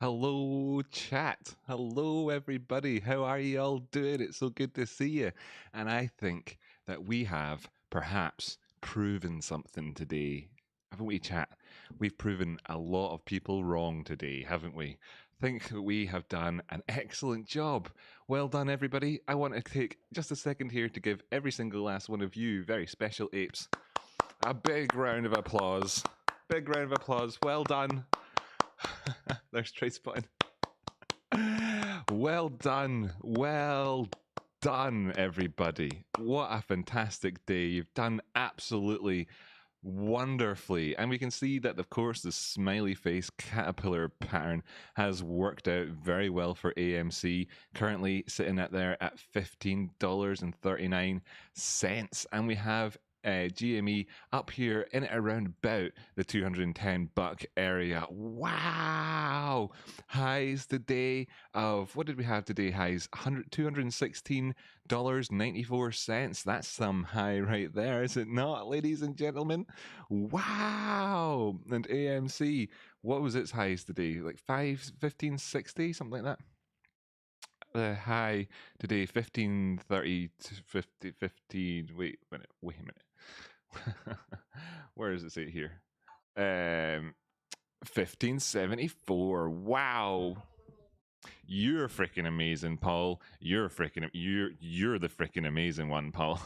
Hello, chat. Hello, everybody. How are you all doing? It's so good to see you. And I think that we have perhaps proven something today, haven't we, chat? We've proven a lot of people wrong today, haven't we? Think that we have done an excellent job. Well done, everybody. I want to take just a second here to give every single last one of you, very special apes, a big round of applause. Big round of applause. Well done. There's Trace Button. Well done. Well done, everybody. What a fantastic day. You've done absolutely wonderfully. And we can see that, of course, the smiley face caterpillar pattern has worked out very well for AMC, currently sitting at there at $15.39. And we have GME up here in around about the $210 area. Wow! Highs today of, what did we have today? Highs $216.94. That's some high right there, is it not, ladies and gentlemen? Wow! And AMC, what was its highs today? Like 1560, something like that? The high today, 1530 to 15. Wait a minute. Where does it say here? 1574. Wow. You're freaking amazing, Paul. You're the freaking amazing one, Paul.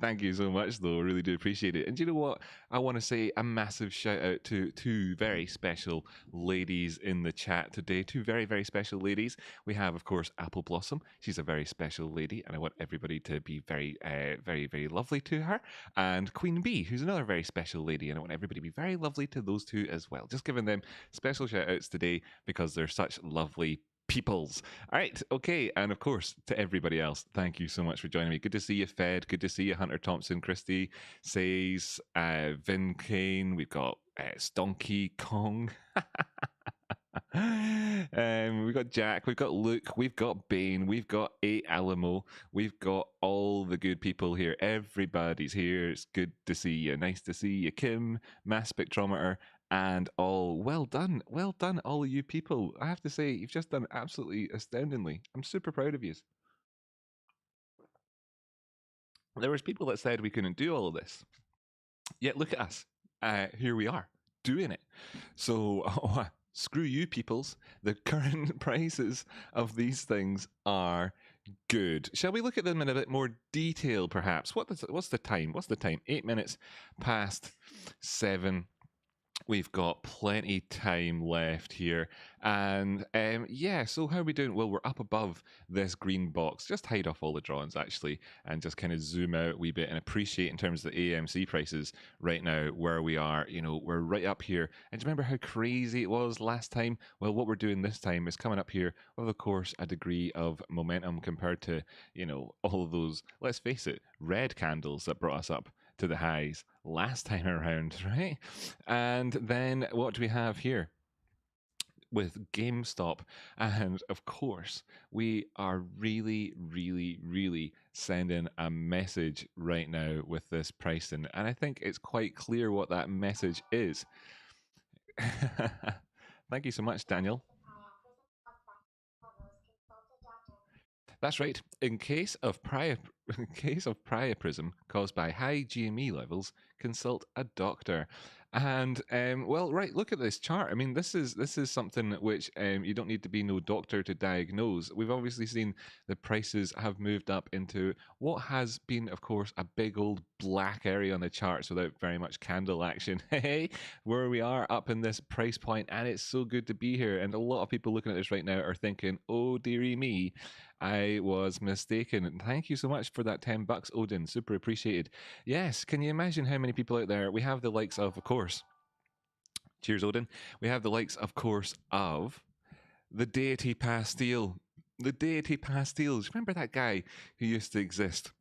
Thank you so much, though. Really do appreciate it. And do you know what? I want to say a massive shout out to two very special ladies in the chat today. Two very, very special ladies. We have, of course, Apple Blossom. She's a very special lady, and I want everybody to be very, very, very lovely to her. And Queen Bee, who's another very special lady, and I want everybody to be very lovely to those two as well. Just giving them special shout outs today because they're such lovely peoples. All right, okay, and of course to everybody else, thank you so much for joining me. Good to see you, Fed. Good to see you, Hunter Thompson, Christy, Says, Vin Kane. We've got Stonky Kong. We've got Jack, we've got Luke, we've got Bane, we've got 8 Alamo, we've got all the good people here. Everybody's here. It's good to see you. Nice to see you, Kim, Mass Spectrometer, and all. Well done, all of you people. I have to say, you've just done absolutely astoundingly. I'm super proud of you. There was people that said we couldn't do all of this, yet look at us. Here we are doing it. So screw you, peoples. The current prices of these things are good. Shall we look at them in a bit more detail, perhaps? What's the time? 8 minutes past 7. We've got plenty time left here. And yeah, so how are we doing? Well, we're up above this green box. Just hide off all the drawings, actually, and just kind of zoom out a wee bit and appreciate in terms of the AMC prices right now where we are. You know, we're right up here. And do you remember how crazy it was last time? Well, what we're doing this time is coming up here with, of course, a degree of momentum compared to, you know, all of those, let's face it, red candles that brought us up to the highs last time around, right? And then what do we have here? With GameStop, and of course, we are really, really, really sending a message right now with this pricing, and I think it's quite clear what that message is. Thank you so much, Daniel. That's right. In case of priapism caused by high GME levels, consult a doctor. And well, right. Look at this chart. I mean, this is something which you don't need to be no doctor to diagnose. We've obviously seen the prices have moved up into what has been, of course, a big old black area on the charts without very much candle action. Hey, where we are up in this price point, and it's so good to be here. And a lot of people looking at this right now are thinking, "Oh dearie me, I was mistaken." And thank you so much for that $10, Odin. Super appreciated. Yes, can you imagine how many people out there? We have the likes of course. Cheers, Odin. We have the likes, of course, of the Deity Pastille. The Deity Pastilles. Remember that guy who used to exist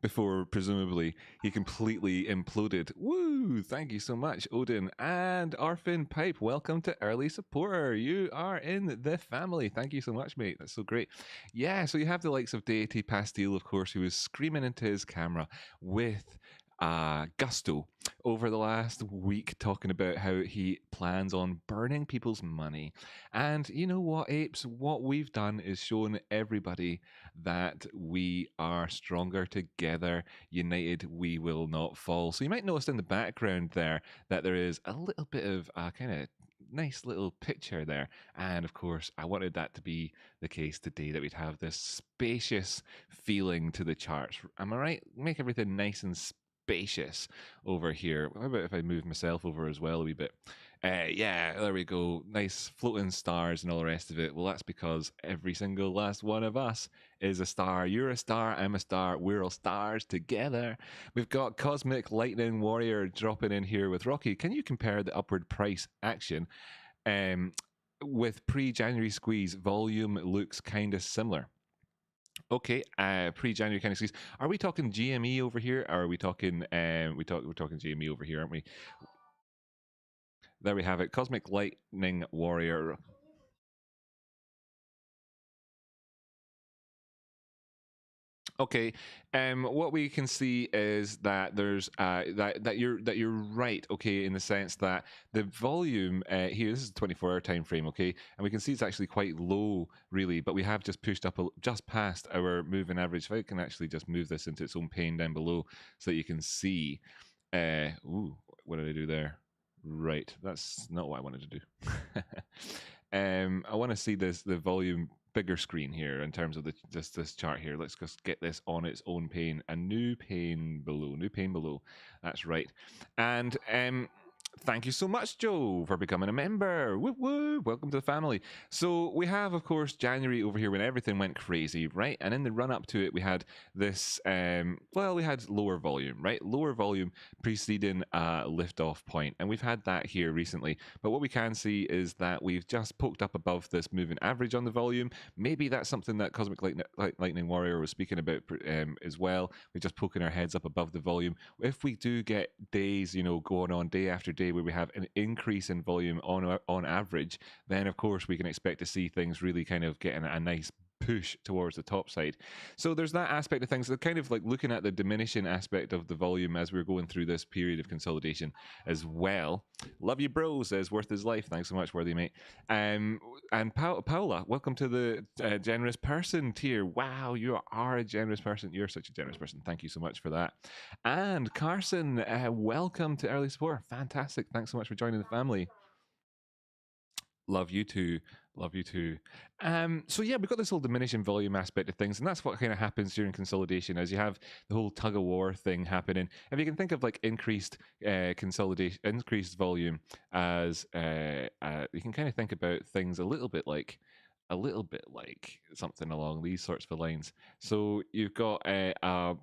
before, presumably, he completely imploded. Woo! Thank you so much, Odin. And Arfin Pipe, welcome to Early Supporter. You are in the family. Thank you so much, mate. That's so great. Yeah, so you have the likes of Deity Pastille, of course, who was screaming into his camera with gusto over the last week, talking about how he plans on burning people's money. And you know what, apes? What we've done is shown everybody that we are stronger together. United, we will not fall. So you might notice in the background there that there is a little bit of a kind of nice little picture there. And of course, I wanted that to be the case today, that we'd have this spacious feeling to the charts. Am I right? Make everything nice and spacious over here. How about if I move myself over as well a wee bit? Yeah, there we go. Nice floating stars and all the rest of it. Well, that's because every single last one of us is a star. You're a star, I'm a star, we're all stars together. We've got Cosmic Lightning Warrior dropping in here with Rocky. Can you compare the upward price action with pre-January squeeze? Volume looks kind of similar. Okay, pre-January kind of squeeze. Are we talking GME over here? Or are we talking? We're talking GME over here, aren't we? There we have it. Cosmic Lightning Warrior. Okay, what we can see is that there's that you're right. Okay, in the sense that the volume here, this is a 24-hour time frame. Okay, and we can see it's actually quite low, really, but we have just pushed up just past our moving average. If I can actually just move this into its own pane down below, so that you can see. Ooh, what did I do there? Right, that's not what I wanted to do. I want to see the volume bigger screen here in terms of this chart here. Let's just get this on its own pane. A new pane below. That's right. And thank you so much, Joe, for becoming a member. Woo woo! Welcome to the family. So we have, of course, January over here when everything went crazy, right? And in the run up to it, we had this. We had lower volume, right? Lower volume preceding lift off point, and we've had that here recently. But what we can see is that we've just poked up above this moving average on the volume. Maybe that's something that Cosmic Lightning Warrior was speaking about as well. We're just poking our heads up above the volume. If we do get days, going on day after day where we have an increase in volume on average, then of course we can expect to see things really kind of getting a nice push towards the top side. So there's that aspect of things. They're kind of like looking at the diminishing aspect of the volume as we're going through this period of consolidation as well. Love you, bro, says Worth His Life. Thanks so much, Worthy Mate. And Paula, welcome to the generous person tier. Wow, you are a generous person. You're such a generous person. Thank you so much for that. And Carson, welcome to Early Support. Fantastic. Thanks so much for joining the family. Love you too. Love you too. So yeah, we've got this whole diminishing volume aspect of things, and that's what kind of happens during consolidation, as you have the whole tug of war thing happening. If you can think of like increased consolidation, increased volume, as you can kind of think about things a little bit like something along these sorts of lines. So you've got a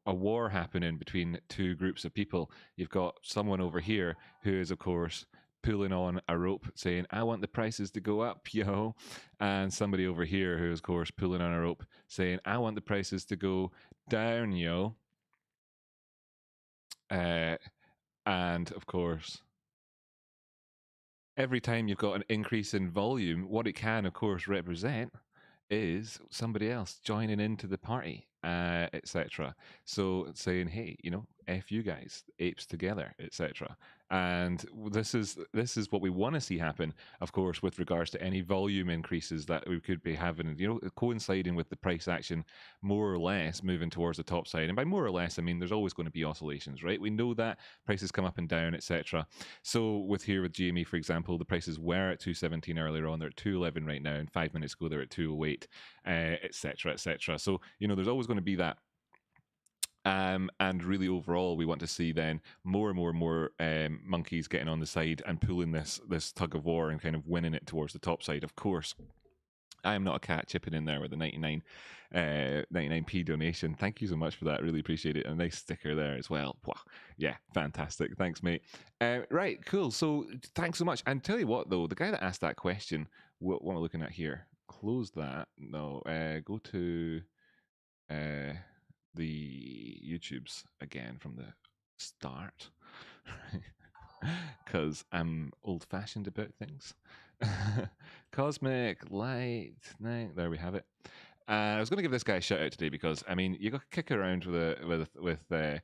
war happening between two groups of people. You've got someone over here who is, of course, pulling on a rope saying, I want the prices to go up, yo. And somebody over here who is, of course, pulling on a rope saying, I want the prices to go down, yo. And of course, every time you've got an increase in volume, what it can, of course, represent is somebody else joining into the party, etc. So saying, hey, F you guys, apes together, etc. And this is what we want to see happen, of course, with regards to any volume increases that we could be having, coinciding with the price action, more or less moving towards the top side. And by more or less, I mean there's always going to be oscillations, right? We know that prices come up and down, etc. So with GME, for example, the prices were at 217 earlier on, they're at 211 right now, and 5 minutes ago they're at 208, etc., etc. So there's always going to be that. And really, overall, we want to see then more and more monkeys getting on the side and pulling this tug of war and kind of winning it towards the top side. Of course, I am not a cat chipping in there with a 99p donation. Thank you so much for that. Really appreciate it. A nice sticker there as well. Wow. Yeah, fantastic. Thanks, mate. Right, cool. So thanks so much. And tell you what, though, the guy that asked that question, what am I looking at here? Close that. No, go to the YouTubes again from the start, because I'm old-fashioned about things. Cosmic Light, there we have it. I was going to give this guy a shout out today because I mean, you got to kick around with a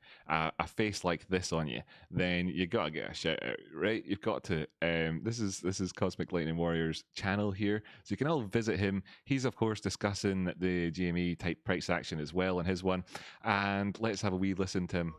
face like this on you, then you got to get a shout out, right? You've got to. This is Cosmic Lightning Warrior's channel here, so you can all visit him. He's of course discussing the GME type price action as well in his one, and let's have a wee listen to him.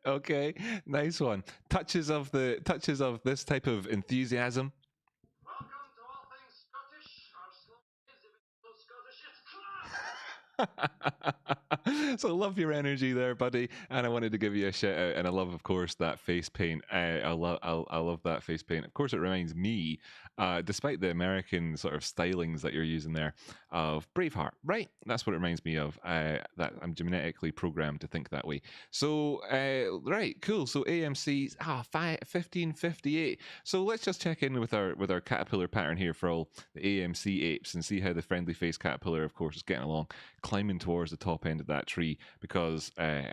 Okay, nice one. Touches of this type of enthusiasm. Welcome to All Things Scottish. Our slogan is if it's so Scottish, it's class. So love your energy there, buddy. And I wanted to give you a shout out. And I love, of course, that face paint. I love that face paint. Of course, it reminds me, despite the American sort of stylings that you're using there, of Braveheart, right? That's what it reminds me of. That I'm genetically programmed to think that way. So, right, cool. So AMC's 1558. So let's just check in with our caterpillar pattern here for all the AMC apes and see how the friendly face caterpillar, of course, is getting along, climbing towards the top end of that tree, because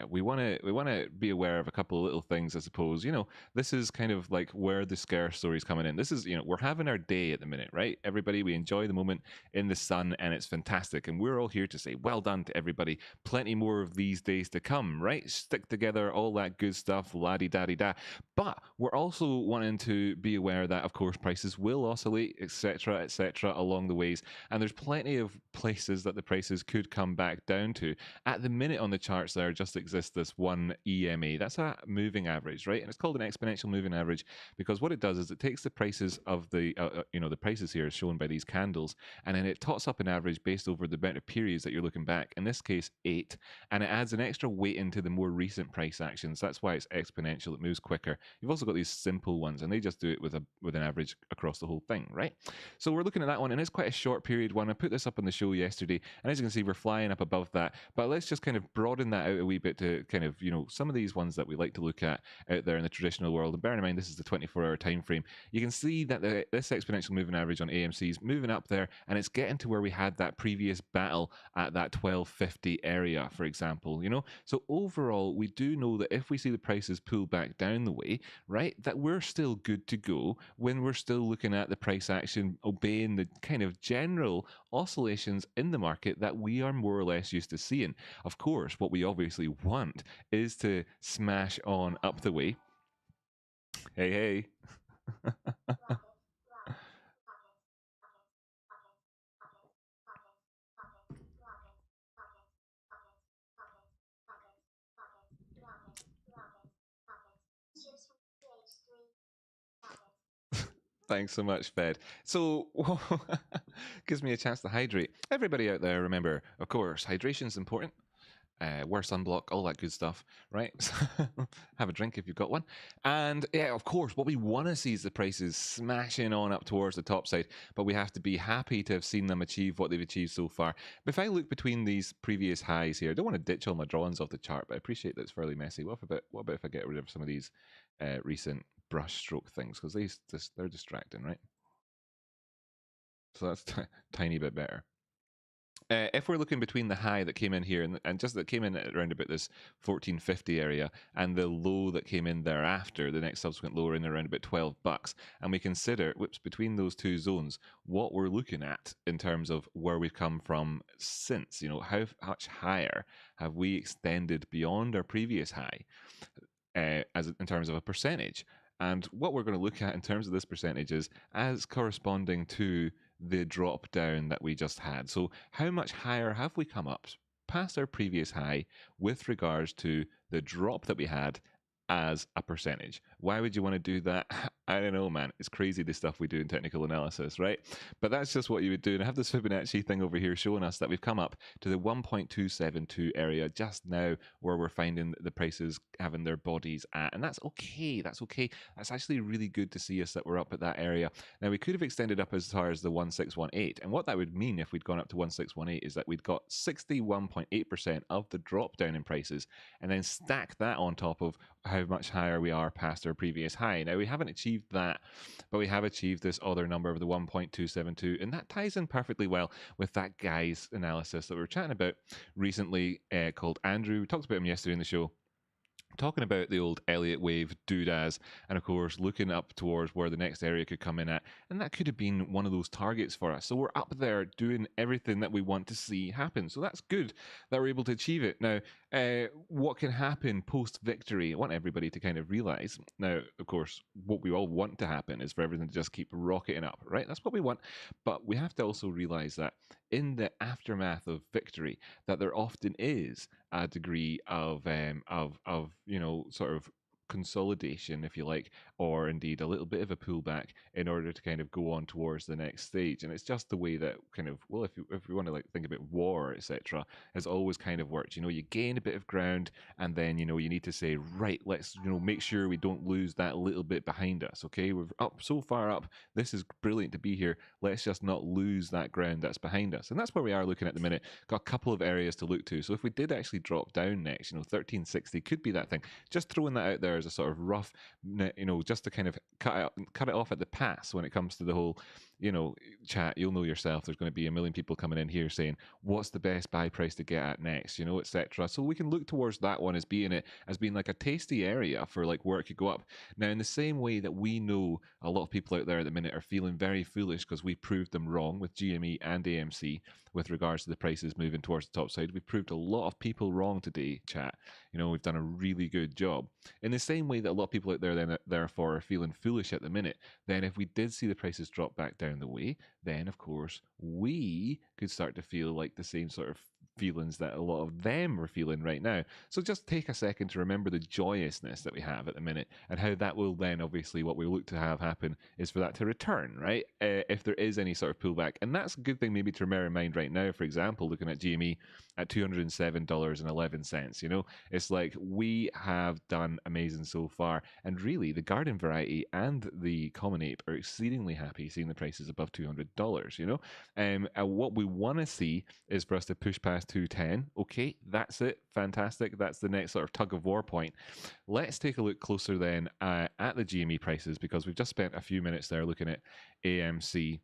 we want to be aware of a couple of little things. I suppose, you know, this is kind of like where the scare story's coming in. This is, you know, we're having our day at the minute, right? Everybody, we enjoy the moment in the sun and it's fantastic, and we're all here to say well done to everybody. Plenty more of these days to come, right? Stick together, all that good stuff, la-di-da-di-da. But we're also wanting to be aware that, of course, prices will oscillate, etc., along the ways, and there's plenty of places that the prices could come back down to. At the minute on the charts, there just exists this one EMA. That's a moving average, right? And it's called an exponential moving average because what it does is it takes the prices of the the prices here shown by these candles, and then it tots up an average based over the amount of periods that you're looking back. In this case, 8, and it adds an extra weight into the more recent price actions. That's why it's exponential. It moves quicker. You've also got these simple ones, and they just do it with an average across the whole thing, right? So we're looking at that one, and it's quite a short period one. I put this up on the show yesterday, and as you can see, we're flying up above that. But let's just kind of broaden that out a wee bit to kind of, you know, some of these ones that we like to look at out there in the traditional world. And bearing in mind, this is the 24-hour time frame. You can see that this exponential moving average on AMC is moving up there, and it's getting to where we had that previous battle at that 1250 area, for example, you know. So overall, we do know that if we see the prices pull back down the way, right, that we're still good to go when we're still looking at the price action obeying the kind of general oscillations in the market that we are more or less used to seeing. Of course, what we obviously want is to smash on up the way. Hey. Thanks so much, Fed. So, gives me a chance to hydrate. Everybody out there, remember, of course, hydration is important. Wear sunblock, all that good stuff, right? Have a drink if you've got one. And yeah, of course, what we want to see is the prices smashing on up towards the top side, but we have to be happy to have seen them achieve what they've achieved so far. But if I look between these previous highs here, I don't want to ditch all my drawings off the chart, but I appreciate that it's fairly messy. What about if I get rid of some of these recent brush stroke things, because they're distracting, right? So that's tiny bit better. If we're looking between the high that came in here and just that came in at around about this 1450 area and the low that came in thereafter, the next subsequent lower in around about $12, and we consider, between those two zones, what we're looking at in terms of where we've come from since, you know, how much higher have we extended beyond our previous high, as in terms of a percentage. And what we're going to look at in terms of this percentage is as corresponding to the drop down that we just had. So how much higher have we come up past our previous high with regards to the drop that we had as a percentage? Why would you want to do that? I don't know, man. It's crazy the stuff we do in technical analysis, right? But that's just what you would do. And I have this Fibonacci thing over here showing us that we've come up to the 1.272 area just now, where we're finding the prices having their bodies at. And that's okay. That's okay. That's actually really good to see us that we're up at that area. Now, we could have extended up as far as the 1618. And what that would mean if we'd gone up to 1618 is that we'd got 61.8% of the drop down in prices, and then stack that on top of how much higher we are past our previous high. Now, we haven't achieved that, but we have achieved this other number of the 1.272, and that ties in perfectly well with that guy's analysis that we were chatting about recently, called Andrew. We talked about him yesterday in the show, talking about the old Elliott wave doodads, and of course looking up towards where the next area could come in at, and that could have been one of those targets for us. So we're up there doing everything that we want to see happen, so that's good that we're able to achieve it. Now, what can happen post victory, I want everybody to kind of realize. Now, of course, what we all want to happen is for everything to just keep rocketing up, right? That's what we want, but we have to also realize that in the aftermath of victory, that there often is a degree of sort of consolidation, if you like, or indeed a little bit of a pullback in order to kind of go on towards the next stage. And it's just the way that kind of, well, if we want to like think about war, etc., has always kind of worked. You gain a bit of ground, and then you need to say, right, let's make sure we don't lose that little bit behind us. Okay, we're up so far up. This is brilliant to be here. Let's just not lose that ground that's behind us. And that's where we are looking at the minute. Got a couple of areas to look to. So if we did actually drop down next, 1360 could be that thing. Just throwing that out there as a sort of rough, just to kind of cut it off at the pass when it comes to the whole, chat. You'll know yourself. There's going to be a million people coming in here saying, what's the best buy price to get at next, etc. So we can look towards that one as being like a tasty area for like where it could go up. Now, in the same way that we know a lot of people out there at the minute are feeling very foolish because we proved them wrong with GME and AMC with regards to the prices moving towards the top side. We've proved a lot of people wrong today, chat. We've done a really good job. In the same way that a lot of people out there then therefore are feeling foolish at the minute, then if we did see the prices drop back down the way, then of course we could start to feel like the same sort of feelings that a lot of them are feeling right now. So just take a second to remember the joyousness that we have at the minute, and how that will then, obviously, what we look to have happen is for that to return, right? If there is any sort of pullback. And that's a good thing maybe to bear in mind right now. For example, looking at GME at $207.11, it's like we have done amazing so far. And really, the garden variety and the common ape are exceedingly happy seeing the prices above $200, and what we want to see is for us to push past 210. Okay, that's it. Fantastic. That's the next sort of tug of war point. Let's take a look closer then at the GME prices, because we've just spent a few minutes there looking at AMC,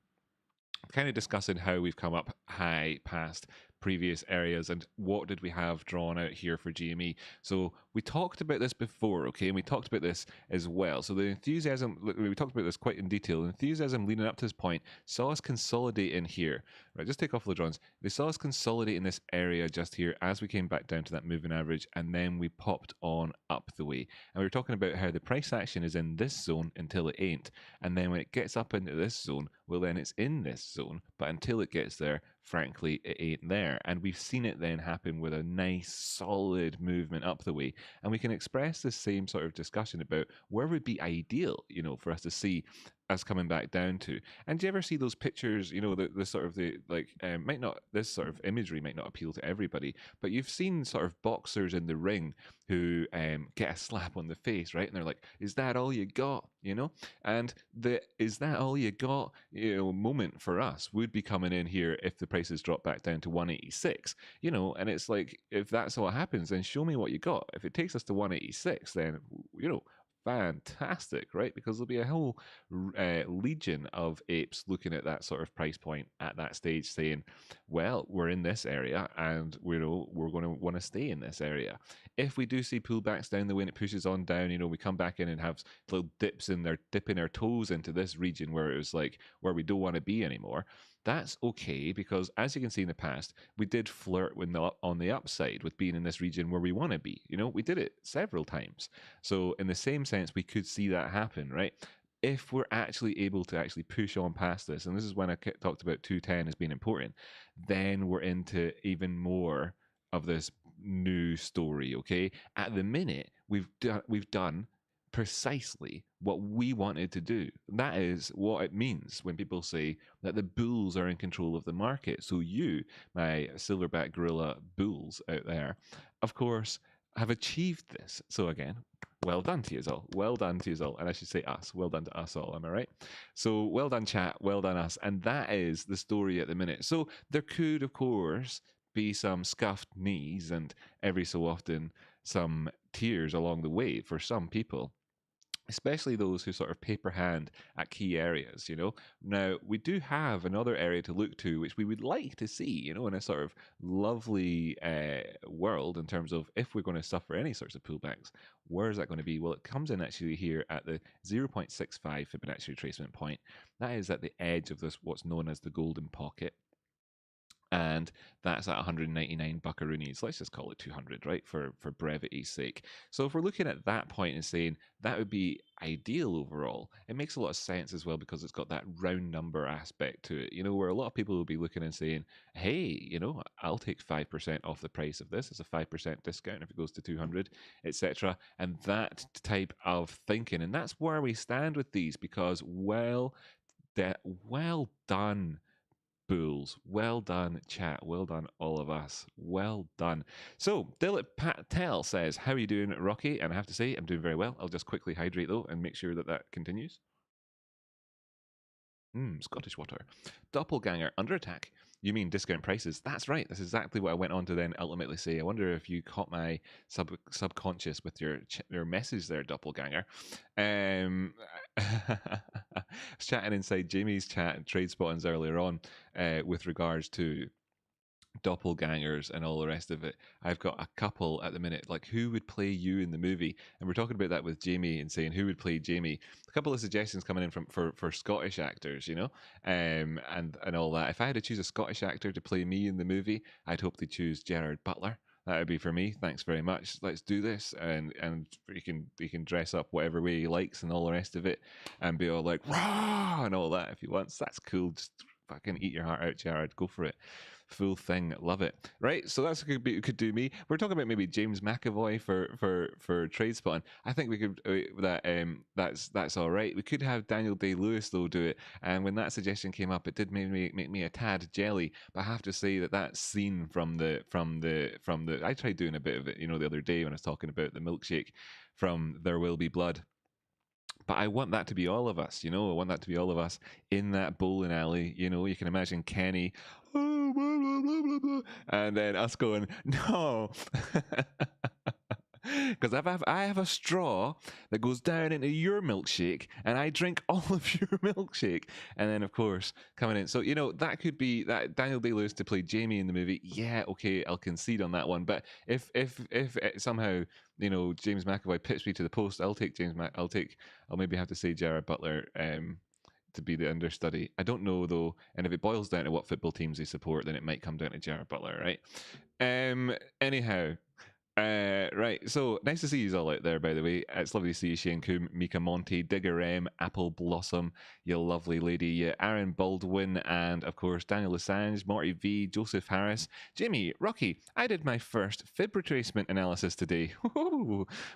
kind of discussing how we've come up high past previous areas and what did we have drawn out here for GME. So we talked about this before, okay, and we talked about this as well. So the enthusiasm, we talked about this quite in detail. The enthusiasm leading up to this point saw us consolidate in here. Right, just take off the drawings. They saw us consolidate in this area just here as we came back down to that moving average, and then we popped on up the way. And we were talking about how the price action is in this zone until it ain't, and then when it gets up into this zone, well, then it's in this zone, but until it gets there, frankly, it ain't there. And we've seen it then happen with a nice solid movement up the way. And we can express the same sort of discussion about where would be ideal, for us to see us coming back down to. And do you ever see those pictures, the sort of the like might not, this sort of imagery might not appeal to everybody, but you've seen sort of boxers in the ring who get a slap on the face, right? And they're like, is that all you got? And the is that all you got moment for us would be coming in here if the prices drop back down to 186, and it's like, if that's what happens, then show me what you got. If it takes us to 186, then fantastic, right? Because there'll be a whole legion of apes looking at that sort of price point at that stage saying, well, we're in this area and we're going to want to stay in this area. If we do see pullbacks down the way and it pushes on down, we come back in and have little dips in there, dipping our toes into this region where it was like where we don't want to be anymore. That's okay, because as you can see in the past, we did flirt on the upside with being in this region where we want to be. We did it several times. So in the same sense, we could see that happen, right? If we're actually able to actually push on past this, and this is when I talked about 210 as being important, then we're into even more of this new story, okay? At the minute, we've done precisely what we wanted to do. That is what it means when people say that the bulls are in control of the market. So you, my silverback gorilla bulls out there, of course, have achieved this. So again, well done to you all. Well done to you all. And I should say us. Well done to us all. Am I right? So well done, chat. Well done, us. And that is the story at the minute. So there could, of course, be some scuffed knees and every so often some tears along the way for some people, especially those who sort of paper hand at key areas, you know. Now, we do have another area to look to, which we would like to see, you know, in a sort of lovely world in terms of if we're going to suffer any sorts of pullbacks, where is that going to be? Well, it comes in actually here at the 0.65 Fibonacci retracement point. That is at the edge of this, what's known as the golden pocket. And that's at 199 buckaroonies. Let's just call it 200, right, for brevity's sake. So if we're looking at that point and saying that would be ideal overall, it makes a lot of sense as well because it's got that round number aspect to it, you know, where a lot of people will be looking and saying, hey, you know, I'll take 5% off the price of this. It's a 5% discount if it goes to 200, etc. And that type of thinking. And that's where we stand with these because, well done, bulls. Well done, chat. Well done, all of us. Well done. So, Dilip Patel says, how are you doing, Rocky? And I have to say, I'm doing very well. I'll just quickly hydrate, though, and make sure that that continues. Scottish water. Doppelganger under attack. You mean discount prices? That's right. That's exactly what I went on to then ultimately say. I wonder if you caught my subconscious with your message there, Doppelganger. I was chatting inside Jamie's chat and trade spottings earlier on with regards to doppelgangers and all the rest of it. I've got a couple at the minute, like who would play you in the movie, and we're talking about that with Jamie and saying who would play Jamie. A couple of suggestions coming in from for Scottish actors, you know, and all that. If I had to choose a Scottish actor to play me in the movie, I'd hope they choose Gerard Butler. That would be for me. Thanks very much. Let's do this, and you can dress up whatever way he likes and all the rest of it, and be all like rah and all that if he wants. That's cool. Just fucking eat your heart out, Jared. Go for it. Full thing, love it. Right, so that's could do me. We're talking about maybe James McAvoy for trade spotting. I think we could that's all right. We could have Daniel Day-Lewis though do it. And when that suggestion came up, it did make me a tad jelly. But I have to say that scene from the I tried doing a bit of it, you know, the other day when I was talking about the milkshake from There Will Be Blood. But I want that to be all of us, you know. I want that to be all of us in that bowling alley. You know, you can imagine Kenny, oh, blah, blah, blah, blah, blah, and then us going, no. Because I have a straw that goes down into your milkshake, and I drink all of your milkshake, and then of course coming in. So you know that could be that Daniel Day-Lewis to play Jamie in the movie. Yeah, okay, I'll concede on that one. But if somehow you know James McAvoy pips me to the post, I'll take I'll maybe have to say Gerard Butler. To be the understudy. I don't know though, and if it boils down to what football teams they support, then it might come down to Gerard Butler, right? Anyhow, right, so nice to see you all out there, by the way. It's lovely to see you, Shane Coombe, Mika Monty, Digger M, Apple Blossom, you lovely lady, Aaron Baldwin, and of course Daniel Assange, Morty V, Joseph Harris, Jimmy, Rocky. I did my first fib retracement analysis today.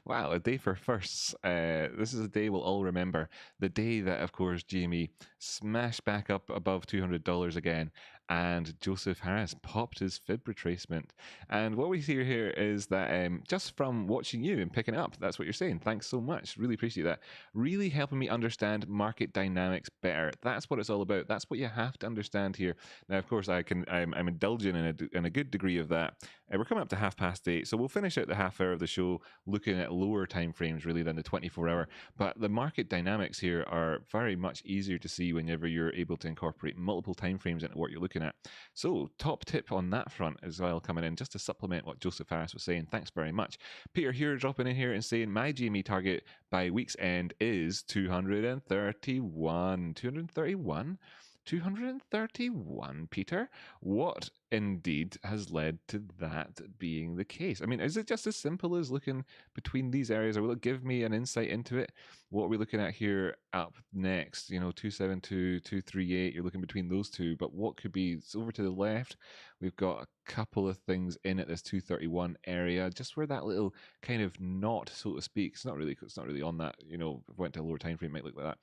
Wow, a day for firsts. This is a day we'll all remember. The day that, of course, Jamie smashed back up above $200 again, and Joseph Harris popped his fib retracement. And what we see here is that just from watching you and picking it up, that's what you're saying. Thanks so much. Really appreciate that. Really helping me understand market dynamics better. That's what it's all about. That's what you have to understand here. Now, of course, I'm indulging in a good degree of that. We're coming up to 8:30, so we'll finish out the half hour of the show looking at lower time frames really than the 24-hour. But the market dynamics here are very much easier to see whenever you're able to incorporate multiple time frames into what you're looking at. So, top tip on that front as well coming in, just to supplement what Joseph Harris was saying. Thanks very much. Peter here dropping in here and saying my GME target by week's end is 231. 231? 231, Peter. What indeed has led to that being the case? I mean, is it just as simple as looking between these areas, or will it give me an insight into it? What are we looking at here up next? You know, 272, 238, you're looking between those two, but what could be over to the left? We've got a couple of things in at this 231 area, just where that little kind of knot, so to speak. It's not really on that, you know, if we went to a lower time frame, it might look like that.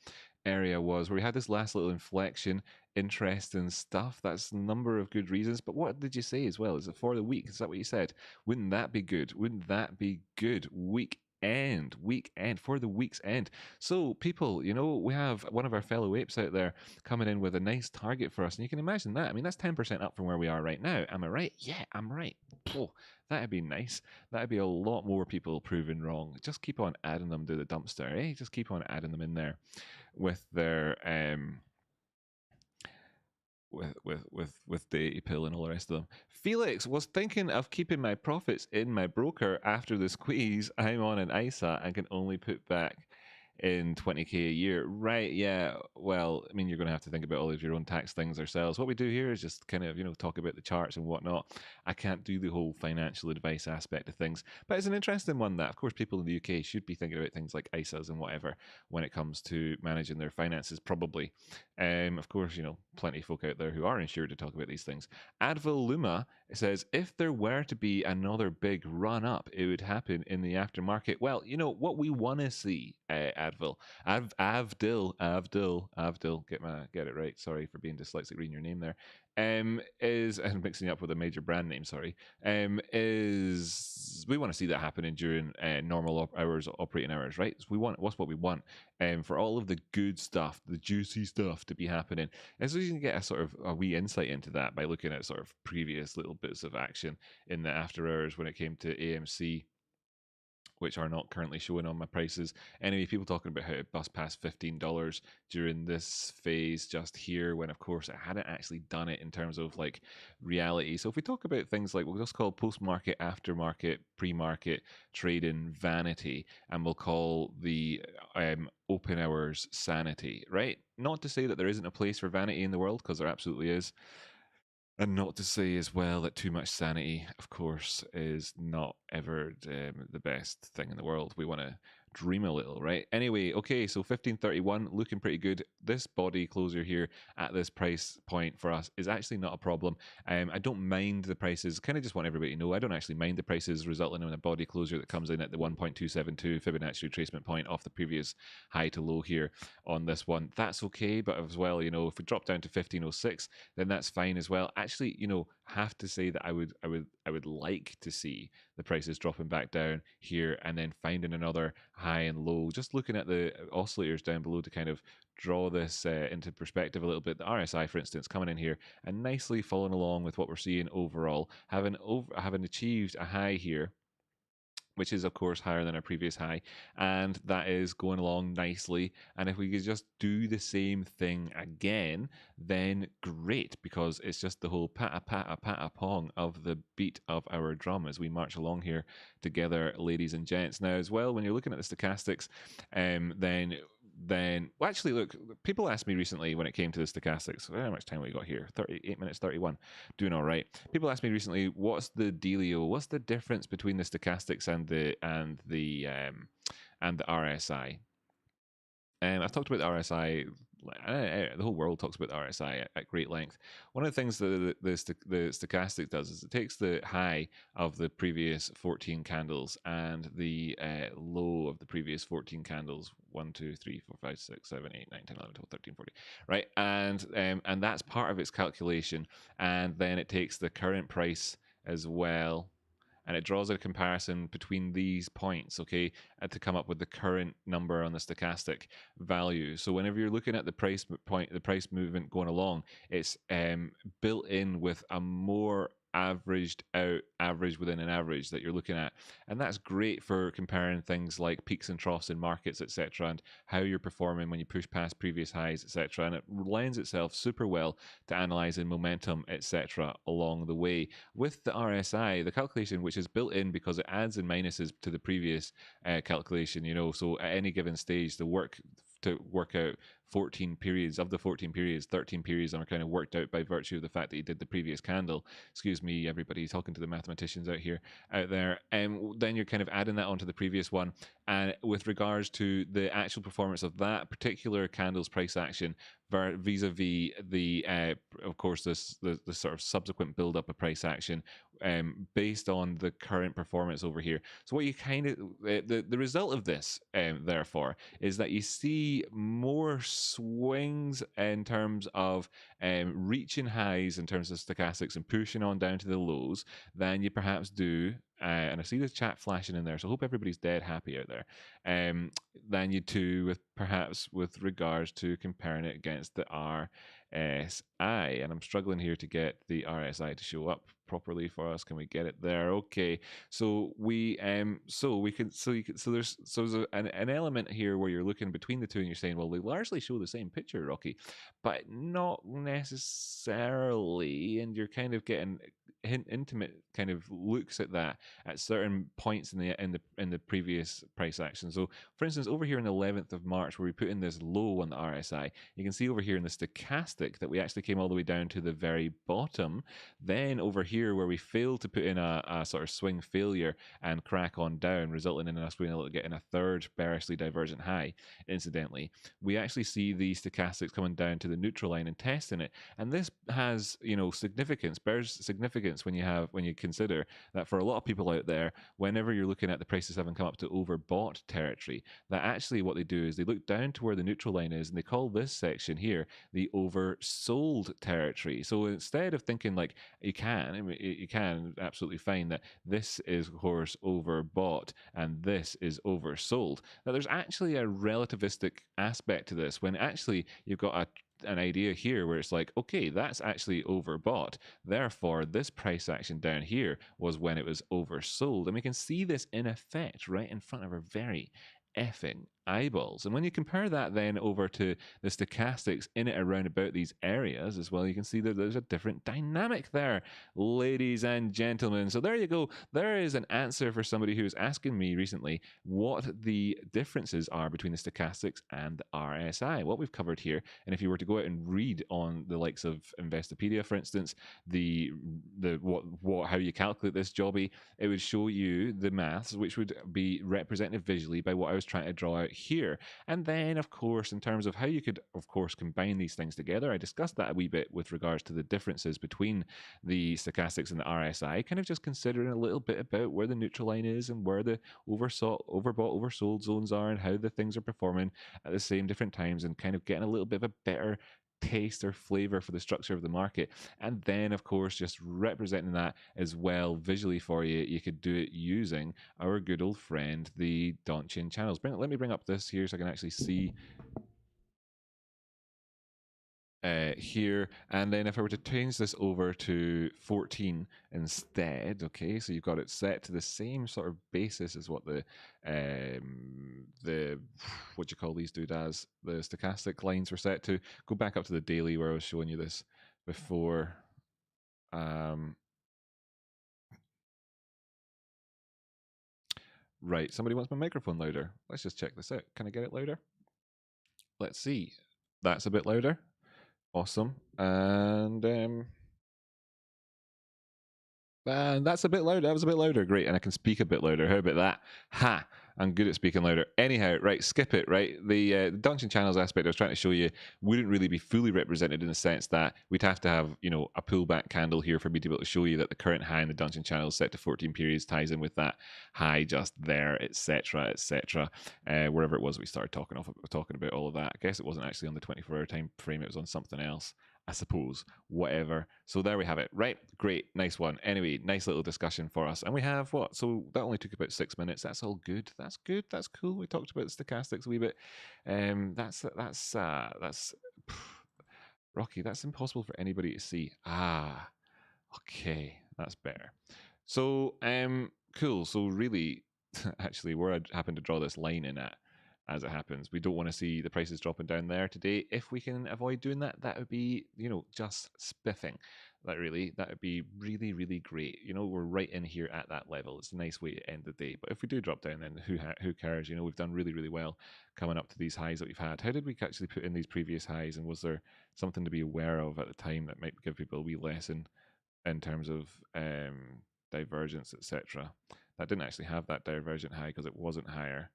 Area was where we had this last little inflection, interesting stuff. That's a number of good reasons. But what did you say as well? Is it for the week? Is that what you said? Wouldn't that be good? Wouldn't that be good? Week for the week's end. So people, we have one of our fellow apes out there coming in with a nice target for us, and you can imagine that. I mean, that's 10% up from where we are right now. Am I right? Yeah, I'm right. That'd be nice. That'd be a lot more people proven wrong. Just keep on adding them to the dumpster, eh? Just keep on adding them in there with their with the pill and all the rest of them. Felix was thinking of keeping my profits in my broker after the squeeze. I'm on an ISA and can only put back in 20k a year. Right, yeah. Well, I mean, you're going to have to think about all of your own tax things ourselves. What we do here is just kind of, talk about the charts and whatnot. I can't do the whole financial advice aspect of things, but it's an interesting one that, of course, people in the UK should be thinking about things like ISAs and whatever when it comes to managing their finances, probably. Of course, plenty of folk out there who are insured to talk about these things. Advil Luma says, if there were to be another big run up, it would happen in the aftermarket. Well, what we want to see, Advil, Avdil, get it right. Sorry for being dyslexic reading your name there. Is, and mixing up with a major brand name, sorry, is we want to see that happening during normal operating hours, right? So what's what we want, for all of the good stuff, the juicy stuff to be happening. And so you can get a sort of a wee insight into that by looking at sort of previous little bits of action in the after hours when it came to AMC, which are not currently showing on my prices. Anyway, people talking about how it bust past $15 during this phase just here, when of course it hadn't actually done it in terms of like reality. So if we talk about things like, we'll just call post-market, aftermarket, pre-market trading vanity, and we'll call the open hours sanity, right? Not to say that there isn't a place for vanity in the world, because there absolutely is. And not to say as well that too much sanity, of course, is not ever the best thing in the world. We want to dream a little, right? Anyway, okay, so 1531 looking pretty good. This body closer here at this price point for us is actually not a problem. I don't mind the prices. Kind of just want everybody to know I don't actually mind the prices resulting in a body closure that comes in at the 1.272 Fibonacci retracement point off the previous high to low here on this one. That's okay, but as well, if we drop down to 1506, then that's fine as well. Actually, have to say that I would like to see the prices dropping back down here and then finding another high and low. Just looking at the oscillators down below to kind of draw this into perspective a little bit. The RSI, for instance, coming in here and nicely following along with what we're seeing overall, having achieved a high here, which is of course higher than our previous high, and that is going along nicely. And if we could just do the same thing again, then great, because it's just the whole pata pong of the beat of our drum as we march along here together, ladies and gents. Now as well, when you're looking at the stochastics, then well, actually, look, people asked me recently when it came to the stochastics, how much time we got here? 38 minutes 31, doing all right. People asked me recently, what's the dealio, what's the difference between the stochastics and the RSI? I've talked about the RSI. The whole world talks about the RSI at great length. One of the things that the stochastic does is it takes the high of the previous 14 candles and the low of the previous 14 candles, 1, 2, 3, 4, 5, 6, 7, 8, 9, 10, 11, 12, 13, 14, right? And that's part of its calculation. And then it takes the current price as well, and it draws a comparison between these points, okay, to come up with the current number on the stochastic value. So whenever you're looking at the price point, the price movement going along, it's built in with a more averaged out average within an average that you're looking at, and that's great for comparing things like peaks and troughs in markets, etc., and how you're performing when you push past previous highs, etc., and it lends itself super well to analyzing momentum, etc., along the way. With the RSI, the calculation, which is built in because it adds and minuses to the previous calculation, so at any given stage, the work to work out 14 periods, of the 14 periods, 13 periods are kind of worked out by virtue of the fact that you did the previous candle. Excuse me, everybody, talking to the mathematicians out there. And then you're kind of adding that onto the previous one. And with regards to the actual performance of that particular candle's price action vis-a-vis the, of course, the sort of subsequent build-up of price action, based on the current performance over here. So what you kind of, the result of this, therefore, is that you see more swings in terms of reaching highs in terms of stochastics and pushing on down to the lows than you perhaps do and I see the chat flashing in there, so I hope everybody's dead happy out there. Than you do with perhaps with regards to comparing it against the RSI, and I'm struggling here to get the RSI to show up properly for us. Can we get it there? Okay, so there's an element here where you're looking between the two and you're saying, well, they largely show the same picture, Rocky, but not necessarily, and you're kind of getting intimate kind of looks at that at certain points in the previous price action. So, for instance, over here on the 11th of March, where we put in this low on the RSI, you can see over here in the stochastic that we actually came all the way down to the very bottom. Then over here, where we failed to put in a sort of swing failure and crack on down, resulting in us being able to get in a third bearishly divergent high. Incidentally, we actually see the stochastics coming down to the neutral line and testing it, and this has bears significance when you consider that for a lot of people out there, whenever you're looking at the prices having come up to overbought territory, that actually what they do is they look down to where the neutral line is and they call this section here the oversold territory. So instead of thinking like you can absolutely find that this is of course overbought and this is oversold, now there's actually a relativistic aspect to this when actually you've got an idea here where it's like, okay, that's actually overbought. Therefore, this price action down here was when it was oversold. And we can see this in effect right in front of our very effing eyeballs. And when you compare that then over to the stochastics in it around about these areas as well, you can see that there's a different dynamic there, ladies and gentlemen. So there you go. There is an answer for somebody who was asking me recently what the differences are between the stochastics and the RSI. What we've covered here, and if you were to go out and read on the likes of Investopedia, for instance, how you calculate this jobby, it would show you the maths, which would be represented visually by what I was trying to draw out here. And then, of course, in terms of how you could, of course, combine these things together, I discussed that a wee bit with regards to the differences between the stochastics and the RSI, kind of just considering a little bit about where the neutral line is and where the overbought, oversold zones are and how the things are performing at the same different times, and kind of getting a little bit of a better taste or flavor for the structure of the market. And then, of course, just representing that as well visually for you, you could do it using our good old friend, the Donchin channels. Let me bring up this here so I can actually see here. And then if I were to change this over to 14 instead, okay, so you've got it set to the same sort of basis as what the what you call these doodads, the stochastic lines were set to. Go back up to the daily where I was showing you this before. Right, somebody wants my microphone louder. Let's just check this out. Can I get it louder? Let's see. That's a bit louder. Awesome. And that's a bit louder. That was a bit louder. Great. And I can speak a bit louder. How about that? Ha! I'm good at speaking louder. Anyhow, right, skip it, right? The Dungeon Channels aspect I was trying to show you wouldn't really be fully represented in the sense that we'd have to have, a pullback candle here for me to be able to show you that the current high in the Dungeon Channels set to 14 periods ties in with that high just there, etc., etc. Wherever it was we started talking about all of that. I guess it wasn't actually on the 24-hour time frame. It was on something else, I suppose, whatever. So there we have it. Right, great, nice one. Anyway, nice little discussion for us. And we have what? So that only took about 6 minutes. That's all good. That's good. That's cool. We talked about the stochastics a wee bit. That's Rocky. That's impossible for anybody to see. Okay, that's better. So cool. So really, actually, where I happen to draw this line in at, as it happens, we don't want to see the prices dropping down there today. If we can avoid doing that, that would be, just spiffing. That would be really, really great. We're right in here at that level. It's a nice way to end the day. But if we do drop down, then who cares? We've done really, really well coming up to these highs that we've had. How did we actually put in these previous highs? And was there something to be aware of at the time that might give people a wee lesson in terms of divergence, etc.? That didn't actually have that divergent high because it wasn't higher.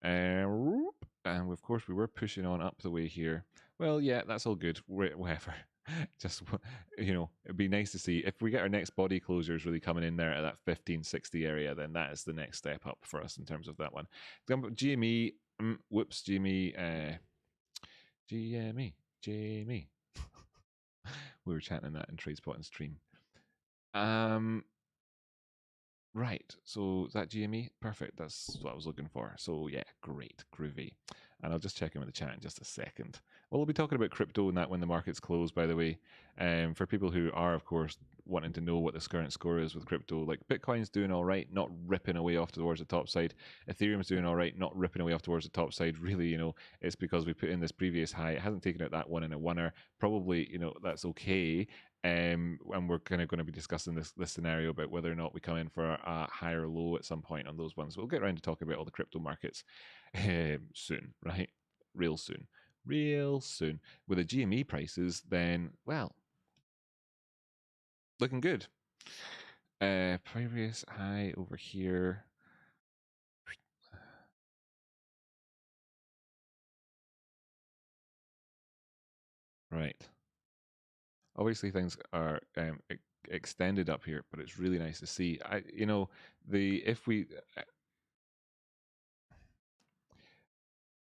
And of course, we were pushing on up the way here. Well, yeah, that's all good. Whatever. Just, it'd be nice to see if we get our next body closures really coming in there at that 1560 area, then that is the next step up for us in terms of that one. GME, GME, GME. We were chatting that in TradeSpot and stream. Right. So is that GME? Perfect. That's what I was looking for. So yeah, great, groovy. And I'll just check in with the chat in just a second. We'll be talking about crypto and that when the markets close, by the way. For people who are, of course, wanting to know what this current score is with crypto, like Bitcoin's doing all right, not ripping away off towards the top side. Ethereum's doing all right, not ripping away off towards the top side. Really, it's because we put in this previous high. It hasn't taken out that one in a oneer. Probably, that's okay. And we're kind of going to be discussing this scenario about whether or not we come in for a higher low at some point on those ones. We'll get around to talking about all the crypto markets soon, right? Real soon. Real soon. With the GME prices, then, well, looking good. Previous high over here. Right. Obviously, things are extended up here, but it's really nice to see.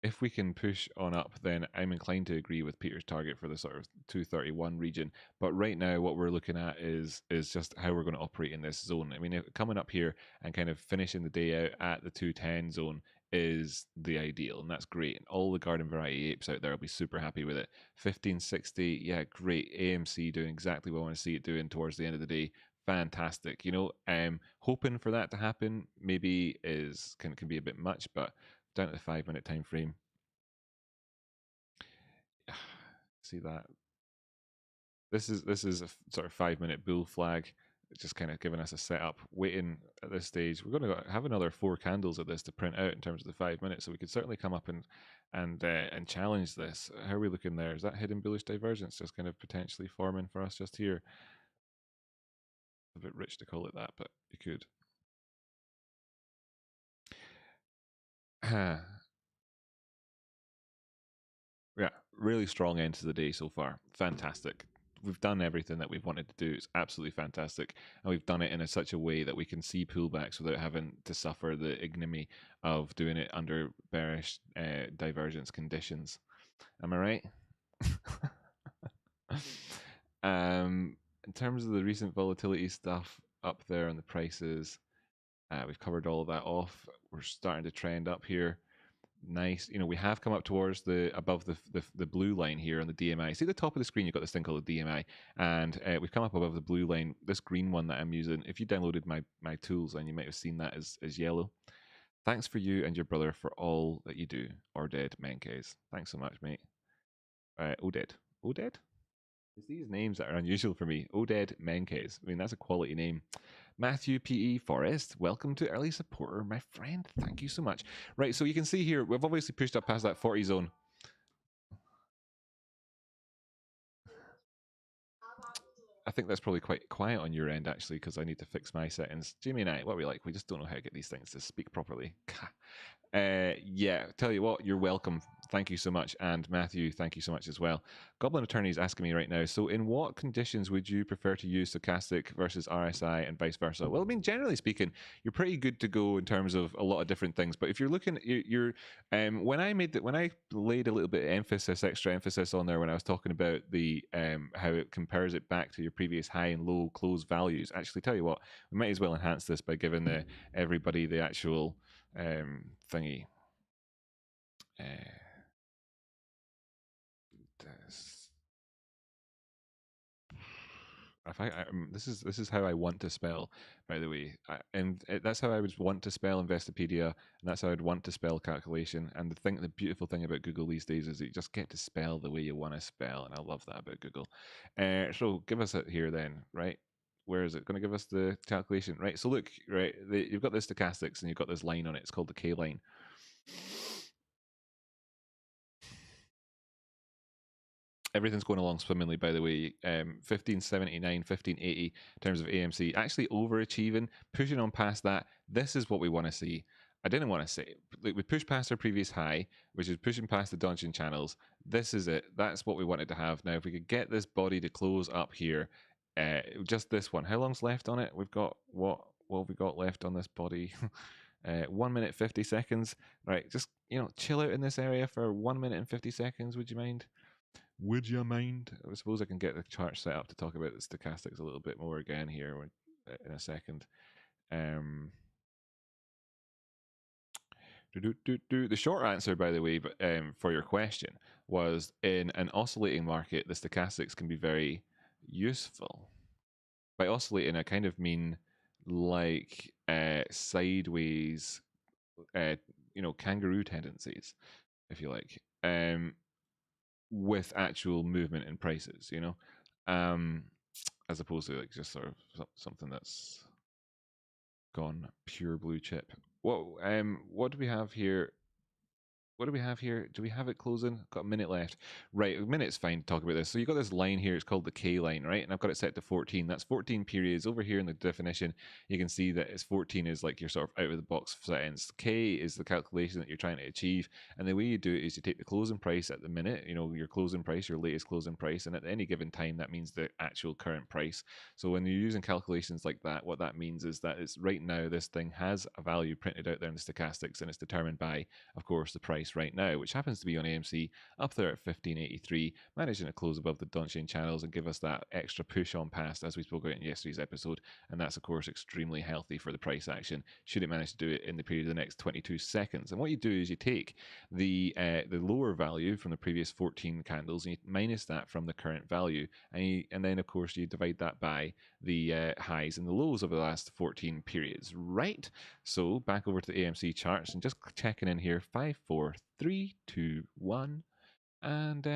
If we can push on up, then I'm inclined to agree with Peter's target for the sort of 231 region. But right now, what we're looking at is just how we're going to operate in this zone. I mean, coming up here and kind of finishing the day out at the 210 zone is the ideal, and that's great. And all the garden variety apes out there will be super happy with it. 1560, yeah, great. AMC doing exactly what I want to see it doing towards the end of the day. Fantastic. Hoping for that to happen maybe can be a bit much, but down to the 5 minute time frame. See that? This is a sort of 5 minute bull flag, just kind of giving us a setup. Waiting at this stage, we're going to have another 4 candles of this to print out in terms of the 5 minutes, so we could certainly come up and challenge this. How are we looking there? Is that hidden bullish divergence just kind of potentially forming for us just here? A bit rich to call it that, but you could. Yeah, really strong end to the day so far. Fantastic. We've done everything that we've wanted to do. It's absolutely fantastic. And we've done it in such a way that we can see pullbacks without having to suffer the ignominy of doing it under bearish divergence conditions. Am I right? In terms of the recent volatility stuff up there on the prices, we've covered all of that off. We're starting to trend up here. Nice. We have come up towards above the blue line here on the DMI. See the top of the screen, you've got this thing called the DMI, and we've come up above the blue line. This green one that I'm using, if you downloaded my tools, then you might have seen that as yellow. Thanks for you and your brother for all that you do. Oded Menkes. Thanks so much, mate. Oded. Oded? It's these names that are unusual for me. Oded Menkes. I mean, that's a quality name. Matthew P.E. Forrest, welcome to Early Supporter, my friend. Thank you so much. Right, so you can see here, we've obviously pushed up past that 40 zone. I think that's probably quite quiet on your end, actually, because I need to fix my settings. Jamie and I, what we like, we just don't know how to get these things to speak properly. Yeah, tell you what, you're welcome. Thank you so much. And Matthew, thank you so much as well. Goblin Attorney is asking me right now, so in what conditions would you prefer to use stochastic versus RSI and vice versa? Well, I mean, generally speaking, you're pretty good to go in terms of a lot of different things. But if you're looking, when I laid a little bit of extra emphasis on there when I was talking about the how it compares it back to your previous high and low close values, actually, tell you what, we might as well enhance this by giving everybody the actual thingy. This is how I want to spell, by the way, that's how I would want to spell Investopedia, and that's how I'd want to spell calculation. And the beautiful thing about Google these days is that you just get to spell the way you want to spell, and I love that about Google. So give us it here then, right? Where is it going to give us the calculation? Right. So look, right, you've got the stochastics, and you've got this line on it. It's called the K line. Everything's going along swimmingly, by the way. 1579, 1580 in terms of AMC, actually overachieving, pushing on past that. This is what we want to see. I didn't want to say, like, we pushed past our previous high, which is pushing past the dungeon channels. This is it. That's what we wanted to have. Now, if we could get this body to close up here, just this one. How long's left on it? We've got what have we got left on this body? 1 minute 50 seconds. Right, just chill out in this area for 1 minute and 50 seconds. Would you mind? Would you mind? I suppose I can get the chart set up to talk about the stochastics a little bit more again here in a second. The short answer, by the way, for your question was in an oscillating market, the stochastics can be very useful. By oscillating, I kind of mean like sideways, kangaroo tendencies, if you like, with actual movement in prices, as opposed to like just sort of something that's gone pure blue chip. What do we have here? What do we have here? Do we have it closing? Got a minute left. Right, a minute's fine to talk about this. So you got this line here, it's called the K line, right? And I've got it set to 14. That's 14 periods. Over here in the definition, you can see that it's 14 is like your sort of out of the box settings. K is the calculation that you're trying to achieve. And the way you do it is you take the closing price at the minute, your closing price, your latest closing price, and at any given time, that means the actual current price. So when you're using calculations like that, what that means is that it's right now, this thing has a value printed out there in the stochastics, and it's determined by, of course, the price right now, which happens to be on AMC up there at 1583, managing to close above the Donchain channels and give us that extra push on past as we spoke about in yesterday's episode. And that's, of course, extremely healthy for the price action should it manage to do it in the period of the next 22 seconds. And what you do is you take the lower value from the previous 14 candles and you minus that from the current value, and then of course you divide that by the highs and the lows over the last 14 periods, right? So back over to the AMC charts and just checking in here. 5, 4, 3, 2, 1, and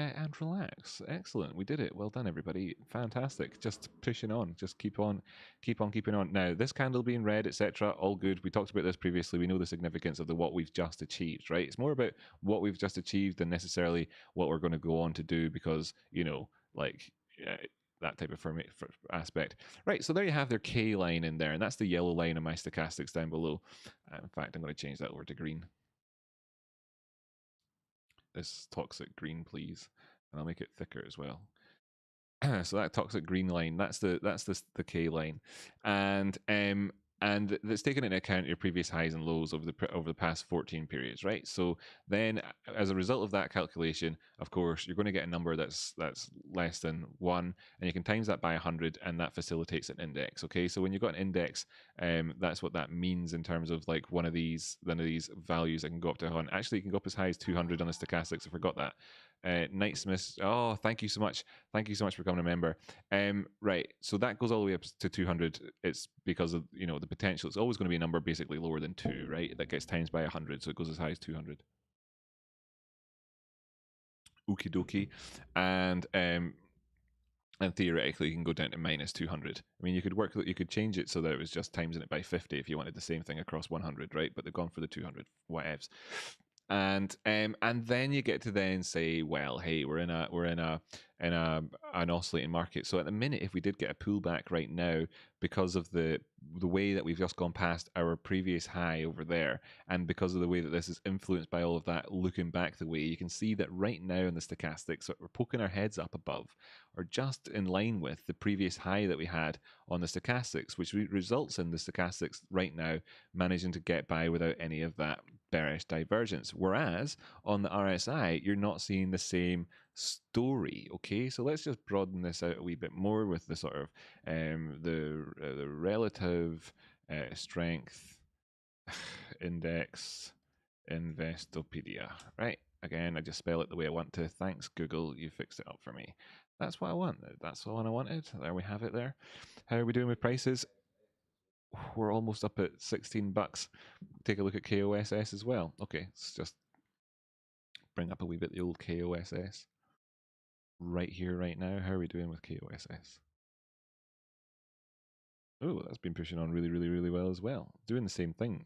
relax. Excellent, we did it. Well done, everybody. Fantastic. Just pushing on. Just keep on keeping on. Now, this candle being red, etc., all good. We talked about this previously. We know the significance of what we've just achieved, right? It's more about what we've just achieved than necessarily what we're going to go on to do, because that type of aspect. Right, so there you have their K line in there, and that's the yellow line of my stochastics down below. In fact, I'm going to change that over to green. This toxic green, please, and I'll make it thicker as well. So that toxic green line, that's the K line, and that's taken into account your previous highs and lows over the past 14 periods, right? So then, as a result of that calculation, of course, you're going to get a number that's less than 1, and you can times that by 100, and that facilitates an index. Okay, so when you've got an index, that's what that means in terms of like one of these values that can go up to 100. Actually, it can go up as high as 200 on the stochastics. I forgot that. Nightsmith, oh, thank you so much for becoming a member. Right, so that goes all the way up to 200. It's because of the potential. It's always going to be a number basically lower than 2, right? That gets times by 100, so it goes as high as 200. Okie dokie. And theoretically, you can go down to minus 200. I mean, you could change it so that it was just timesing it by 50 if you wanted the same thing across 100, right? But they've gone for the 200, whatevs. And then you get to then say, well, hey, we're in an oscillating market. So at the minute, if we did get a pullback right now because of the way that we've just gone past our previous high over there, and because of the way that this is influenced by all of that looking back the way, you can see that right now in the stochastics, we're poking our heads up above, or just in line with the previous high that we had on the stochastics, which results in the stochastics right now managing to get by without any of that bearish divergence. Whereas on the RSI, you're not seeing the same story. Okay, so let's just broaden this out a wee bit more with the sort of the relative strength index Investopedia. Right, again, I just spell it the way I want to. Thanks, Google, you fixed it up for me. That's what I want. That's the one I wanted. There we have it there. How are we doing with prices? We're almost up at 16 bucks. Take a look at KOSS as well. Okay, let's just bring up a wee bit the old KOSS right here, right now. How are we doing with KOSS? Oh, that's been pushing on really, really, really well as well. Doing the same thing,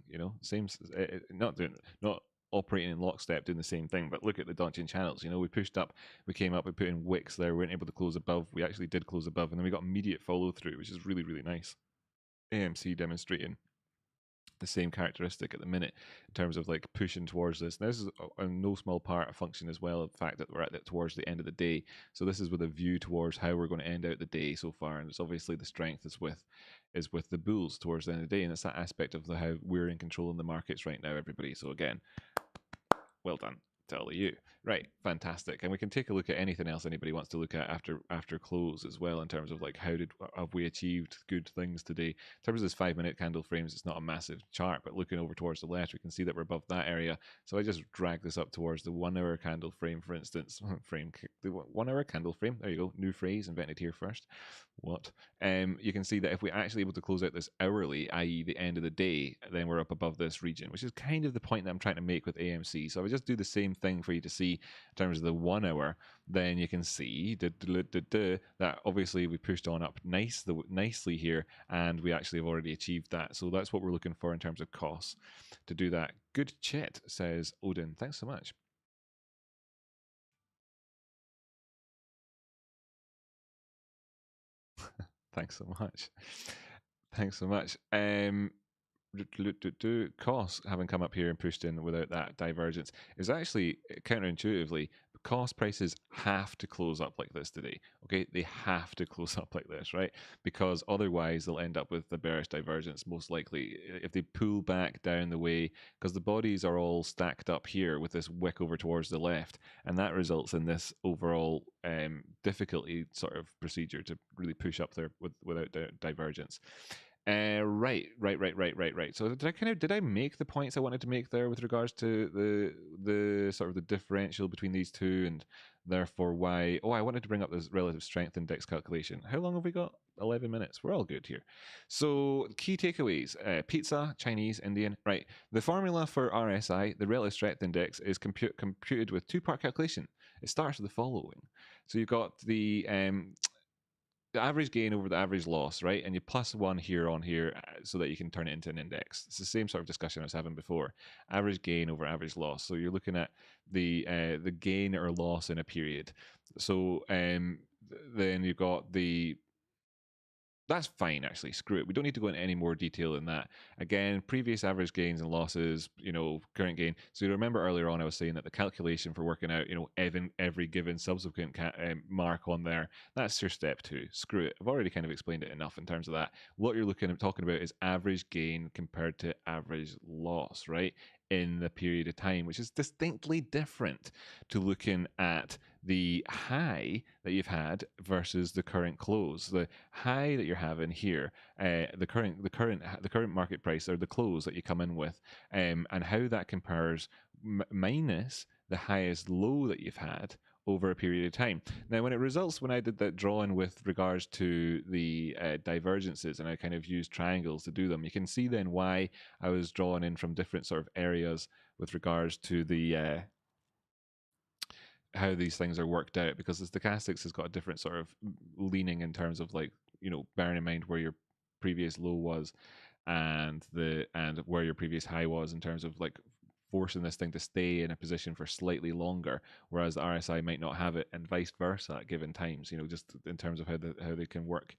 not operating in lockstep, doing the same thing. But look at the Donchain channels. We pushed up, we came up, we put in wicks there. We weren't able to close above. We actually did close above, and then we got immediate follow through, which is really, really nice. AMC demonstrating the same characteristic at the minute in terms of like pushing towards this. Now, this is in no small part a function as well of the fact that we're at it towards the end of the day. So this is with a view towards how we're going to end out the day so far, and it's obviously the strength is with the bulls towards the end of the day, and it's that aspect of how we're in control in the markets right now, everybody. So again, well done. to all of you. Right, fantastic. And we can take a look at anything else anybody wants to look at after close as well, in terms of like have we achieved good things today. In terms of this 5-minute candle frames, it's not a massive chart, but looking over towards the left, we can see that we're above that area. So I just drag this up towards the 1 hour candle frame, for instance. The 1 hour candle frame. There you go. New phrase invented here first. What? You can see that if we're actually able to close out this hourly, i.e. the end of the day, then we're up above this region, which is kind of the point that I'm trying to make with AMC. So I would just do the same thing for you to see in terms of the 1 hour. Then you can see that obviously we pushed on up nicely here, and we actually have already achieved that. So that's what we're looking for in terms of costs to do that. Good chat, says Odin. Thanks so much. Thanks so much. Thanks so much. Costs having come up here and pushed in without that divergence is actually counterintuitively, cost prices have to close up like this today. Okay, they have to close up like this, right? Because otherwise they'll end up with the bearish divergence most likely if they pull back down the way, because the bodies are all stacked up here with this wick over towards the left, and that results in this overall difficulty sort of procedure to really push up there without divergence. Right. So did I make the points I wanted to make there with regards to the sort of the differential between these two, and therefore why? Oh, I wanted to bring up this relative strength index calculation. How long have we got? 11 minutes. We're all good here. So key takeaways: pizza, Chinese, Indian. Right. The formula for RSI, the relative strength index, is computed with two-part calculation. It starts with the following. So you've got the average gain over the average loss, right? And you plus one here on here so that you can turn it into an index. It's the same sort of discussion I was having before. Average gain over average loss. So you're looking at the gain or loss in a period. So then you've got the that's fine, actually. Screw it. We don't need to go into any more detail than that. Again, previous average gains and losses, current gain. So you remember earlier on I was saying that the calculation for working out, every given subsequent mark on there, that's your step 2. Screw it. I've already kind of explained it enough in terms of that. What you're talking about is average gain compared to average loss, right? In the period of time, which is distinctly different to looking at the high that you've had versus the current close. The high that you're having here, the current market price, or the close that you come in with, and how that compares minus the highest low that you've had over a period of time. Now, when I did that drawing with regards to the divergences, and I kind of used triangles to do them, you can see then why I was drawing in from different sort of areas with regards to the how these things are worked out, because the stochastics has got a different sort of leaning in terms of, like, bearing in mind where your previous low was and where your previous high was, in terms of like forcing this thing to stay in a position for slightly longer, whereas the RSI might not have it, and vice versa at given times, just in terms of how they can work.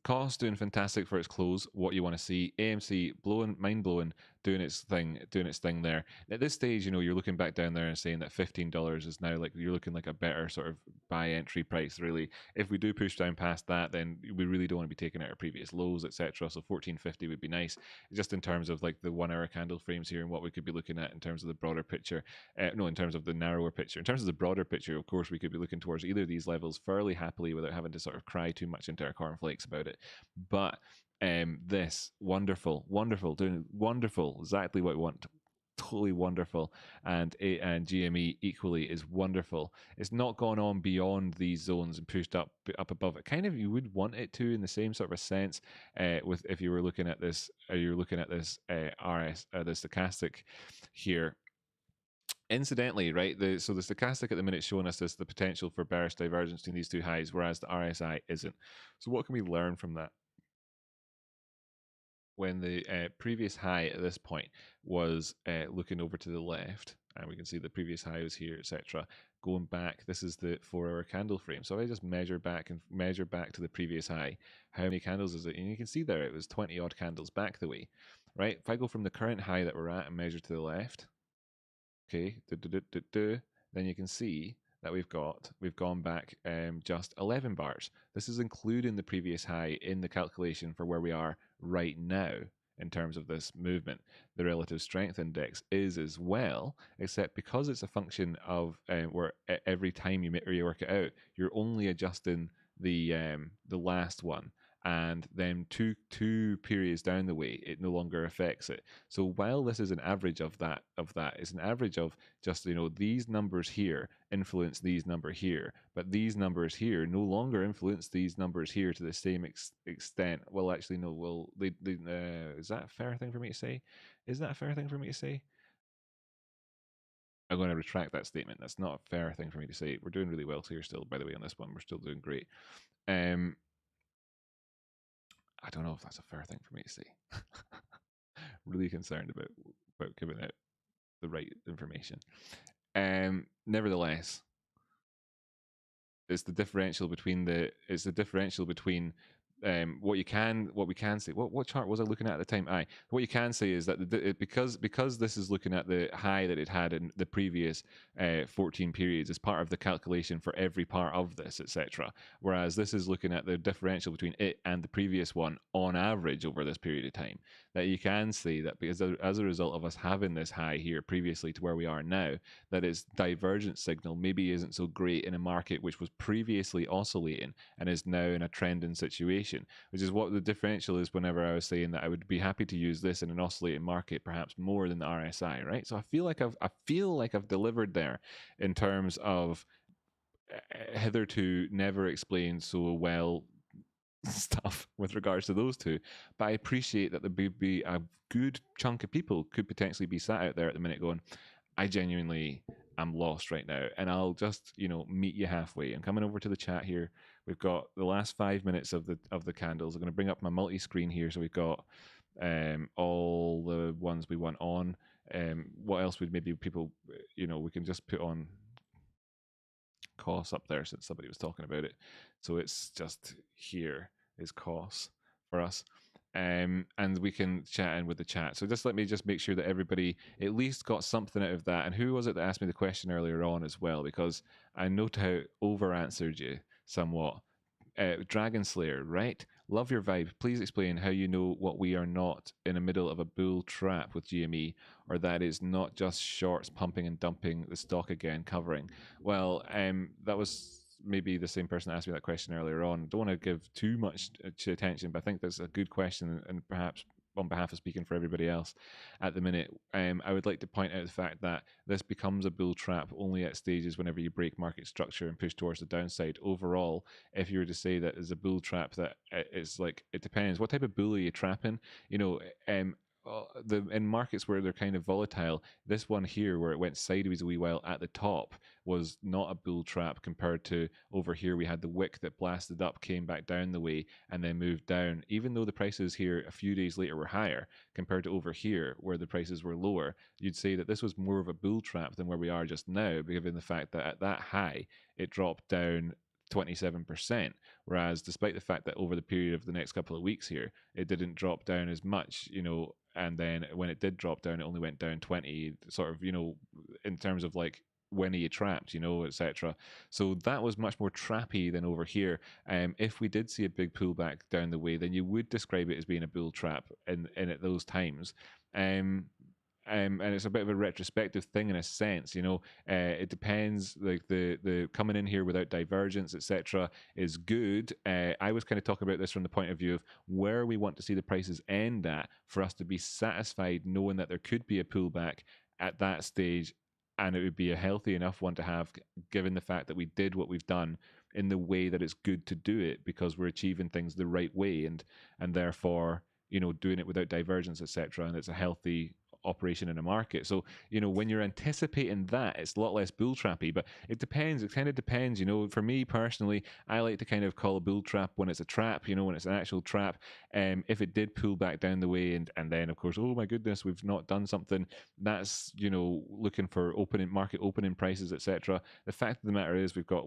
Cost doing fantastic for its close. What you want to see, AMC mind blowing, doing its thing there. At this stage, you're looking back down there and saying that $15 is now, like, you're looking like a better sort of buy entry price, really. If we do push down past that, then we really don't want to be taking out our previous lows, etc. So 1450 would be nice, just in terms of like the 1 hour candle frames here and what we could be looking at in terms of the broader picture. No, in terms of the narrower picture. In terms of the broader picture, of course, we could be looking towards either of these levels fairly happily without having to sort of cry too much into our cornflakes about it. But this wonderful, doing wonderful, exactly what we want. Totally wonderful, and GME equally is wonderful. It's not gone on beyond these zones and pushed up above it. Kind of, you would want it to, in the same sort of a sense, with if you were looking at this, the stochastic here. Incidentally, right, so the stochastic at the minute showing us the potential for bearish divergence between these two highs, whereas the RSI isn't. So what can we learn from that? When the previous high at this point was looking over to the left, and we can see the previous high was here, etc. Going back, this is the 4 hour candle frame. So if I just measure back to the previous high, how many candles is it? And you can see there it was 20 odd candles back the way, right? If I go from the current high that we're at and measure to the left, okay, then you can see that we've gone back just 11 bars. This is including the previous high in the calculation for where we are right now. in terms of this movement. The relative strength index is as well, except because it's a function of where every time you work it out, you're only adjusting the last one, and then two periods down the way, it no longer affects it. So while this is an average of that, it's an average of just, these numbers here influence these numbers here, but these numbers here no longer influence these numbers here to the same extent. Well, actually, no. Well, is that a fair thing for me to say? Is that a fair thing for me to say? I'm going to retract that statement. That's not a fair thing for me to say. We're doing really well here still, by the way, on this one. We're still doing great. I don't know if that's a fair thing for me to say. Really concerned about giving out the right information. Nevertheless, it's the differential between what we can say. What chart was I looking at the time? What you can say is that because this is looking at the high that it had in the previous 14 periods as part of the calculation for every part of this, etc. Whereas this is looking at the differential between it and the previous one on average over this period of time. That you can say that because as a result of us having this high here previously to where we are now, that its divergence signal maybe isn't so great in a market which was previously oscillating and is now in a trending situation, which is what the differential is whenever I was saying that I would be happy to use this in an oscillating market perhaps more than the RSI, right? So I feel like I've delivered there in terms of hitherto never explained so well stuff with regards to those two, but I appreciate that there would be a good chunk of people could potentially be sat out there at the minute going, I genuinely am lost right now, and I'll just meet you halfway. I'm coming over to the chat here. We've got the last 5 minutes of the candles. I'm going to bring up my multi-screen here, so we've got all the ones we want on. What else would maybe people we can just put on costs up there since somebody was talking about it. So it's just here is costs for us. And we can chat in with the chat. So just let me just make sure that everybody at least got something out of that. And who was it that asked me the question earlier on as well? Because I no doubt over answered you somewhat. Dragon Slayer, right? Love your vibe. Please explain how you know what we are not in the middle of a bull trap with GME, or that is not just shorts pumping and dumping the stock again, covering. Well, that was maybe the same person that asked me that question earlier on. Don't want to give too much attention, but I think that's a good question, and perhaps on behalf of speaking for everybody else at the minute, I would like to point out the fact that this becomes a bull trap only at stages whenever you break market structure and push towards the downside. Overall, if you were to say that is a bull trap, that it's like, it depends. What type of bull are you trapping? In markets where they're kind of volatile, this one here where it went sideways a wee while at the top was not a bull trap compared to over here we had the wick that blasted up, came back down the way and then moved down, even though the prices here a few days later were higher compared to over here where the prices were lower. You'd say that this was more of a bull trap than where we are just now, given the fact that at that high it dropped down 27%, whereas despite the fact that over the period of the next couple of weeks here it didn't drop down as much, and then when it did drop down it only went down 20, sort of, in terms of like when are you trapped, etc. So that was much more trappy than over here. If we did see a big pullback down the way, then you would describe it as being a bull trap in at those times. And it's a bit of a retrospective thing in a sense, it depends. Like the coming in here without divergence, etc., is good. I was kind of talking about this from the point of view of where we want to see the prices end at for us to be satisfied, knowing that there could be a pullback at that stage, and it would be a healthy enough one to have, given the fact that we did what we've done in the way that it's good to do it, because we're achieving things the right way, and therefore doing it without divergence, etc., and it's a healthy operation in a market. So when you're anticipating that, it's a lot less bull trappy, but it depends. It kind of depends. For me personally, I like to kind of call a bull trap when it's a trap, when it's an actual trap. If it did pull back down the way and then of course, oh my goodness, we've not done something, that's looking for market opening prices, etc. The fact of the matter is we've got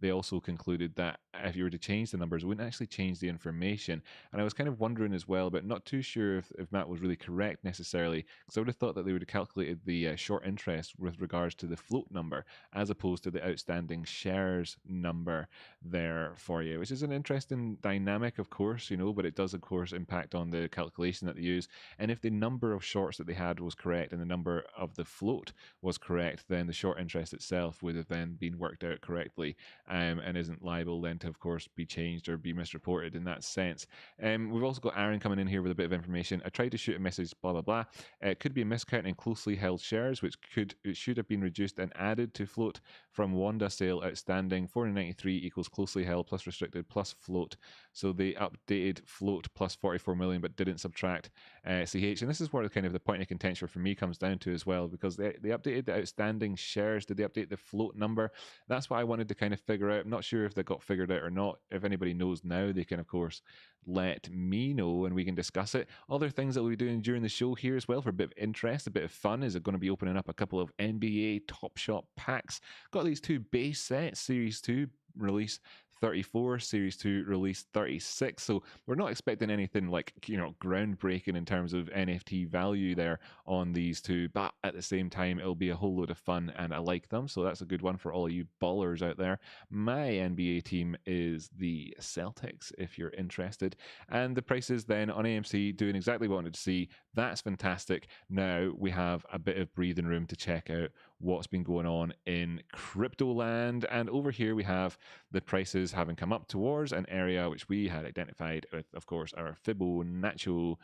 they also concluded that if you were to change the numbers, it wouldn't actually change the information. And I was kind of wondering as well, but not too sure if Matt was really correct necessarily, because I would have thought that they would have calculated the short interest with regards to the float number as opposed to the outstanding shares number there for you, which is an interesting dynamic, of course, but it does, of course, impact on the calculation that they use. And if the number of shorts that they had was correct and the number of the float was correct, then the short interest itself would have then been worked out correctly, and isn't liable then to, of course, be changed or be misreported in that sense. We've also got Aaron coming in here with a bit of information. I tried to shoot a message, blah, blah, blah. It could be a miscount in closely held shares, which it should have been reduced and added to float from Wanda sale outstanding. 493 equals closely held plus restricted plus float. So they updated float plus 44 million, but didn't subtract CH. And this is where kind of the point of contention for me comes down to as well, because they updated the outstanding shares. Did they update the float number? That's what I wanted to kind of figure out. I'm not sure if that got figured out or not. If anybody knows now, they can, of course, let me know and we can discuss it. Other things that we'll be doing during the show here as well for a bit of interest, a bit of fun, is going to be opening up a couple of NBA Top Shot packs. Got these two base sets, Series 2 release 34, Series 2 release 36. So we're not expecting anything like, groundbreaking in terms of NFT value there on these two, but at the same time, it'll be a whole load of fun and I like them. So that's a good one for all of you ballers out there. My NBA team is the Celtics, if you're interested. And the prices then on AMC doing exactly what I wanted to see. That's fantastic. Now we have a bit of breathing room to check out what's been going on in crypto land. And over here we have the prices having come up towards an area which we had identified with, of course, our Fibonacci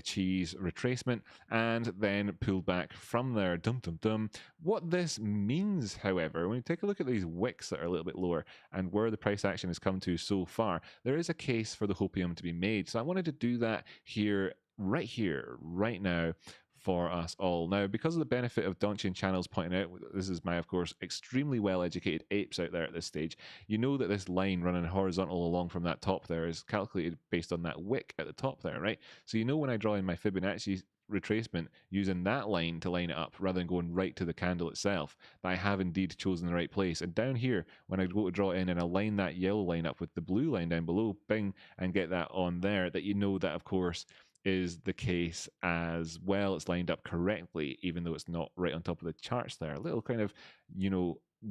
cheese retracement, and then pulled back from there. Dum dum dum. What this means, however, when you take a look at these wicks that are a little bit lower and where the price action has come to so far, there is a case for the hopium to be made. So I wanted to do that here, right now, for us all. Now, because of the benefit of Donchian channels pointing out, this is my, of course, extremely well-educated apes out there at this stage, you know that this line running horizontal along from that top there is calculated based on that wick at the top there, right? So you know when I draw in my Fibonacci retracement using that line to line it up rather than going right to the candle itself, that I have indeed chosen the right place. And down here, when I go to draw in and align that yellow line up with the blue line down below, bing, and get that on there, that you know that, of course, is the case as well. It's lined up correctly, even though it's not right on top of the charts there. A little kind of,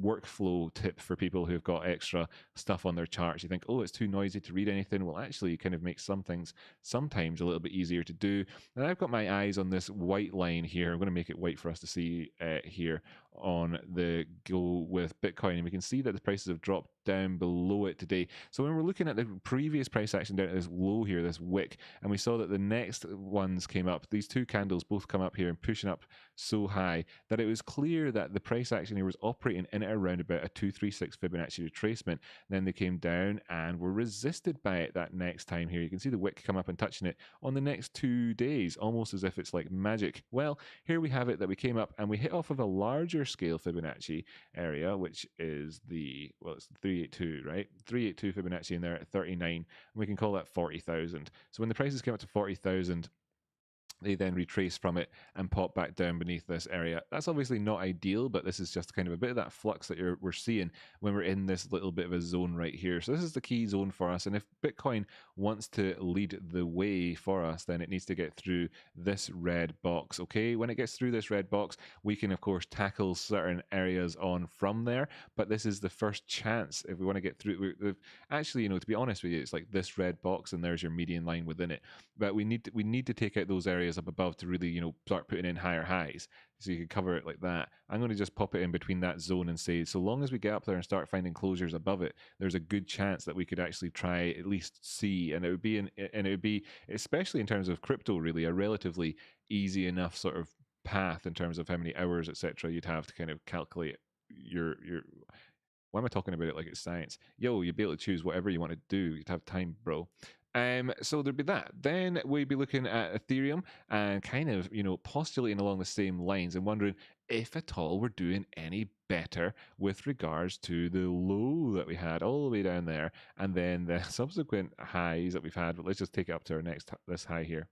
workflow tip for people who've got extra stuff on their charts. You think, oh, it's too noisy to read anything. Well, actually, it kind of makes some things sometimes a little bit easier to do. And I've got my eyes on this white line here. I'm going to make it white for us to see here on the go with Bitcoin. And we can see that the prices have dropped down below it today. So when we're looking at the previous price action down at this low here, this wick, and we saw that the next ones came up, these two candles both come up here and pushing up so high that it was clear that the price action here was operating in around about a 236 Fibonacci retracement. Then they came down and were resisted by it that next time here. You can see the wick come up and touching it on the next 2 days, almost as if it's like magic. Well, here we have it that we came up and we hit off of a larger scale Fibonacci area, which is it's 382, right? 382 Fibonacci in there at 39, and we can call that 40,000. So when the prices came up to 40,000, they then retrace from it and pop back down beneath this area. That's obviously not ideal, but this is just kind of a bit of that flux that we're seeing when we're in this little bit of a zone right here. So this is the key zone for us. And if Bitcoin wants to lead the way for us, then it needs to get through this red box. Okay, when it gets through this red box, we can, of course, tackle certain areas on from there. But this is the first chance if we want to get through. Actually, to be honest with you, it's like this red box and there's your median line within it. But we need to take out those areas up above to really, start putting in higher highs. So you can cover it like that. I'm going to just pop it in between that zone and say, so long as we get up there and start finding closures above it, there's a good chance that we could actually try at least see, and it would be, especially in terms of crypto, really a relatively easy enough sort of path in terms of how many hours, etc. you'd have to kind of calculate your why am I talking about it like it's science? You'd be able to choose whatever you want to do. You'd have time, bro. So there'd be that. Then we'd be looking at Ethereum and kind of, postulating along the same lines and wondering if at all we're doing any better with regards to the low that we had all the way down there and then the subsequent highs that we've had. But let's just take it up to this high here.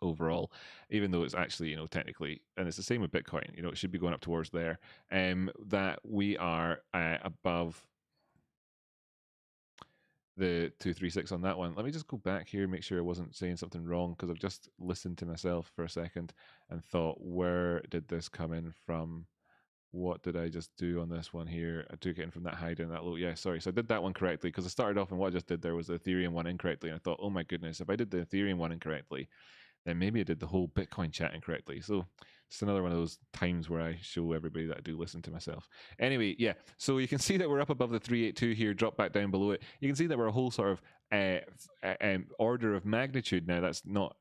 Overall, even though it's actually, technically, and it's the same with Bitcoin, it should be going up towards there, that we are above the 236 on that one. Let me just go back here, make sure I wasn't saying something wrong, because I've just listened to myself for a second and thought, where did this come in from? What did I just do on this one here? I took it in from that high down that low. Yeah, sorry. So I did that one correctly, because I started off and what I just did there was the Ethereum one incorrectly. And I thought, oh my goodness, if I did the Ethereum one incorrectly, then maybe I did the whole Bitcoin chat incorrectly. So it's another one of those times where I show everybody that I do listen to myself. Anyway, yeah. So you can see that we're up above the 382 here, drop back down below it. You can see that we're a whole sort of order of magnitude now. That's not.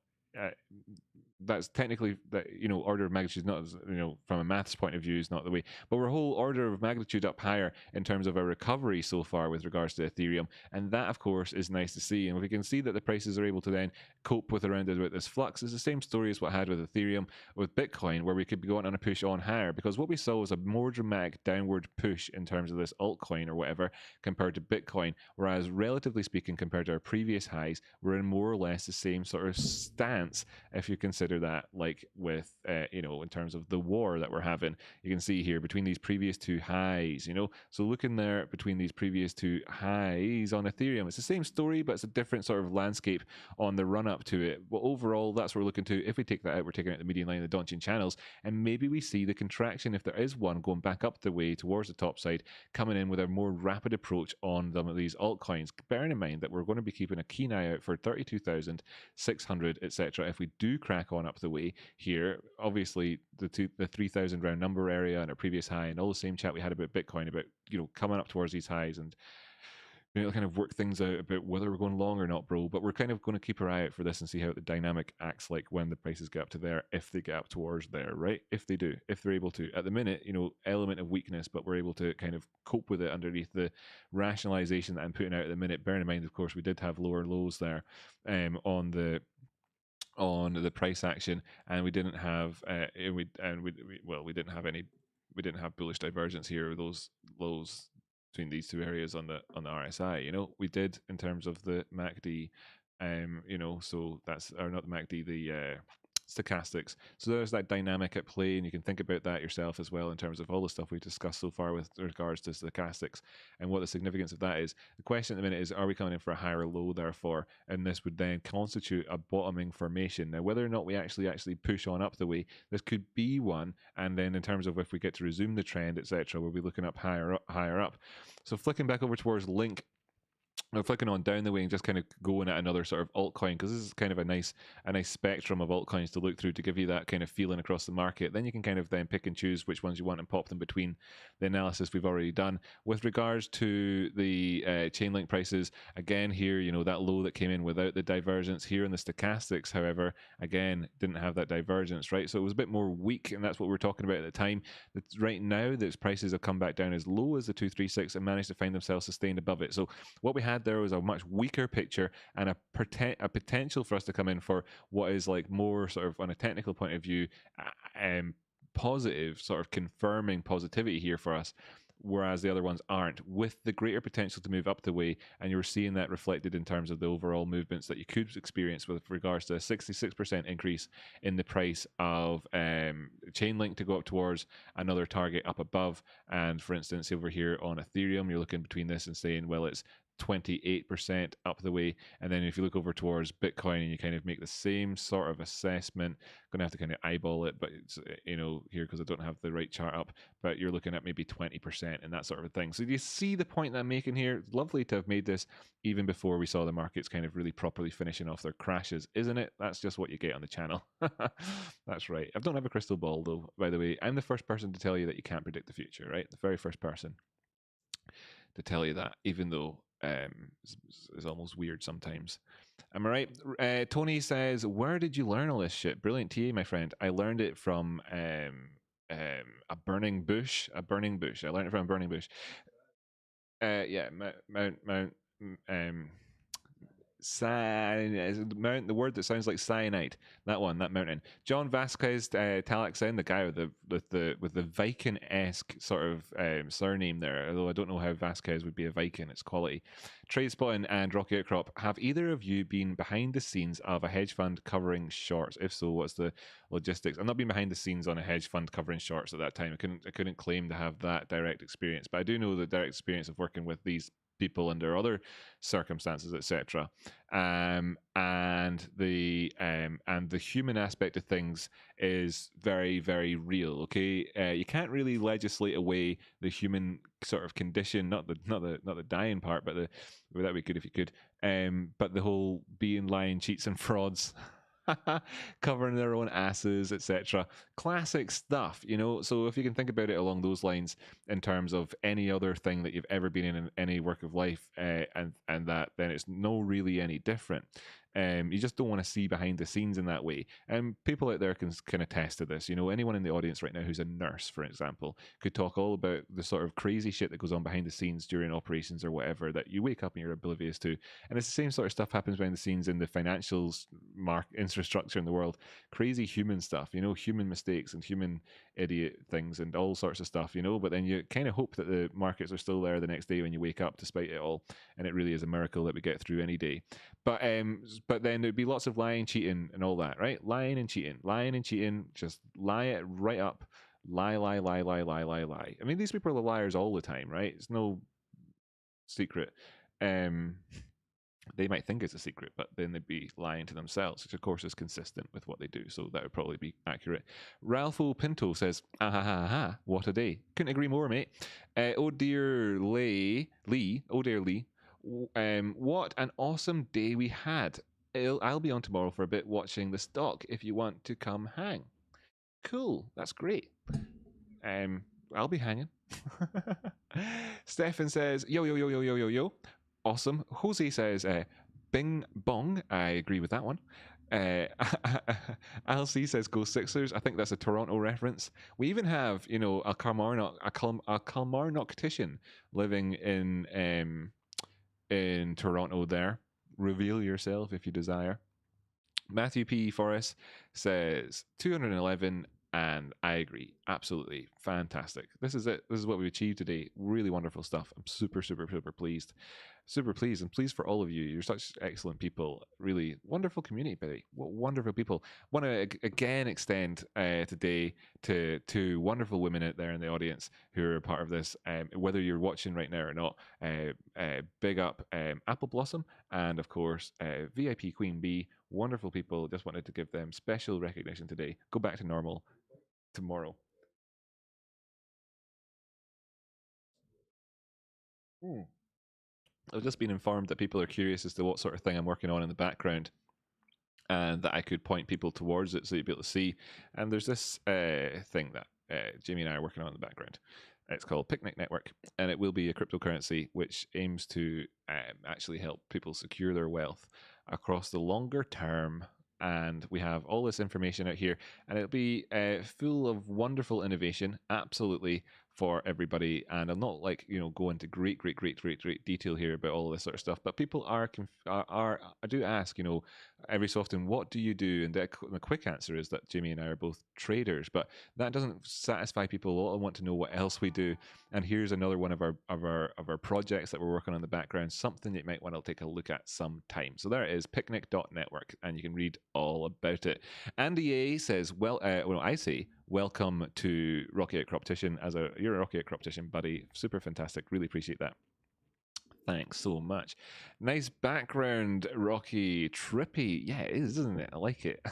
That's technically that, you know, order of magnitude is not, you know, from a maths point of view is not the way, but we're a whole order of magnitude up higher in terms of our recovery so far with regards to Ethereum, and that of course is nice to see. And we can see that the prices are able to then cope with around about this flux. It's the same story as what I had with Ethereum with Bitcoin, where we could be going on a push on higher, because what we saw was a more dramatic downward push in terms of this altcoin or whatever compared to Bitcoin, whereas relatively speaking compared to our previous highs, we're in more or less the same sort of stance if you consider that, like with you know, in terms of the war that we're having. You can see here between these previous two highs, you know, so looking there between these previous two highs on Ethereum, it's the same story, but it's a different sort of landscape on the run up to it. But overall, that's what we're looking to. If we take that out, we're taking out the median line of the Donchian channels, and maybe we see the contraction, if there is one, going back up the way towards the top side, coming in with a more rapid approach on some of these altcoins, bearing in mind that we're going to be keeping a keen eye out for 32,600, etc. If we do crack on up the way here, obviously the 3,000 round number area and our previous high, and all the same chat we had about Bitcoin, about, you know, coming up towards these highs, and you know, kind of work things out about whether we're going long or not, bro. But we're kind of going to keep our eye out for this and see how the dynamic acts like when the prices get up to there, if they get up towards there, right? If they do, if they're able to. At the minute, you know, element of weakness, but we're able to kind of cope with it underneath the rationalization that I'm putting out at the minute. Bearing in mind, of course, we did have lower lows there on the price action, and we didn't have we didn't have any, we didn't have bullish divergence here, those lows between these two areas on the RSI. You know, we did in terms of the MACD, you know, so that's, or not the MACD, the stochastics. So there's that dynamic at play, and you can think about that yourself as well in terms of all the stuff we've discussed so far with regards to stochastics and what the significance of that is. The question at the minute is, are we coming in for a higher low, therefore, and this would then constitute a bottoming formation? Now, whether or not we actually push on up the way, this could be one, and then in terms of if we get to resume the trend, etc., we'll be looking up higher up. So flicking back over towards Link, or flicking on down the way and just kind of going at another sort of altcoin, because this is kind of a nice spectrum of altcoins to look through to give you that kind of feeling across the market. Then you can kind of then pick and choose which ones you want and pop them between the analysis we've already done. With regards to the Chainlink prices, again here, you know, that low that came in without the divergence here in the stochastics, however, again, didn't have that divergence, right? So it was a bit more weak, and that's what we were talking about at the time. Right now, those prices have come back down as low as the 236 and managed to find themselves sustained above it. So what we had there was a much weaker picture and a potential for us to come in for what is like more sort of on a technical point of view, positive, sort of confirming positivity here for us, whereas the other ones aren't, with the greater potential to move up the way. And you're seeing that reflected in terms of the overall movements that you could experience with regards to a 66% increase in the price of Chainlink to go up towards another target up above. And for instance, over here on Ethereum, you're looking between this and saying, well, it's 28% up the way. And then if you look over towards Bitcoin and you kind of make the same sort of assessment, going to have to kind of eyeball it, but it's, you know, here because I don't have the right chart up, but you're looking at maybe 20% and that sort of thing. So do you see the point that I'm making here? It's lovely to have made this even before we saw the markets kind of really properly finishing off their crashes, isn't it? That's just what you get on the channel. That's right. I don't have a crystal ball though, by the way. I'm the first person to tell you that you can't predict the future, right? The very first person to tell you that, even though is almost weird sometimes. Am I right? Tony says, where did you learn all this shit? Brilliant TA, my friend. I learned it from a burning bush. I learned it from a burning bush. Yeah, Mount the word that sounds like cyanide. That mountain. John Vasquez Talaxen, the guy with the Viking-esque sort of surname there. Although I don't know how Vasquez would be a Viking. It's quality. TradeSpotting and Rocky Outcrop. Have either of you been behind the scenes of a hedge fund covering shorts? If so, what's the logistics? I've not been behind the scenes on a hedge fund covering shorts at that time. I couldn't claim to have that direct experience, but I do know the direct experience of working with these people under other circumstances, etc. And the human aspect of things is very, very real. Okay, you can't really legislate away the human sort of condition, not the dying part, but the well, that'd be good if you could. But the whole being lying, cheats, and frauds. Covering their own asses, etc. Classic stuff, you know. So if you can think about it along those lines, in terms of any other thing that you've ever been in any work of life, and that, then it's no really any different. You just don't want to see behind the scenes in that way. And people out there can attest to this. You know, anyone in the audience right now who's a nurse, for example, could talk all about the sort of crazy shit that goes on behind the scenes during operations or whatever that you wake up and you're oblivious to. And it's the same sort of stuff happens behind the scenes in the financials infrastructure in the world. Crazy human stuff, you know, human mistakes and human idiot things and all sorts of stuff, you know. But then you kind of hope that the markets are still there the next day when you wake up, despite it all. And it really is a miracle that we get through any day. But then there'd be lots of lying, cheating, and all that, right? Lying and cheating, just lie it right up. Lie. I mean, these people are the liars all the time, right? It's no secret. They might think it's a secret, but then they'd be lying to themselves, which of course is consistent with what they do. So that would probably be accurate. Ralpho Pinto says, ah ha ha ha, what a day. Couldn't agree more, mate. Oh dear Lee, what an awesome day we had. I'll be on tomorrow for a bit watching the stock if you want to come hang. Cool, that's great. I'll be hanging. Stefan says, yo. Awesome. Jose says, bing bong. I agree with that one. LC says, go Sixers. I think that's a Toronto reference. We even have, you know, a Kalmarnock-tician living in Toronto there. Reveal yourself if you desire. Matthew P. Forrest says 211, and I agree. Absolutely fantastic. This is it. This is what we achieved today. Really wonderful stuff. I'm super pleased. Super pleased and pleased for all of you. You're such excellent people. Really wonderful community, Billy. What wonderful people. Want to again extend today to wonderful women out there in the audience who are a part of this. Whether you're watching right now or not, big up Apple Blossom and of course VIP Queen Bee. Wonderful people. Just wanted to give them special recognition today. Go back to normal tomorrow. I've just been informed that people are curious as to what sort of thing I'm working on in the background, and that I could point people towards it so you'd be able to see. And there's this thing that Jamie and I are working on in the background. It's called Picnic Network, and it will be a cryptocurrency which aims to actually help people secure their wealth across the longer term. And we have all this information out here, and it'll be full of wonderful innovation, absolutely, for everybody. And I'm not like, you know, go into great detail here about all this sort of stuff, but people are I do ask, you know, every so often, what do you do? And the quick answer is that Jimmy and I are both traders, but that doesn't satisfy people. All I want to know what else we do. And here's another one of our projects that we're working on in the background, something that you might want to take a look at sometime. So there it is, picnic.network, and you can read all about it. Andy A says, I say, welcome to Rocky Outcroptician. You're a Rocky Outcroptician, buddy. Super fantastic. Really appreciate that. Thanks so much. Nice background, Rocky. Trippy. Yeah, it is, isn't it? I like it.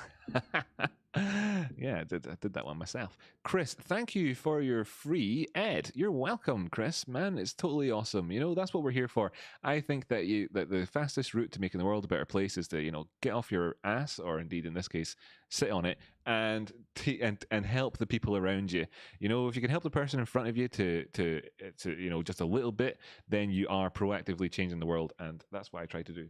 Yeah, I did that one myself. Chris, thank you for your free ed. You're welcome, Chris. Man, it's totally awesome. You know, that's what we're here for. I think that the fastest route to making the world a better place is to, you know, get off your ass, or indeed in this case, sit on it and help the people around you. You know, if you can help the person in front of you to you know, just a little bit, then you are proactively changing the world, and that's what I try to do.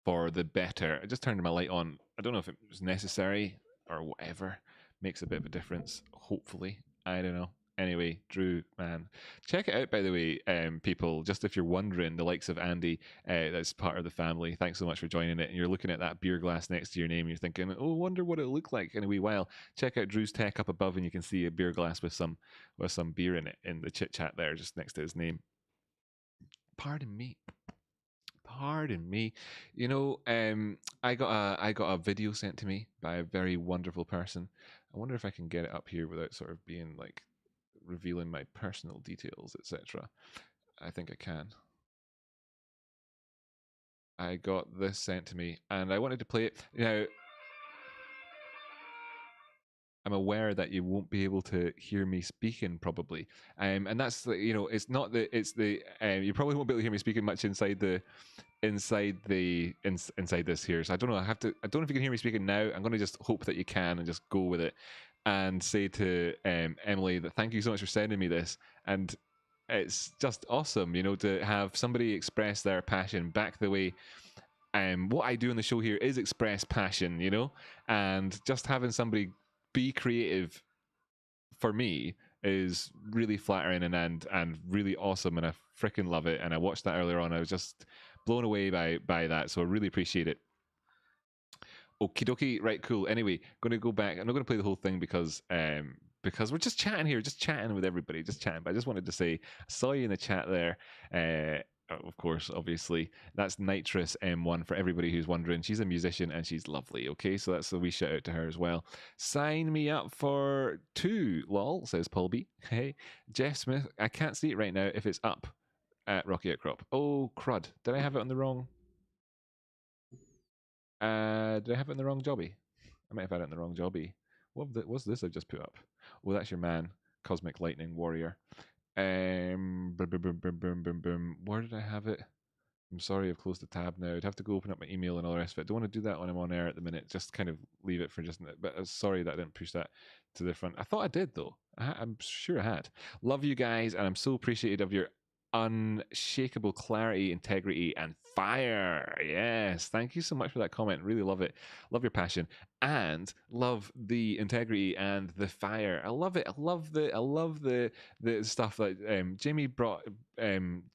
For the better. I just turned my light on. I don't know if it was necessary or whatever. Makes a bit of a difference, hopefully. I don't know. Anyway, Drew, man, check it out, by the way, people. Just if you're wondering, the likes of Andy, that's part of the family. Thanks so much for joining it. And you're looking at that beer glass next to your name. And you're thinking, oh, wonder what it'll look like in a wee while. Check out Drew's tech up above, and you can see a beer glass with some beer in it in the chit chat there, just next to his name. Pardon me. You know, I got a video sent to me by a very wonderful person. I wonder if I can get it up here without sort of being like revealing my personal details, etc. I think I can. I got this sent to me, and I wanted to play it. Now, I'm aware that you won't be able to hear me speaking probably, and that's the, it's not the it's the you probably won't be able to hear me speaking much inside this here. So I don't know. I don't know if you can hear me speaking now. I'm going to just hope that you can and just go with it, and say to Emily that thank you so much for sending me this, and it's just awesome, to have somebody express their passion back the way. What I do on the show here is express passion, and just having somebody be creative for me is really flattering and really awesome, and I freaking love it. And I watched that earlier on. I was just blown away by that, so I really appreciate it. Okie dokie, right, cool. Anyway, going to go back. I'm not going to play the whole thing because we're just chatting here, just chatting with everybody, just chatting. But I just wanted to say, I saw you in the chat there. Of course, obviously, that's Nitrous M1 for everybody who's wondering. She's a musician and she's lovely. Okay, so that's a wee shout out to her as well. Sign me up for 2, lol, says Paul B. Hey, Jeff Smith, I can't see it right now if it's up at Rocky Outcrop. Oh, crud. Did I have it on the wrong? Did I have it in the wrong jobby? I might have had it in the wrong jobby. What's this I've just put up? Oh, that's your man, Cosmic Lightning Warrior. Boom, boom, boom, boom, boom, boom, boom. Where did I have it? I'm sorry, I've closed the tab now. I'd have to go open up my email and all the rest of it. I don't want to do that when I'm on air at the minute. Just kind of leave it for just a minute. But sorry that I didn't push that to the front. I thought I did, though. I'm sure I had. Love you guys, and I'm so appreciative of your unshakable clarity, integrity, and fire. Yes, thank you so much for that comment. Really love it. Love your passion and love the integrity and the fire. I love it. I love the stuff that Jimmy brought.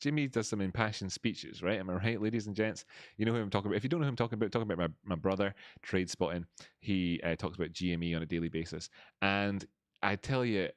Jimmy does some impassioned speeches, right? Am I right, ladies and gents? You know who I'm talking about. If you don't know who I'm talking about my brother, Trade Spotting. He talks about GME on a daily basis, and I tell you,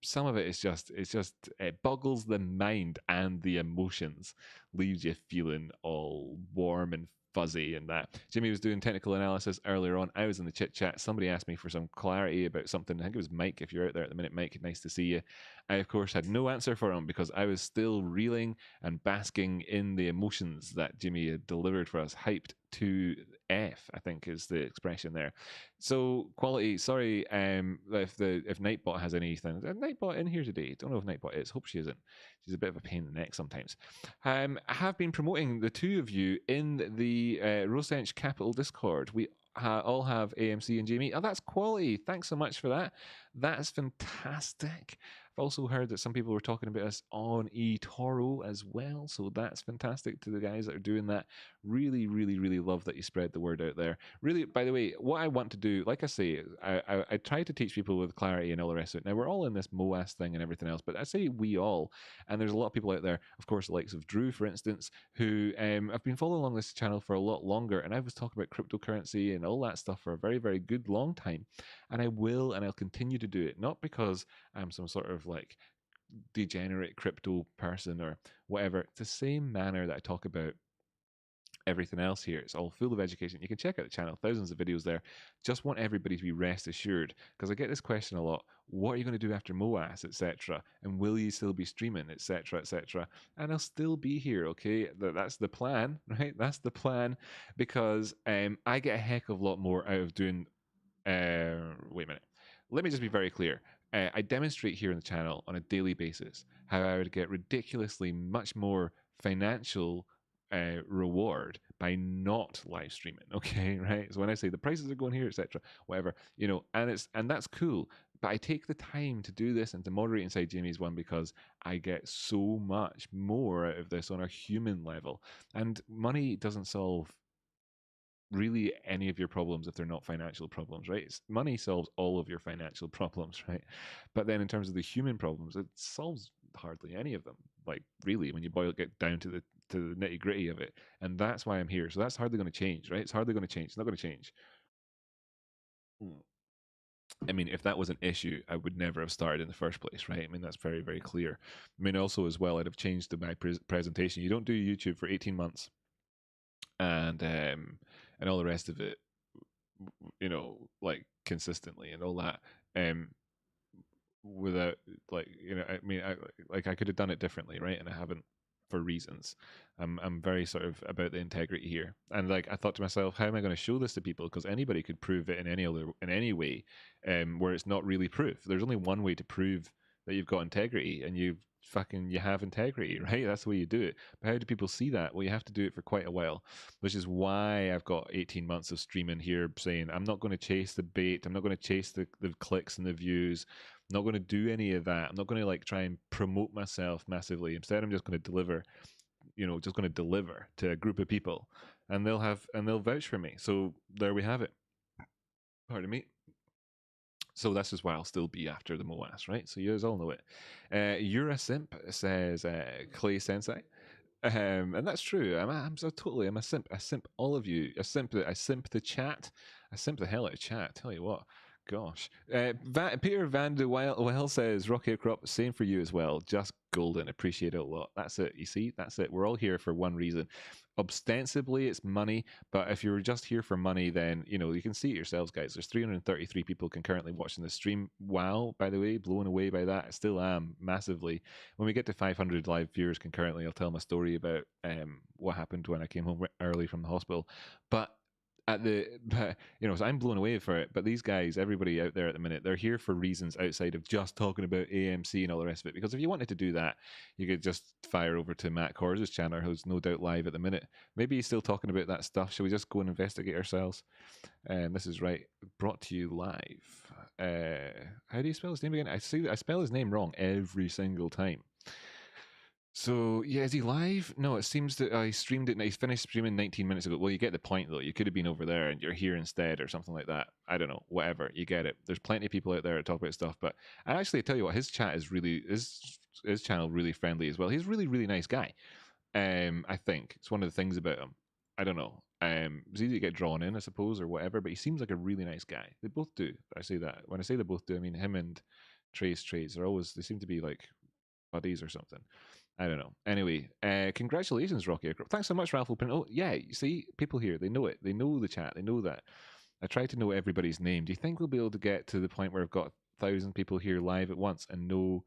some of it is it boggles the mind and the emotions, leaves you feeling all warm and fuzzy and that. Jimmy was doing technical analysis earlier on. I was in the chit chat. Somebody asked me for some clarity about something. I think it was Mike. If you're out there at the minute, Mike, nice to see you. I, of course, had no answer for him because I was still reeling and basking in the emotions that Jimmy had delivered for us. Hyped to F, I think is the expression there. So quality. Sorry, if Nightbot has anything. Nightbot in here today? Don't know if Nightbot is. Hope she isn't. She's a bit of a pain in the neck sometimes. I have been promoting the two of you in the Rosench Capital Discord. We all have AMC and GME. Oh, that's quality. Thanks so much for that. That's fantastic. I've also heard that some people were talking about us on eToro as well, so that's fantastic to the guys that are doing that. Really, really, really love that you spread the word out there. Really, by the way, what I want to do, like I say, I try to teach people with clarity and all the rest of it. Now, we're all in this MOAS thing and everything else, but I say we all, and there's a lot of people out there, of course, the likes of Drew, for instance, who have been following along this channel for a lot longer, and I was talking about cryptocurrency and all that stuff for a very, very good long time, and I'll continue to do it, not because I'm some sort of like degenerate crypto person or whatever. It's the same manner that I talk about everything else here. It's all full of education. You can check out the channel, thousands of videos there. Just want everybody to be rest assured, because I get this question a lot. What are you going to do after MOAS, etc.? And will you still be streaming, etc., etc.? And I'll still be here, okay? That's the plan, right? That's the plan, because I get a heck of a lot more out of doing... wait a minute. Let me just be very clear. I demonstrate here on the channel on a daily basis how I would get ridiculously much more financial reward by not live streaming. Okay, right? So when I say the prices are going here, etc., whatever, and that's cool. But I take the time to do this and to moderate inside Jamie's one because I get so much more out of this on a human level. And money doesn't solve really any of your problems if they're not financial problems, right? Money solves all of your financial problems, right? But then in terms of the human problems, it solves hardly any of them. Like really, when you get down to the nitty gritty of it, and that's why I'm here. So that's hardly going to change, right? It's hardly going to change. It's not going to change. I mean, if that was an issue, I would never have started in the first place, right? I mean, that's very, very clear. I mean, also as well, I'd have changed my presentation. You don't do YouTube for 18 months and all the rest of it, like consistently and all that, without like, you know, I mean, I could have done it differently, right? And I haven't, for reasons. I'm very sort of about the integrity here, and like I thought to myself, how am I going to show this to people? Because anybody could prove it in any way, where it's not really proof. There's only one way to prove that you've got integrity, and you have integrity, right? That's the way you do it. But how do people see that? Well, you have to do it for quite a while, which is why I've got 18 months of streaming here saying I'm not going to chase the bait. I'm not going to chase the clicks and the views. I'm not going to do any of that. I'm not going to like try and promote myself massively. Instead, I'm just going to deliver, just going to deliver to a group of people, and they'll vouch for me. So there we have it. Pardon me. So this is why I'll still be after the MOAS, right? So you guys all know it. You're a simp, says Clay Sensei. And that's true. I'm a simp. I simp all of you. I simp the chat. I simp the hell out of chat. Tell you what. Gosh. Peter Van de Well says, Rocky Outcrop, same for you as well. Just golden. Appreciate it a lot. That's it. You see? That's it. We're all here for one reason. Ostensibly, it's money. But if you're just here for money, then, you can see it yourselves, guys. There's 333 people concurrently watching the stream. Wow, by the way, blown away by that. I still am massively. When we get to 500 live viewers concurrently, I'll tell my story about what happened when I came home early from the hospital. But so I'm blown away for it. But these guys, everybody out there at the minute, they're here for reasons outside of just talking about AMC and all the rest of it. Because if you wanted to do that, you could just fire over to Matt Cor's channel, who's no doubt live at the minute. Maybe he's still talking about that stuff. Shall we just go and investigate ourselves? This is right. Brought to you live. How do you spell his name again? I spell his name wrong every single time. So, yeah, is he live? No, it seems that I streamed it. He finished streaming 19 minutes ago. Well, you get the point, though. You could have been over there and you're here instead or something like that. I don't know. Whatever. You get it. There's plenty of people out there to talk about stuff. But I actually tell you what, his chat is really, his channel really friendly as well. He's a really, really nice guy. I think. It's one of the things about him. I don't know. It's easy to get drawn in, I suppose, or whatever, but he seems like a really nice guy. They both do. I say that. When I say they both do, I mean him and Trace Trades. They seem to be like buddies or something. I don't know. Anyway, congratulations, Rocky Outcrop. Thanks so much, Ralph Open. Oh, yeah, you see, people here, they know it. They know the chat. They know that. I try to know everybody's name. Do you think we'll be able to get to the point where I've got 1,000 people here live at once and know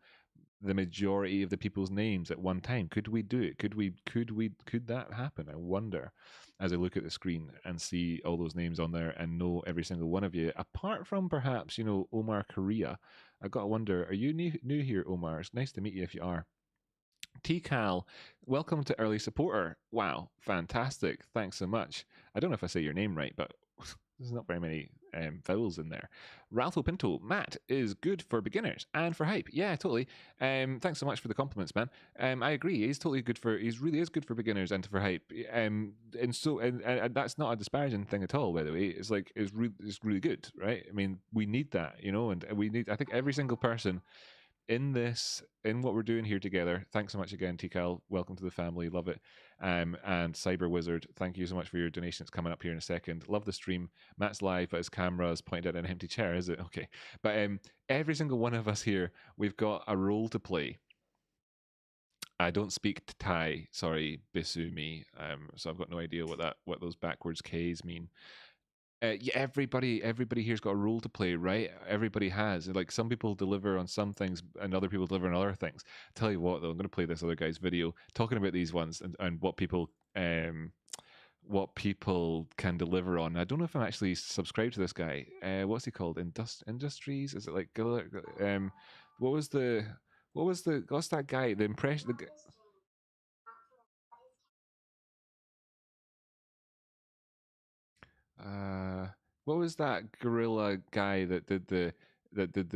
the majority of the people's names at one time? Could we do it? Could that happen? I wonder, as I look at the screen and see all those names on there and know every single one of you, apart from perhaps, Omar Korea. I got to wonder, are you new here, Omar? It's nice to meet you if you are. T-Cal, welcome to Early Supporter. Wow, fantastic. Thanks so much. I don't know if I say your name right, but there's not very many vowels in there. Ralph Pinto, Matt is good for beginners and for hype. Yeah, totally. Thanks so much for the compliments, man. I agree. He really is good for beginners and for hype. And that's not a disparaging thing at all, by the way. It's like, it's really good, right? I mean, we need that, and I think every single person in what we're doing here together. Thanks so much again, Tikal. Welcome to the family. Love it. And Cyber Wizard, thank you so much for your donations coming up here in a second. Love the stream. Matt's live, but his camera is pointed at an empty chair, is it? Okay. But every single one of us here, we've got a role to play. I don't speak Thai, sorry, Bisumi. So I've got no idea what those backwards Ks mean. Yeah, everybody here's got a role to play, right? Everybody has. Like, some people deliver on some things and other people deliver on other things. Tell you what, though, I'm going to play this other guy's video talking about these ones and what people can deliver on. I don't know if I'm actually subscribed to this guy. What's he called? Industries? Is it like what's that guy? The impression. What was that gorilla guy that did the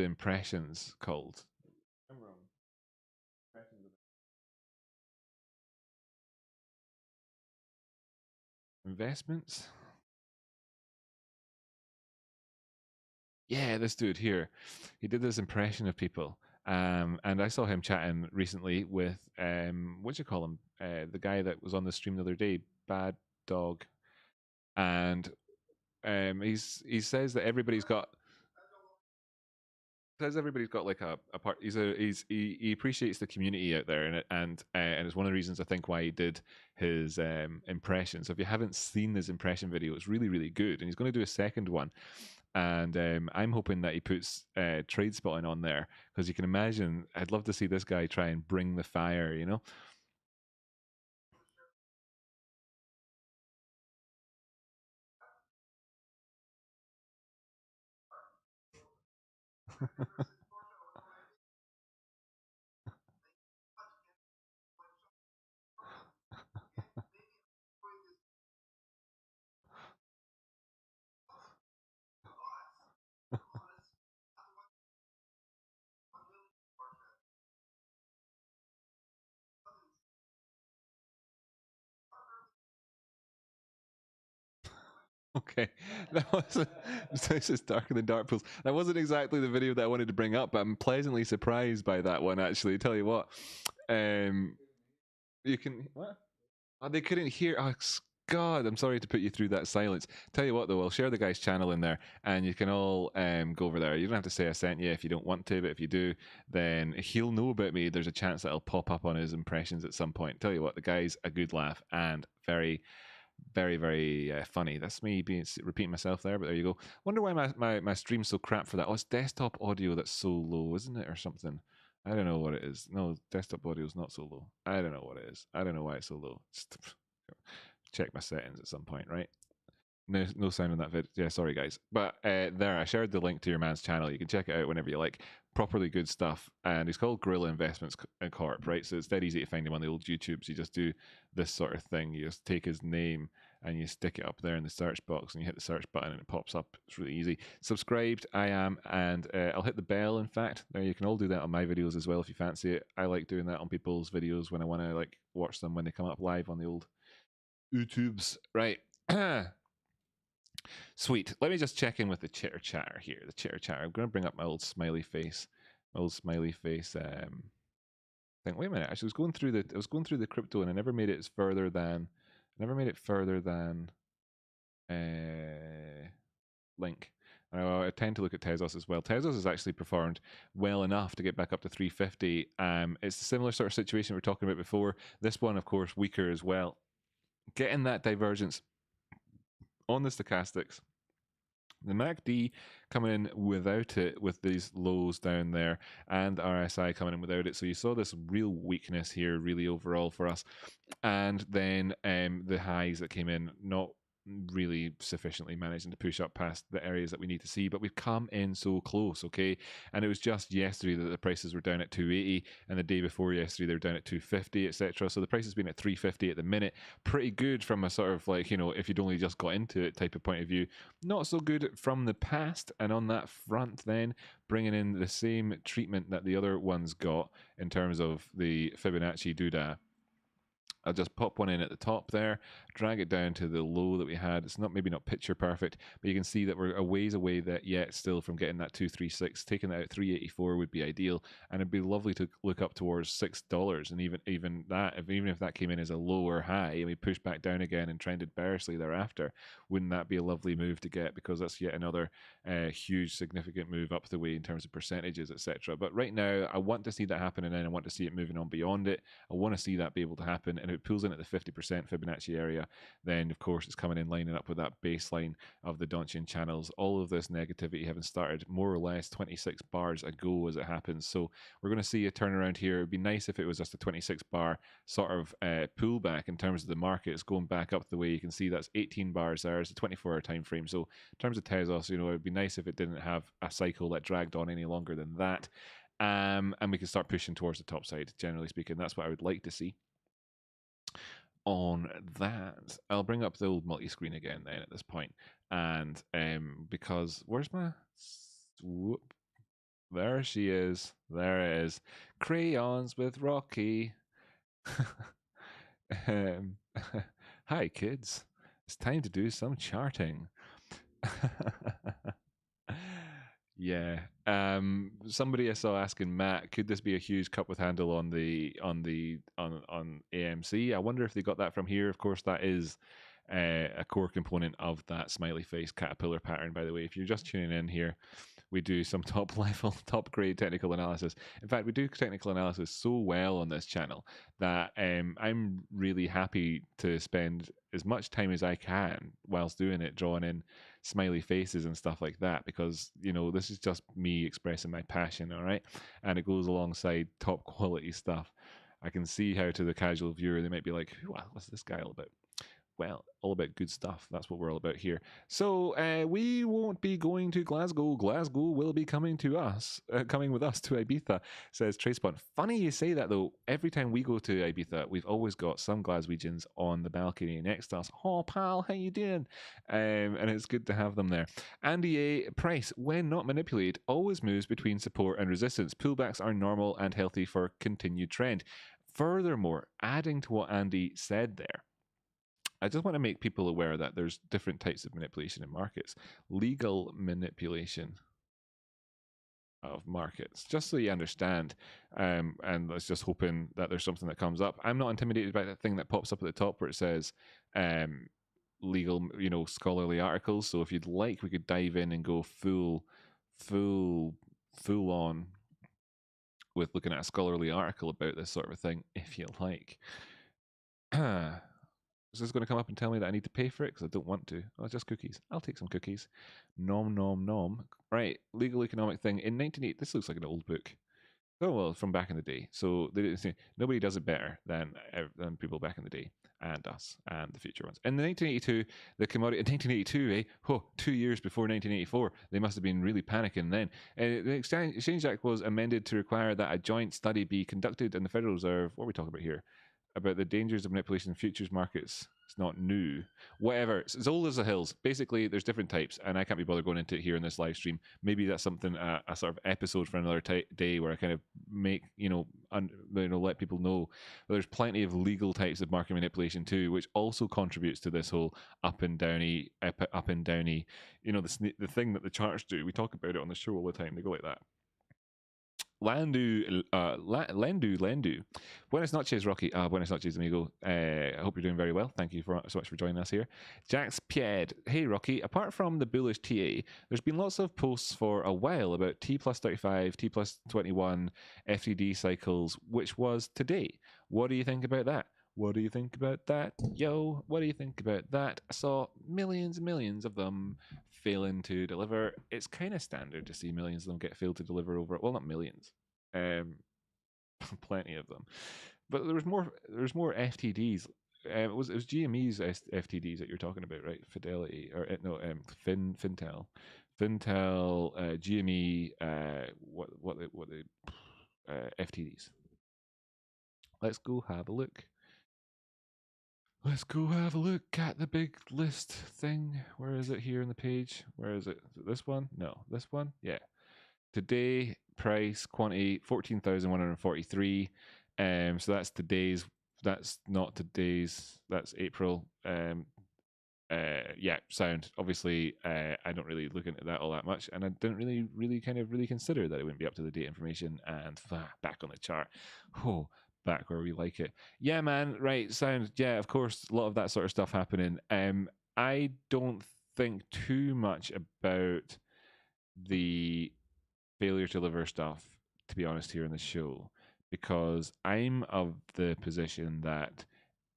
impressions called? Investments? Yeah, this dude here. He did this impression of people. And I saw him chatting recently with what do you call him? The guy that was on the stream the other day, Bad Dog. And he says that everybody's got says everybody's got like a part. He appreciates the community out there, and it's one of the reasons I think why he did his impressions. So if you haven't seen his impression video, it's really really good, and he's going to do a second one. And I'm hoping that he puts trade spotting on there, because you can imagine. I'd love to see this guy try and bring the fire. You know. Okay, that was this is darker than dark pools. That wasn't exactly the video that I wanted to bring up, but I'm pleasantly surprised by that one. Actually, tell you what, you can what? Oh, they couldn't hear. Oh, God, I'm sorry to put you through that silence. Tell you what, though, I'll share the guy's channel in there, and you can all go over there. You don't have to say I sent you if you don't want to, but if you do, then he'll know about me. There's a chance that I'll pop up on his impressions at some point. Tell you what, the guy's a good laugh and very very very funny. That's me being repeating myself there, but there you go. Wonder why my stream's so crap for that. Oh, it's desktop audio that's so low, isn't it, or something? I don't know what it is. No, desktop audio is not so low. I don't know what it is. I don't know why it's so low. Check my settings at some point, right? No sound on that vid. Yeah, sorry guys. But there, I shared the link to your man's channel. You can check it out whenever you like. Properly good stuff. And he's called Gorilla Investments Corp, right? So it's dead easy to find him on the old YouTubes. You just do this sort of thing. You just take his name and you stick it up there in the search box and you hit the search button and it pops up. It's really easy. Subscribed, I am, and I'll hit the bell, in fact. Now you can all do that on my videos as well if you fancy it. I like doing that on people's videos when I want to like watch them when they come up live on the old YouTubes. Right. Sweet. Let me just check in with the chitter chatter here. The chitter chatter. I'm going to bring up my old smiley face. My old smiley face. Thing. Wait a minute. Actually, I was going through the crypto, and I never made it further than. Link. I tend to look at Tezos as well. Tezos has actually performed well enough to get back up to 350. It's a similar sort of situation we were talking about before. This one, of course, weaker as well. Getting that divergence on the stochastics. The MACD coming in without it, with these lows down there, and RSI coming in without it. So you saw this real weakness here, really overall for us. And then the highs that came in, not really sufficiently managing to push up past the areas that we need to see, but we've come in so close, okay? And it was just yesterday that the prices were down at 280, and the day before yesterday they were down at 250, etc. So the price has been at 350 at the minute. Pretty good from a sort of like, you know, if you'd only just got into it type of point of view. Not so good from the past, and on that front then, bringing in the same treatment that the other ones got in terms of the Fibonacci doodah. I'll just pop one in at the top there, drag it down to the low that we had. It's not maybe not picture perfect, but you can see that we're a ways away that yet still from getting that 236. Taking that at 384 would be ideal, and it'd be lovely to look up towards $6. And even if that came in as a low or high, and we pushed back down again and trended bearishly thereafter, wouldn't that be a lovely move to get? Because that's yet another huge significant move up the way in terms of percentages, etc. But right now, I want to see that happen, and then I want to see it moving on beyond it. I want to see that be able to happen, and if it pulls in at the 50% Fibonacci area, then of course it's coming in lining up with that baseline of the Donchian channels. All of this negativity having started more or less 26 bars ago as it happens. So we're going to see a turnaround here. It'd be nice if it was just a 26 bar sort of pullback in terms of the market. It's going back up the way. You can see that's 18 bars there. It's a 24-hour time frame. So in terms of Tezos, you know, it'd be nice if it didn't have a cycle that dragged on any longer than that. And we can start pushing towards the top side, generally speaking. That's what I would like to see. On that, I'll bring up the old multi-screen again then at this point, and because where's my whoop, there she is, there it is, crayons with Rocky. Hi kids, it's time to do some charting. Yeah. Somebody I saw asking Matt, could this be a huge cup with handle on AMC? I wonder if they got that from here. Of course, that is a core component of that smiley face caterpillar pattern. By the way, if you're just tuning in here, we do some top level, top grade technical analysis. In fact, we do technical analysis so well on this channel that I'm really happy to spend as much time as I can whilst doing it, drawing in smiley faces and stuff like that, because this is just me expressing my passion, all right, and it goes alongside top quality stuff. I can see how to the casual viewer they might be like, "Wow, what's this guy all about?" Well, all about good stuff. That's what we're all about here. So we won't be going to Glasgow. Glasgow will be coming to us, coming with us to Ibiza, says Tracepon. Funny you say that, though. Every time we go to Ibiza, we've always got some Glaswegians on the balcony next to us. Oh, pal, how you doing? And it's good to have them there. Andy A. Price, when not manipulated, always moves between support and resistance. Pullbacks are normal and healthy for continued trend. Furthermore, adding to what Andy said there, I just want to make people aware that there's different types of manipulation in markets. Legal manipulation of markets, just so you understand. And let's just hoping that there's something that comes up. I'm not intimidated by that thing that pops up at the top where it says legal, scholarly articles. So if you'd like, we could dive in and go full on with looking at a scholarly article about this sort of thing, if you like. Is this going to come up and tell me that I need to pay for it? Because I don't want to. Oh, just cookies. I'll take some cookies. Nom, nom, nom. Right, legal economic thing. In 1980, this looks like an old book. Oh, well, from back in the day. So nobody does it better than people back in the day, and us, and the future ones. In 1982, the commodity, in 1982, 2 years before 1984, they must have been really panicking then. The Exchange Act was amended to require that a joint study be conducted in the Federal Reserve. What are we talking about here? About the dangers of manipulation in futures markets. It's not new. Whatever. It's as old as the hills. Basically, there's different types, and I can't be bothered going into it here in this live stream. Maybe that's something, a sort of episode for another day where I kind of make, let people know. But there's plenty of legal types of market manipulation too, which also contributes to this whole up and downy, the thing that the charts do. We talk about it on the show all the time. They go like that. Lendu. Buenas noches, Rocky. Buenas noches, amigo. I hope you're doing very well. Thank you so much for joining us here. Jax Pied. Hey, Rocky. Apart from the bullish TA, there's been lots of posts for a while about T plus 35, T plus 21, FTD cycles, which was today. What do you think about that? What do you think about that? Yo, what do you think about that? I saw millions and millions of them failing to deliver. It's kind of standard to see millions of them get failed to deliver over, well, not millions, plenty of them. But there was more FTDs. It was GME's FTDs that you're talking about, right? Fidelity, or no, Fintel, GME, what the FTDs. Let's go have a look. Let's go have a look at the big list thing. Where is it here in the page? Where is it? Is it this one? No, this one? Yeah. Today, price, quantity, 14,143. So that's today's, that's not today's, that's April. Yeah, sound. Obviously, I don't really look into that all that much, and I didn't really consider that it wouldn't be up to the date information. And back on the chart. Oh, back where we like it. Yeah, man. Right. Sound. Yeah, of course. A lot of that sort of stuff happening. I don't think too much about the failure to deliver stuff, to be honest, here in the show, because I'm of the position that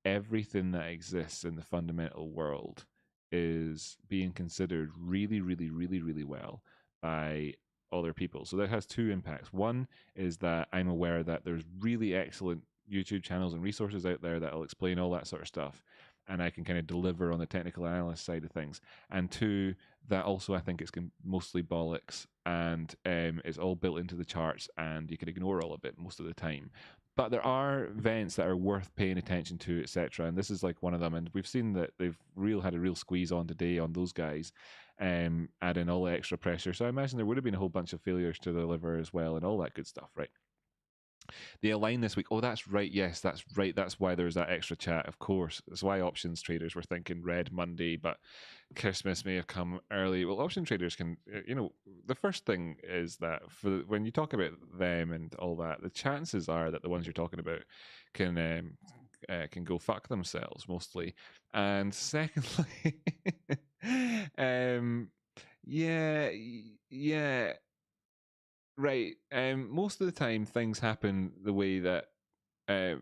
everything that exists in the fundamental world is being considered really, really, really, really well by other people. So that has two impacts. One is that I'm aware that there's really excellent YouTube channels and resources out there that'll explain all that sort of stuff, and I can kind of deliver on the technical analyst side of things. And two, that also I think it's mostly bollocks, and it's all built into the charts, and you can ignore all of it most of the time. But there are events that are worth paying attention to, etc. And this is like one of them. And we've seen that they've had a real squeeze on today on those guys, adding all the extra pressure. So I imagine there would have been a whole bunch of failures to deliver as well, and all that good stuff, right? The align this week. Oh, that's right. Yes, that's right. That's why there's that extra chat. Of course, that's why options traders were thinking red Monday, but Christmas may have come early. Well, option traders can, the first thing is that when you talk about them and all that, the chances are that the ones you're talking about can go fuck themselves mostly. And secondly, yeah. Right. Most of the time, things happen the way that. Right.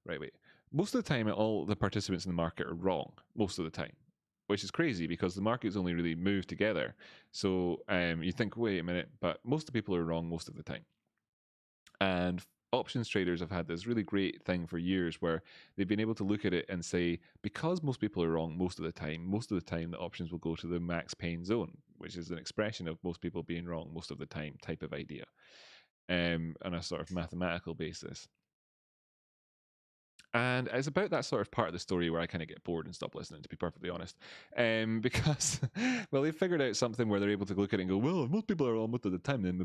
Wait. Most of the time, all the participants in the market are wrong. Most of the time, which is crazy because the market's only really moved together. So you think, wait a minute, but most of the people are wrong most of the time. And options traders have had this really great thing for years where they've been able to look at it and say, because most people are wrong most of the time the options will go to the max pain zone, which is an expression of most people being wrong most of the time type of idea, on a sort of mathematical basis. And it's about that sort of part of the story where I kind of get bored and stop listening, to be perfectly honest. Because, well, they figured out something where they're able to look at it and go, well, most people are almost at the time, then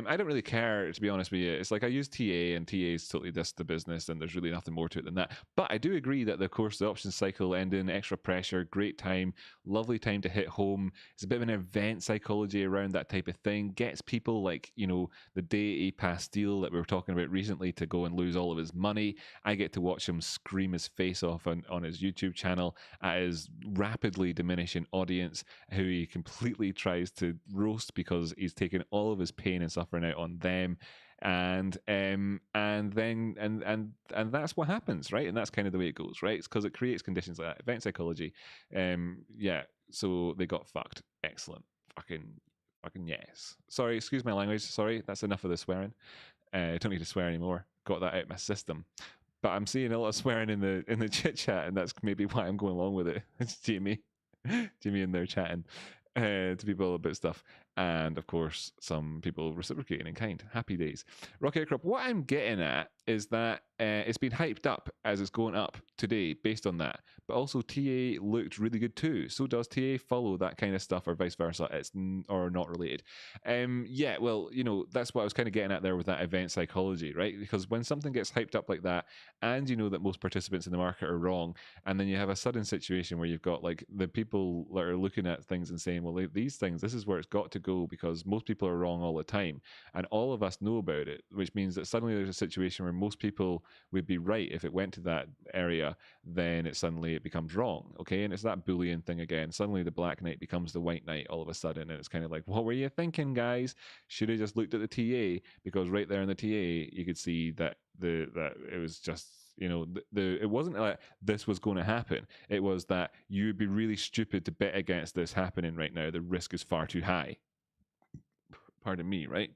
I don't really care, to be honest with you. It's like I use TA, and TA is totally just the business, and there's really nothing more to it than that. But I do agree that, of course, the options cycle ending, extra pressure, great time, lovely time to hit home. It's a bit of an event psychology around that type of thing. Gets people like, the day Pastille that we were talking about recently to go and lose all of his money. I get to watch him scream his face off on his YouTube channel at his rapidly diminishing audience, who he completely tries to roast because he's taken all of his pain and suffering out on them. And that's what happens, right? And that's kind of the way it goes, right? It's because it creates conditions like that. Event psychology. Yeah. So they got fucked. Excellent. Fucking yes. Sorry, excuse my language. Sorry, that's enough of the swearing. I don't need to swear anymore. Got that out of my system. But I'm seeing a lot of swearing in the chit chat, and that's maybe why I'm going along with it. It's Jamie in there chatting to people about stuff, and of course some people reciprocating in kind. Happy days. Rocket Crop. What I'm getting at is that it's been hyped up as it's going up today based on that, but also TA looked really good too. So does TA follow that kind of stuff, or vice versa? It's or not related. Yeah, well, that's what I was kind of getting at there with that event psychology, right? Because when something gets hyped up like that, and you know that most participants in the market are wrong, and then you have a sudden situation where you've got like the people that are looking at things and saying, well, these things, this is where it's got to go because most people are wrong all the time, and all of us know about it, which means that suddenly there's a situation where most people would be right if it went to that area, then it becomes wrong. Okay, and it's that Boolean thing again. Suddenly the black knight becomes the white knight all of a sudden, and it's kind of like, what were you thinking, guys? Should have just looked at the TA, because right there in the TA you could see that that it was just, it wasn't like this was going to happen. It was that you would be really stupid to bet against this happening right now. The risk is far too high. Pardon me, right?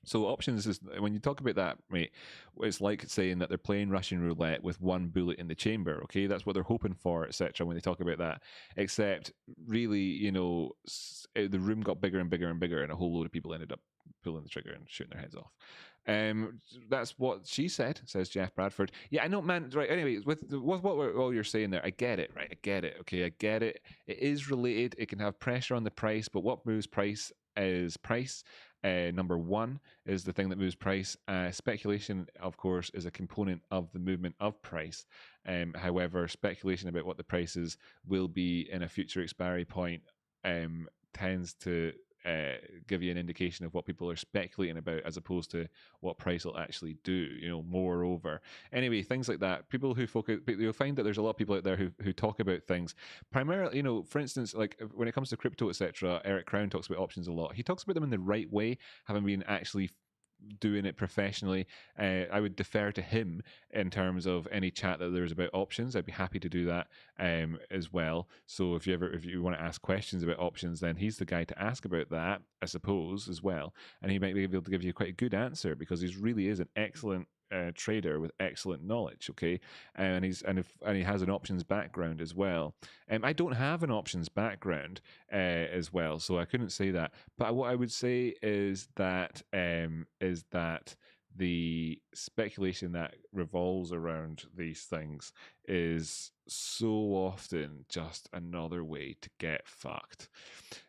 So options is, when you talk about that, mate, it's like saying that they're playing Russian roulette with one bullet in the chamber. Okay, that's what they're hoping for, etc. When they talk about that, except really, the room got bigger and bigger and bigger, and a whole load of people ended up pulling the trigger and shooting their heads off. That's what she said, says Jeff Bradford. Yeah, I know, man. Right. Anyway, with what all you're saying there, I get it. Right, I get it. Okay, I get it. It is related. It can have pressure on the price, but what moves price is price. Number one is the thing that moves price. Speculation, of course, is a component of the movement of price. However, speculation about what the prices will be in a future expiry point tends to give you an indication of what people are speculating about, as opposed to what price will actually do. Moreover, anyway, things like that. People who focus, you'll find that there's a lot of people out there who talk about things primarily. For instance, like when it comes to crypto, etc. Eric Crown talks about options a lot. He talks about them in the right way, having been actually doing it professionally. I would defer to him in terms of any chat that there's about options. I'd be happy to do that as well. So if you want to ask questions about options, then he's the guy to ask about that, I suppose, as well. And he might be able to give you quite a good answer, because he really is an excellent trader with excellent knowledge. Okay, and he has an options background as well. I don't have an options background as well, so I couldn't say that. But what I would say is that the speculation that revolves around these things is so often just another way to get fucked.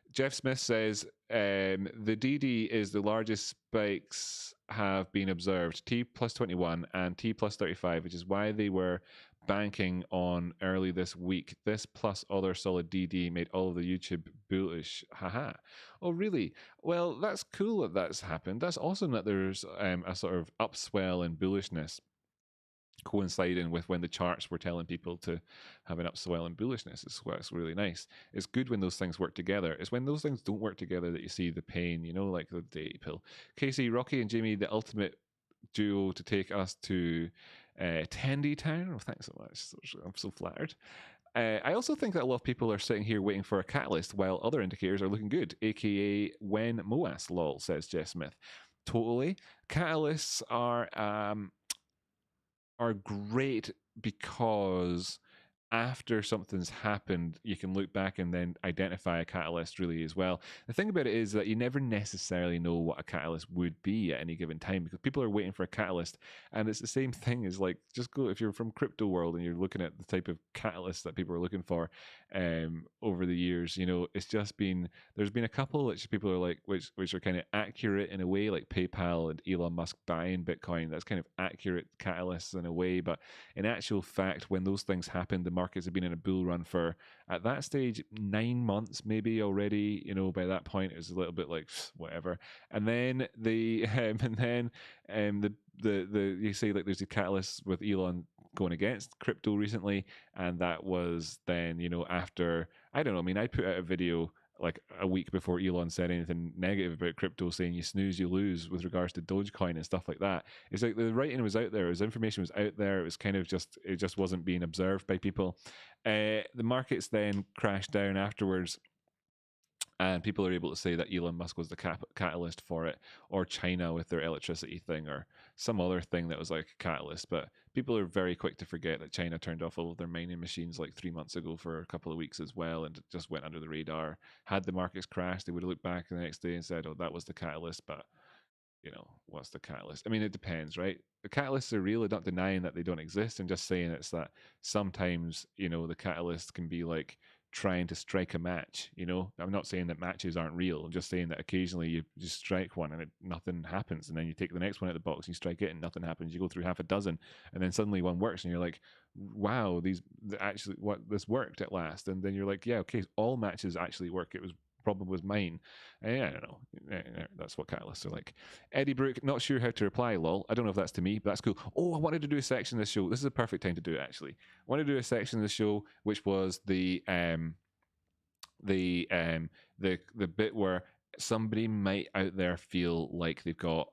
Jeff Smith says the DD is the largest spikes have been observed, T plus 21 and T plus 35, which is why they were banking on early this week. This plus other solid DD made all of the YouTube bullish. Haha. Oh, really? Well, that's cool that that's happened. That's awesome that there's a sort of upswell in bullishness. coinciding with when the charts were telling people to have an upswell and bullishness. It's what's really nice. It's good when those things work together. It's when those things don't work together that you see the pain, you know, like the day pill. Casey, Rocky, and Jamie, the ultimate duo to take us to Tendy Town. Oh, thanks so much. I'm so flattered. I also think that a lot of people are sitting here waiting for a catalyst while other indicators are looking good, aka when MOAS, lol, says Jeff Smith. Totally. Catalysts are great because after something's happened, you can look back and then identify a catalyst really as well. The thing about it is that you never necessarily know what a catalyst would be at any given time because people are waiting for a catalyst. And it's the same thing as like, just go, if you're from crypto world and you're looking at the type of catalyst that people are looking for over the years, you know, it's just been, there's been a couple which people are like, which are kind of accurate in a way, like PayPal and Elon Musk buying Bitcoin. That's kind of accurate catalysts in a way. But in actual fact, when those things happen, the markets have been in a bull run for, at that stage, 9 months maybe already. You know, by that point it was a little bit like whatever. And then the you say like there's a catalyst with Elon going against crypto recently, and that was then, you know, after, I don't know, I mean, I put out a video like a week before Elon said anything negative about crypto, saying you snooze, you lose with regards to Dogecoin and stuff like that. It's like the writing was out there, his information was out there. It was kind of just, it just wasn't being observed by people. The markets then crashed down afterwards. And people are able to say that Elon Musk was the catalyst for it, or China with their electricity thing, or some other thing that was like a catalyst. But people are very quick to forget that China turned off all of their mining machines like 3 months ago for a couple of weeks as well, and it just went under the radar. Had the markets crashed, they would have looked back the next day and said, oh, that was the catalyst. But, you know, what's the catalyst? I mean, it depends, right? The catalysts are real. I'm not denying that they don't exist. I'm just saying it's that sometimes, you know, the catalyst can be like trying to strike a match. You know, I'm not saying that matches aren't real. I'm just saying that occasionally you just strike one and nothing happens, and then you take the next one out of the box and you strike it and nothing happens. You go through half a dozen, and then suddenly one works, and you're like, wow, these actually, what, this worked at last. And then you're like, yeah, okay, all matches actually work. It was problem was mine. I don't know. That's what catalysts are like. Eddie Brook, not sure how to reply, lol. I don't know if that's to me, but that's cool. Oh, I wanted to do a section of the show. This is a perfect time to do it, actually. I wanted to do a section of the show, which was the bit where somebody might out there feel like they've got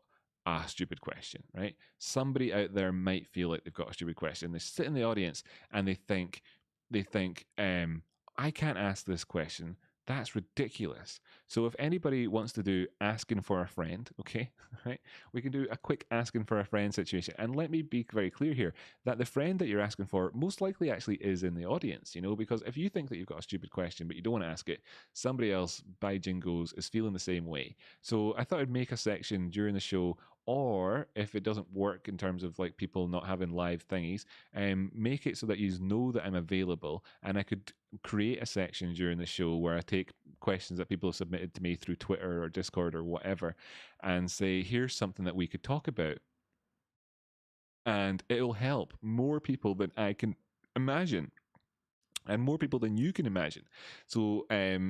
a stupid question, right? Somebody out there might feel like they've got a stupid question. They sit in the audience and they think, I can't ask this question. That's ridiculous. So if anybody wants to do asking for a friend, okay, right, we can do a quick asking for a friend situation. And let me be very clear here that the friend that you're asking for most likely actually is in the audience, you know, because if you think that you've got a stupid question but you don't want to ask it, somebody else by jingles is feeling the same way. So I thought I'd make a section during the show, or if it doesn't work in terms of like people not having live thingies, make it so that you know that I'm available, and I could create a section during the show where I take questions that people have submitted to me through Twitter or Discord or whatever, and say, here's something that we could talk about. And it'll help more people than I can imagine, and more people than you can imagine. So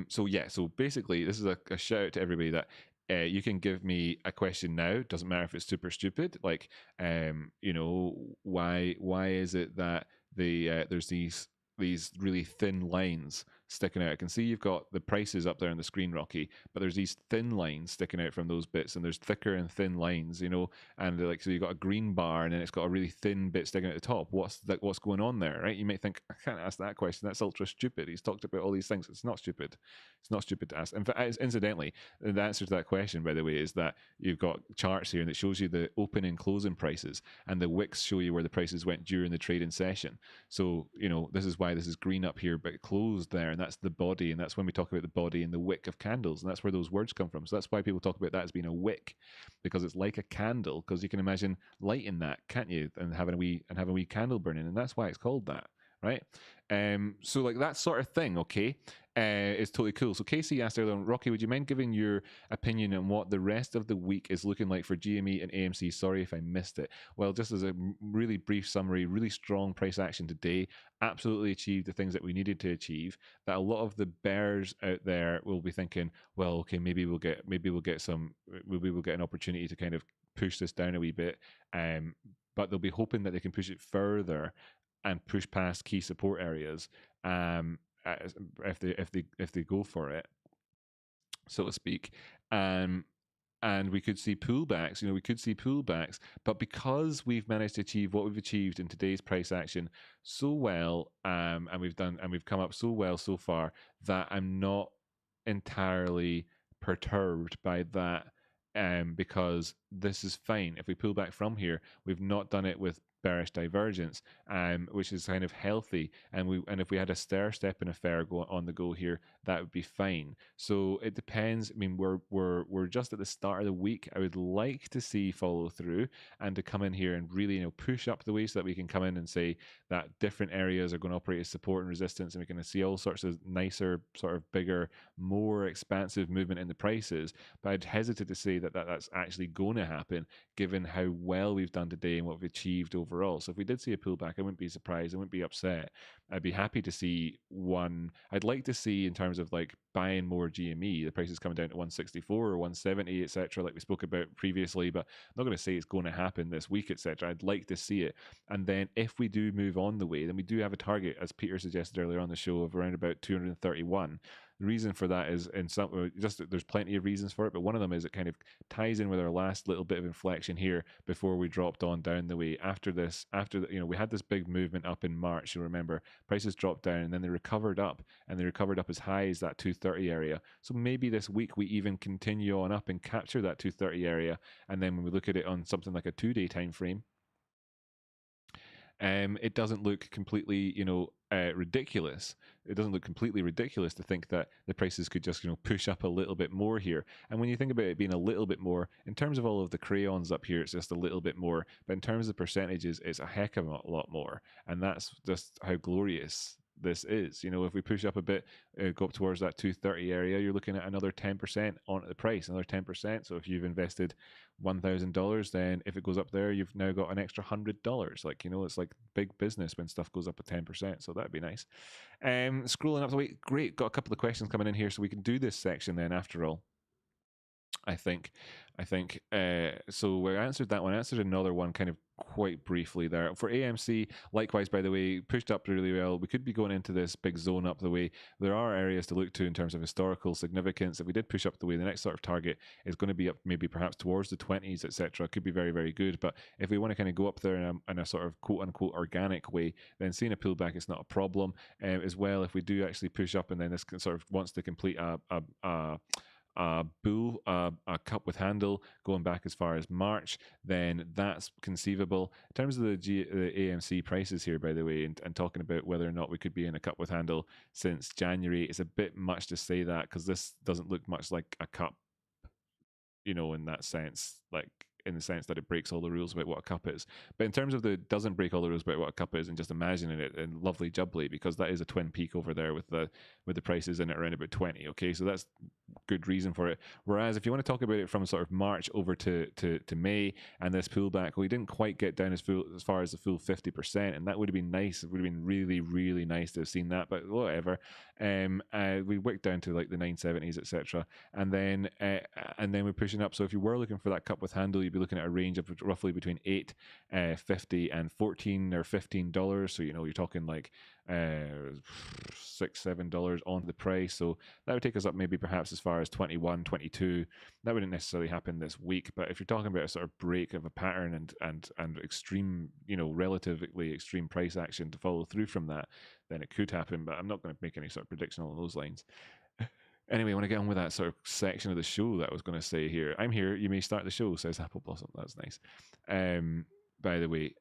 so basically this is a shout out to everybody that you can give me a question now. Doesn't matter if it's super stupid, like you know, why is it that there's these really thin lines sticking out? I can see you've got the prices up there on the screen, Rocky, but there's these thin lines sticking out from those bits, and there's thicker and thin lines, you know, and like, so you've got a green bar and then it's got a really thin bit sticking out the top. What's going on there, right? You might think, I can't ask that question, that's ultra stupid. He's talked about all these things. It's not stupid. It's not stupid to ask. In fact, incidentally, the answer to that question, by the way, is that you've got charts here and it shows you the open and closing prices, and the wicks show you where the prices went during the trading session. So, you know, this is why this is green up here but closed there, and that's the body, and that's when we talk about the body and the wick of candles, and that's where those words come from. So that's why people talk about that as being a wick, because it's like a candle, because you can imagine lighting that, can't you, and having a wee candle burning, and that's why it's called that, right? So like that sort of thing, okay, is totally cool. So Casey asked earlier on, Rocky, would you mind giving your opinion on what the rest of the week is looking like for GME and AMC? Sorry if I missed it. Well, just as a really brief summary, really strong price action today, absolutely achieved the things that we needed to achieve. That a lot of the bears out there will be thinking, well, okay, maybe we'll get an opportunity to kind of push this down a wee bit. but they'll be hoping that they can push it further and push past key support areas, if they go for it, so to speak. Um, and we could see pullbacks. We could see pullbacks, but because we've managed to achieve what we've achieved in today's price action so well, and we've come up so well so far, that I'm not entirely perturbed by that, because this is fine. If we pull back from here, we've not done it with bearish divergence, which is kind of healthy. And if we had a stair step and a fair on the go here, that would be fine. So it depends. I mean, we're just at the start of the week. I would like to see follow through and to come in here and really push up the way, so that we can come in and say that different areas are going to operate as support and resistance, and we're going to see all sorts of nicer, sort of bigger, more expansive movement in the prices. But I'd hesitate to say that that's actually going to happen, given how well we've done today and what we've achieved overall. So if we did see a pullback, I wouldn't be surprised. I wouldn't be upset. I'd be happy to see one. I'd like to see, in terms of like buying more GME, the price is coming down to 164 or 170, etc., like we spoke about previously. But I'm not going to say it's going to happen this week, etc. I'd like to see it. And then if we do move on the way, then we do have a target, as Peter suggested earlier on the show, of around about 231. The reason for that is, there's plenty of reasons for it, but one of them is it kind of ties in with our last little bit of inflection here before we dropped on down the way. We had this big movement up in March. You remember, prices dropped down and then they recovered up, and they recovered up as high as that 230 area. So maybe this week we even continue on up and capture that 230 area, and then when we look at it on something like a 2-day time frame, it doesn't look completely, ridiculous. It doesn't look completely ridiculous to think that the prices could just, push up a little bit more here. And when you think about it being a little bit more, in terms of all of the crayons up here, it's just a little bit more. But in terms of percentages, it's a heck of a lot more. And that's just how glorious this is. If we push up a bit, go up towards that 230 area, you're looking at another 10% onto the price, another 10%. So if you've invested $1,000, then if it goes up there, you've now got an extra $100. It's like big business when stuff goes up at 10%. So that'd be nice. Scrolling up the way, great. Got a couple of questions coming in here, so we can do this section then after all. I think. So we answered that one. Answered another one kind of quite briefly there. For AMC, likewise, by the way, pushed up really well. We could be going into this big zone up the way. There are areas to look to in terms of historical significance. If we did push up the way, the next sort of target is going to be up maybe perhaps towards the 20s, etc. Could be very, very good. But if we want to kind of go up there in a sort of quote unquote organic way, then seeing a pullback is not a problem. As well, if we do actually push up and then this sort of wants to complete a cup with handle going back as far as March, then that's conceivable. In terms of the AMC prices here, by the way, and talking about whether or not we could be in a cup with handle since January, it's a bit much to say that, because this doesn't look much like a cup, in that sense, like in the sense that it breaks all the rules about what a cup is. But in terms of doesn't break all the rules about what a cup is, and just imagining it in lovely jubbly, because that is a twin peak over there with the prices in it around about 20. Okay, so that's good reason for it. Whereas if you want to talk about it from sort of March over to May and this pullback, we didn't quite get down as far as the full 50%, and that would have been nice. It would have been really, really nice to have seen that, but whatever. We worked down to like the 970s, etc., and then we're pushing up. So if you were looking for that cup with handle, you'd be looking at a range of roughly between $8.50 and $14 or $15. So you're talking like $6-7 on the price. So that would take us up maybe perhaps as far as 21, 22. That wouldn't necessarily happen this week, but if you're talking about a sort of break of a pattern and extreme, relatively extreme price action to follow through from that, then it could happen. But I'm not going to make any sort of prediction along those lines. Anyway, I want to get on with that sort of section of the show that I was going to say here. I'm here. You may start the show, says Apple Blossom. That's nice. By the way,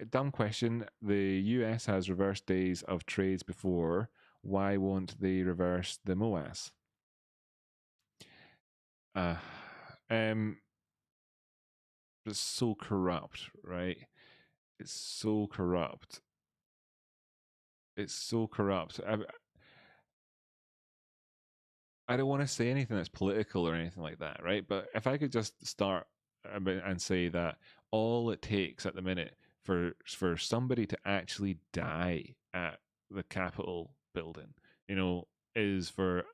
dumb question. The US has reversed days of trades before. Why won't they reverse the MOAS? It's so corrupt, right? It's so corrupt. It's so corrupt. I don't want to say anything that's political or anything like that, right? But if I could just start and say that all it takes at the minute for somebody to actually die at the Capitol building, is for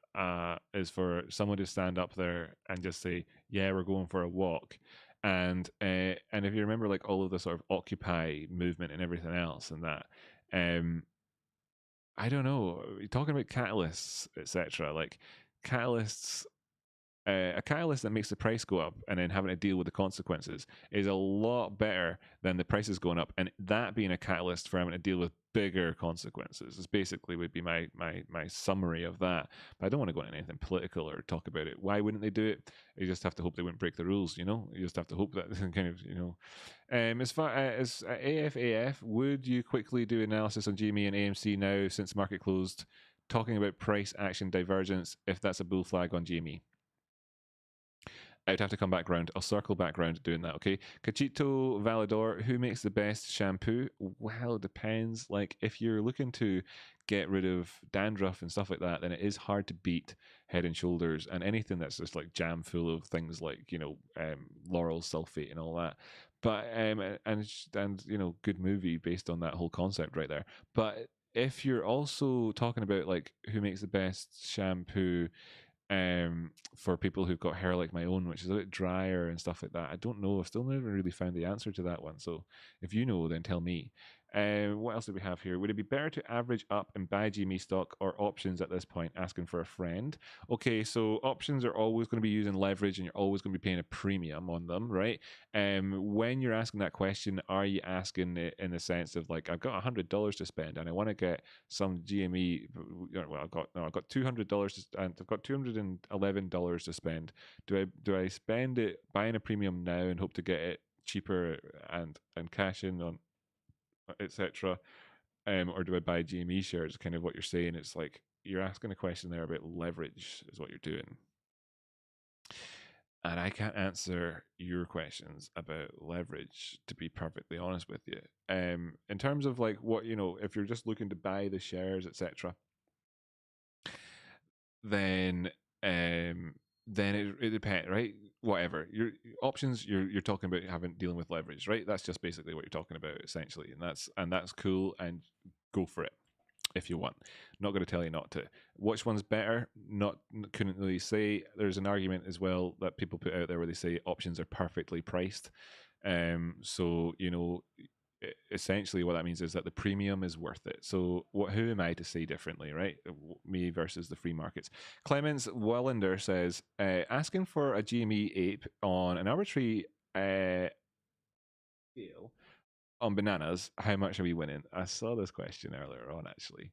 someone to stand up there and just say, "Yeah, we're going for a walk," and And if you remember, like all of the sort of Occupy movement and everything else, and that, I don't know. You're talking about catalysts, etc. Like catalysts, a catalyst that makes the price go up and then having to deal with the consequences is a lot better than the prices going up, and that being a catalyst for having to deal with bigger consequences is basically would be my summary of that. But I don't want to go into anything political or talk about it. Why wouldn't they do it? You just have to hope they wouldn't break the rules. You know, you just have to hope that kind of as far as AFAF, would you quickly do analysis on GME and AMC now since market closed, talking about price action divergence if that's a bull flag on GME? I'd have to come back round. I'll circle back round doing that, okay? Cachito Valador, who makes the best shampoo? Well, it depends. Like, if you're looking to get rid of dandruff and stuff like that, then it is hard to beat Head and Shoulders and anything that's just like jam full of things like, lauryl sulfate and all that. But, and good movie based on that whole concept right there. But if you're also talking about like who makes the best shampoo, for people who've got hair like my own, which is a bit drier and stuff like that. I don't know. I've still never really found the answer to that one. So if you know, then tell me. What else do we have here? Would it be better to average up and buy GME stock or options at this point? Asking for a friend. Okay, so options are always going to be using leverage and you're always going to be paying a premium on them, right? When you're asking that question, are you asking it in the sense of like, I've got $100 to spend and I want to get some GME? Well, I've got $200 and I've got $211 to spend. Do I spend it buying a premium now and hope to get it cheaper and cash in on etc. Or do I buy GME shares? Kind of what you're saying. It's like you're asking a question there about leverage is what you're doing. And I can't answer your questions about leverage, to be perfectly honest with you. In terms of like what, if you're just looking to buy the shares, etc., then it depends, right? Whatever your options, you're talking about dealing with leverage, right? That's just basically what you're talking about, essentially, and that's cool. And go for it if you want. Not going to tell you not to. Which one's better? Not couldn't really say. There's an argument as well that people put out there where they say options are perfectly priced. So essentially what that means is that the premium is worth it. So who am I to say differently, right? Me versus the free markets. Clemens Wallander says, asking for a GME ape on an arbitrary scale on bananas, how much are we winning? I saw this question earlier on, actually.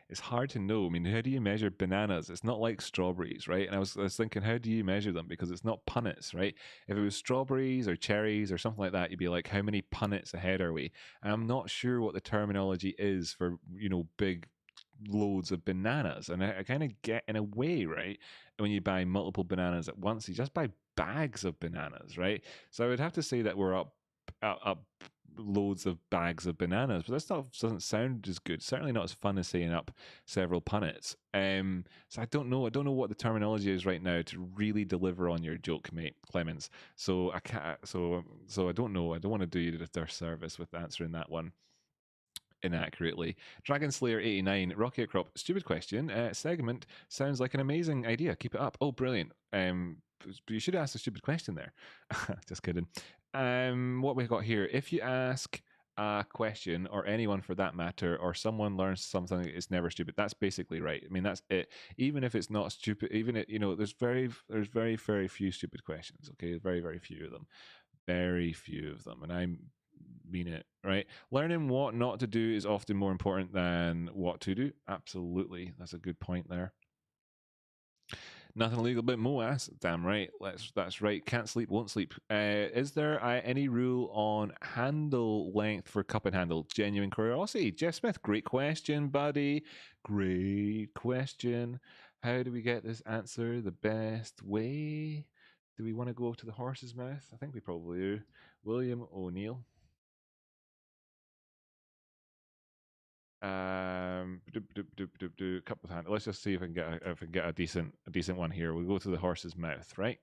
It's hard to know. I mean, how do you measure bananas? It's not like strawberries, right? And I was thinking, how do you measure them? Because it's not punnets, right? If it was strawberries or cherries or something like that, you'd be like, how many punnets ahead are we? And I'm not sure what the terminology is for, big loads of bananas. And I kind of get in a way, right? When you buy multiple bananas at once, you just buy bags of bananas, right? So I would have to say that we're up loads of bags of bananas, but that stuff doesn't sound as good. Certainly not as fun as saying up several punnets. So I don't know. I don't know what the terminology is right now to really deliver on your joke, mate, Clemens. So I can't. So I don't know. I don't want to do you their service with answering that one inaccurately. Dragon Slayer 89, Rocky Outcrop, stupid question. Segment sounds like an amazing idea. Keep it up. Oh, brilliant. You should ask a stupid question there. Just kidding. What we got here? If you ask a question, or anyone for that matter, or someone learns something, it's never stupid. That's basically right. I mean, that's it. Even if it's not stupid, there's very few stupid questions. Okay, very few of them. Very few of them, and I mean it, right? Learning what not to do is often more important than what to do. Absolutely, that's a good point there. Nothing illegal about Moas. Damn right. That's right. Can't sleep, won't sleep. Is there any rule on handle length for cup and handle? Genuine curiosity. Jeff Smith, great question, buddy. Great question. How do we get this answer the best way? Do we want to go to the horse's mouth? I think we probably do. William O'Neill. Cup of hand. Let's just see if I can get a decent one here. We'll go to the horse's mouth, right?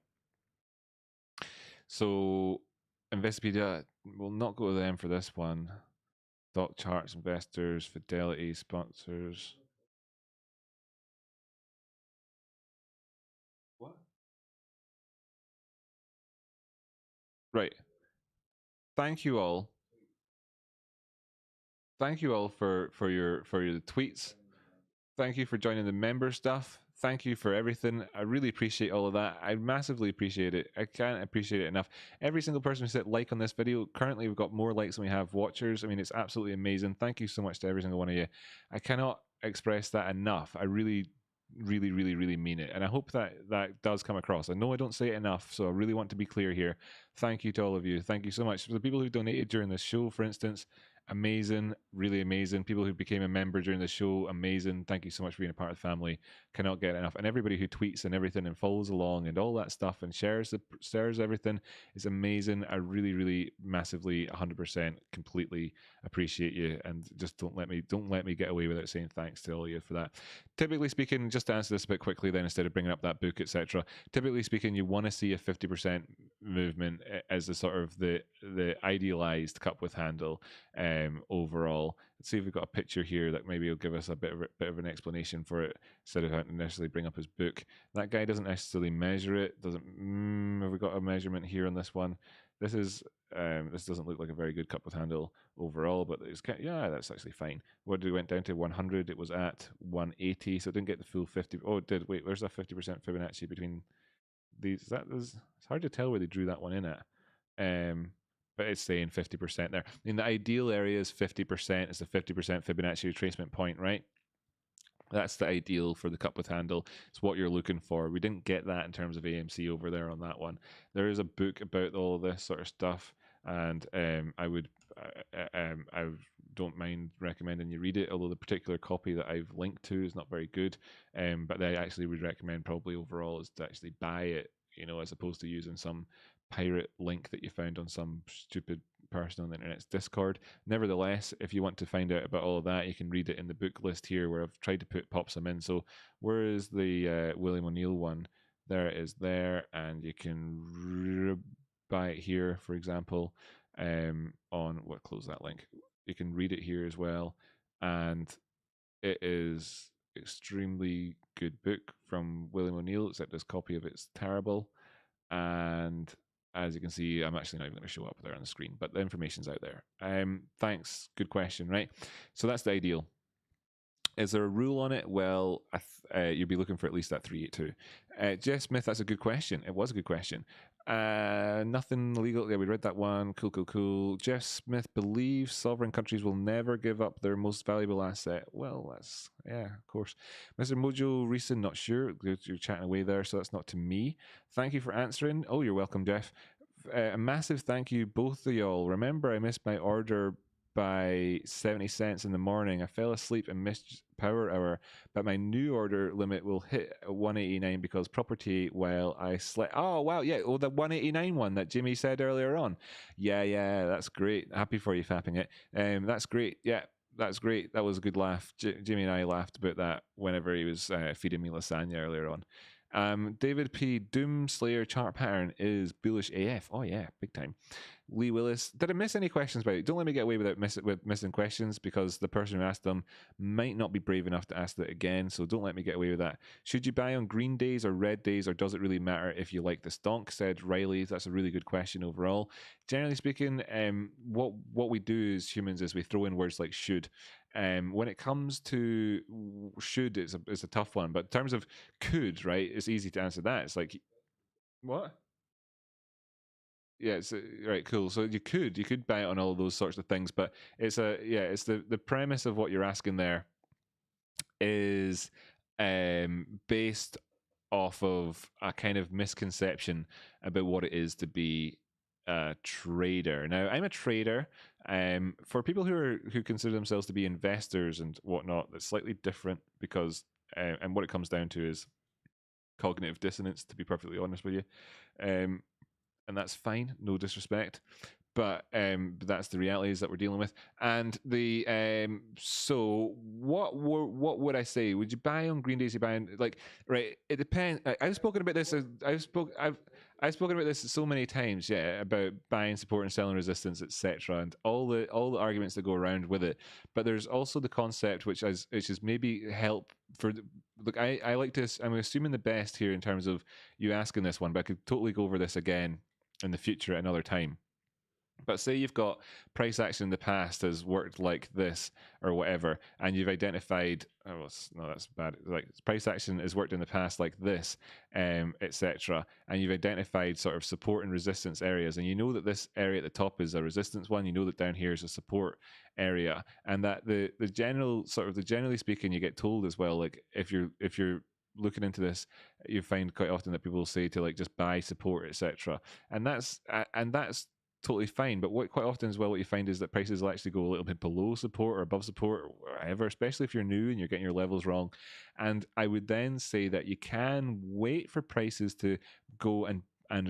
So Investopedia, we'll not go to them for this one. Stock charts, investors, Fidelity, sponsors. What? Right. thank you all. Thank you all for your tweets. Thank you for joining the member stuff. Thank you for everything. I really appreciate all of that. I massively appreciate it. I can't appreciate it enough. Every single person who hit like on this video, currently we've got more likes than we have watchers. I mean, it's absolutely amazing. Thank you so much to every single one of you. I cannot express that enough. I really, really, really, really mean it. And I hope that that does come across. I know I don't say it enough, so I really want to be clear here. Thank you to all of you. Thank you so much. For the people who donated during this show, for instance, amazing, really amazing. People who became a member during the show, amazing. Thank you so much for being a part of the family. Cannot get enough. And everybody who tweets and everything and follows along and all that stuff and shares everything is amazing. I really, really massively 100% completely appreciate you. And just don't let me get away without saying thanks to all of you for that. Typically speaking, just to answer this a bit quickly then instead of bringing up that book, etc. Typically speaking, you want to see a 50% movement as the sort of the idealized cup with handle overall. Let's see if we've got a picture here that maybe will give us a bit of an explanation for it instead of having to necessarily bring up his book. That guy doesn't necessarily measure it. Have we got a measurement here on this one? This is this doesn't look like a very good cup with handle overall, but it's yeah, that's actually fine. What did we went down to 100? It was at 180, so it didn't get the full 50. Oh, it did. Wait, where's that 50% Fibonacci between these? It's hard to tell where they drew that one in at. But it's saying 50% there. I mean, the ideal area is 50%. It's a 50% Fibonacci retracement point, right? That's the ideal for the cup with handle. It's what you're looking for. We didn't get that in terms of AMC over there on that one. There is a book about all this sort of stuff, and I don't mind recommending you read it. Although the particular copy that I've linked to is not very good, but I actually would recommend probably overall is to actually buy it, you know, as opposed to using some pirate link that you found on some stupid person on the internet's Discord. Nevertheless, if you want to find out about all of that, you can read it in the book list here where I've tried to pop some in. So where is the William O'Neill one? There it is there, and you can buy it here, for example, on what, close that link. You can read it here as well, and it is extremely good book from William O'Neill, except this copy of it's terrible. And as you can see, I'm actually not even going to show up there on the screen, but the information's out there. Thanks. Good question, right? So that's the ideal. Is there a rule on it? Well, you'd be looking for at least that 382. Jeff Smith, that's a good question. It was a good question. Nothing legal. Yeah, we read that one. Cool. Jeff Smith believes sovereign countries will never give up their most valuable asset. Well, that's, yeah, of course. Mr. Mojo Reason, not sure. You're chatting away there, so that's not to me. Thank you for answering. Oh, you're welcome, Jeff. A massive thank you, both of y'all. Remember, I missed my order by 70 cents in the morning. I fell asleep and missed power hour, but my new order limit will hit 189 because property while I slept. Oh, wow. Yeah. Oh, the 189 one that Jimmy said earlier on. Yeah. That's great. Happy for you fapping it. That's great. Yeah. That's great. That was a good laugh. Jimmy and I laughed about that whenever he was feeding me lasagna earlier on. David P. Doomslayer chart pattern is bullish AF. Oh, yeah, big time. Lee Willis, did I miss any questions about it? Don't let me get away with missing questions because the person who asked them might not be brave enough to ask that again, so don't let me get away with that. Should you buy on green days or red days, or does it really matter if you like the stonk? Said Riley. That's a really good question overall. Generally speaking, what we do as humans is we throw in words like should. When it comes to should, it's a tough one, but in terms of could, right, it's easy to answer that. It's like, what? Yeah, it's right, cool. So you could buy it on all of those sorts of things, but it's it's the premise of what you're asking there is based off of a kind of misconception about what it is to be a trader. Now, I'm a trader. For people who consider themselves to be investors and whatnot, that's slightly different because and what it comes down to is cognitive dissonance. To be perfectly honest with you, and that's fine, no disrespect, but that's the realities that we're dealing with. And the so what would I say? Would you buy on green days? You buy on, like, right? It depends. I've spoken about this. I've spoken about this so many times, yeah, about buying support and selling resistance, etc., and all the arguments that go around with it. But there's also the concept, which is maybe help for. Look, I like to. I'm assuming the best here in terms of you asking this one, but I could totally go over this again in the future at another time. But say you've got price action in the past has worked like this or whatever, and you've identified, no, that's bad. Like price action has worked in the past like this, etc. And you've identified sort of support and resistance areas, and you know that this area at the top is a resistance one. You know that down here is a support area, and that the general sort of the generally speaking, you get told as well, like if you're looking into this, you find quite often that people say to like just buy support, etc. And that's totally fine. But what quite often as well, what you find is that prices will actually go a little bit below support or above support or whatever, especially if you're new and you're getting your levels wrong. And I would then say that you can wait for prices to go and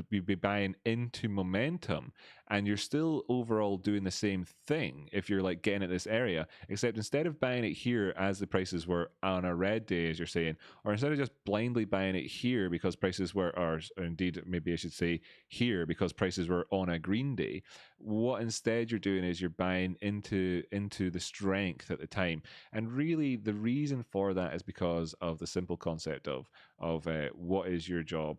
be buying into momentum, and you're still overall doing the same thing if you're like getting at this area, except instead of buying it here as the prices were on a red day, as you're saying, or instead of just blindly buying it here because prices were, or indeed maybe I should say here because prices were on a green day, what instead you're doing is you're buying into the strength at the time. And really the reason for that is because of the simple concept of what is your job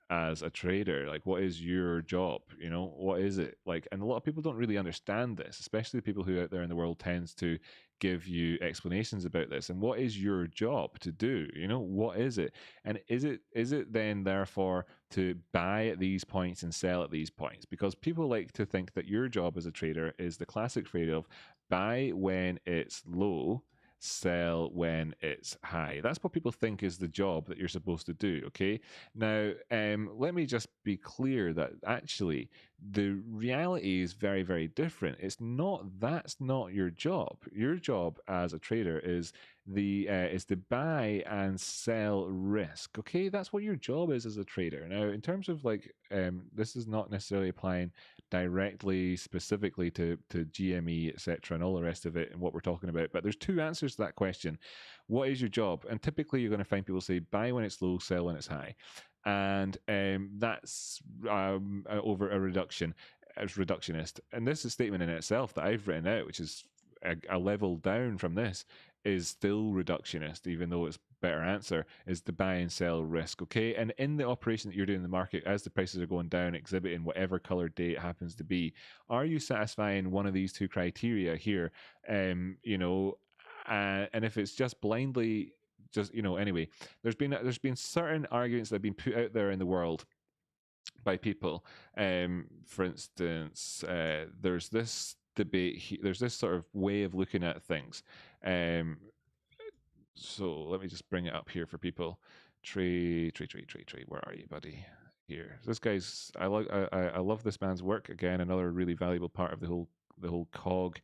as a trader. Like, what is your job? You know, what is it like? And a lot of people don't really understand this, especially people who out there in the world tends to give you explanations about this. And what is your job to do? You know, what is it? And is it then therefore to buy at these points and sell at these points? Because people like to think that your job as a trader is the classic trade of buy when it's low, sell when it's high. That's what people think is the job that you're supposed to do. Okay. Now, let me just be clear that actually the reality is very, very different. It's not, that's not your job. Your job as a trader is to buy and sell risk. Okay, that's what your job is as a trader. Now, in terms of like, this is not necessarily applying directly specifically to GME, etc., and all the rest of it and what we're talking about. But there's two answers to that question. What is your job? And typically you're going to find people say buy when it's low, sell when it's high. And that's over a reduction. It's reductionist. And this is a statement in itself that I've written out, which is a level down from this, is still reductionist, even though it's better answer is the buy and sell risk. Okay, and in the operation that you're doing in the market, as the prices are going down, exhibiting whatever color day it happens to be, are you satisfying one of these two criteria here? You know, and if it's just blindly just, you know, anyway, there's been certain arguments that have been put out there in the world by people. For instance, there's this debate, there's this sort of way of looking at things. So let me just bring it up here for people. Tree. Where are you, buddy? Here. This guy's. I love this man's work. Again, another really valuable part of the whole cog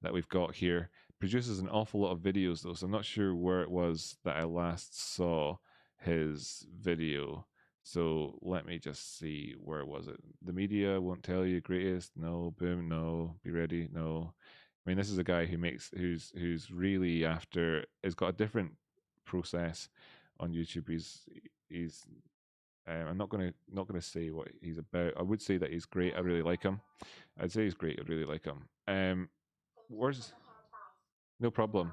that we've got here. Produces an awful lot of videos though, so I'm not sure where it was that I last saw his video. So let me just see, where was it? The media won't tell you greatest. No, boom, no. Be ready, no. I mean, this is a guy who's really after, has got a different process on YouTube. He's I'm not gonna say what he's about. I would say that he's great. I really like him. I'd say he's great. I really like him. Where's no problem.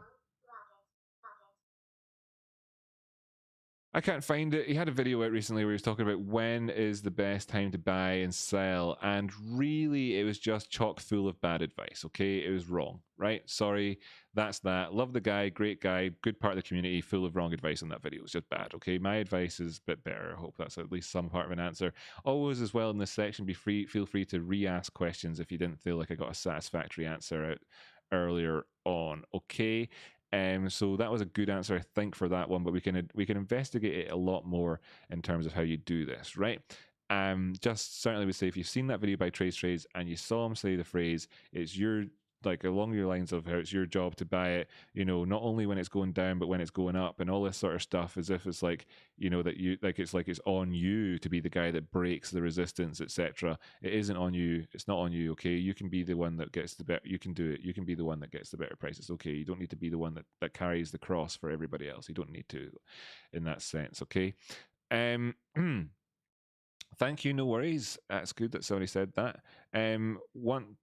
I can't find it. He had a video out recently where he was talking about when is the best time to buy and sell, and really it was just chock full of bad advice. Okay, it was wrong, right? Sorry, that's that. Love the guy, great guy, good part of the community, full of wrong advice on that video. It's just bad. Okay, my advice is a bit better. I hope that's at least some part of an answer. Always as well in this section, feel free to re-ask questions if you didn't feel like I got a satisfactory answer out earlier on. Okay. So that was a good answer, I think, for that one. But we can investigate it a lot more in terms of how you do this, right? Just certainly would say if you've seen that video by Trades and you saw him say the phrase, it's your, like along your lines of how it's your job to buy it, you know, not only when it's going down but when it's going up and all this sort of stuff, as if it's like, you know, that you like it's on you to be the guy that breaks the resistance, etc. It isn't on you. It's not on you. Okay, you can be the one that gets the better. You can do it. You can be the one that gets the better prices. Okay, you don't need to be the one that carries the cross for everybody else. You don't need to, in that sense. Okay. Thank you. No worries. That's good that somebody said that. One,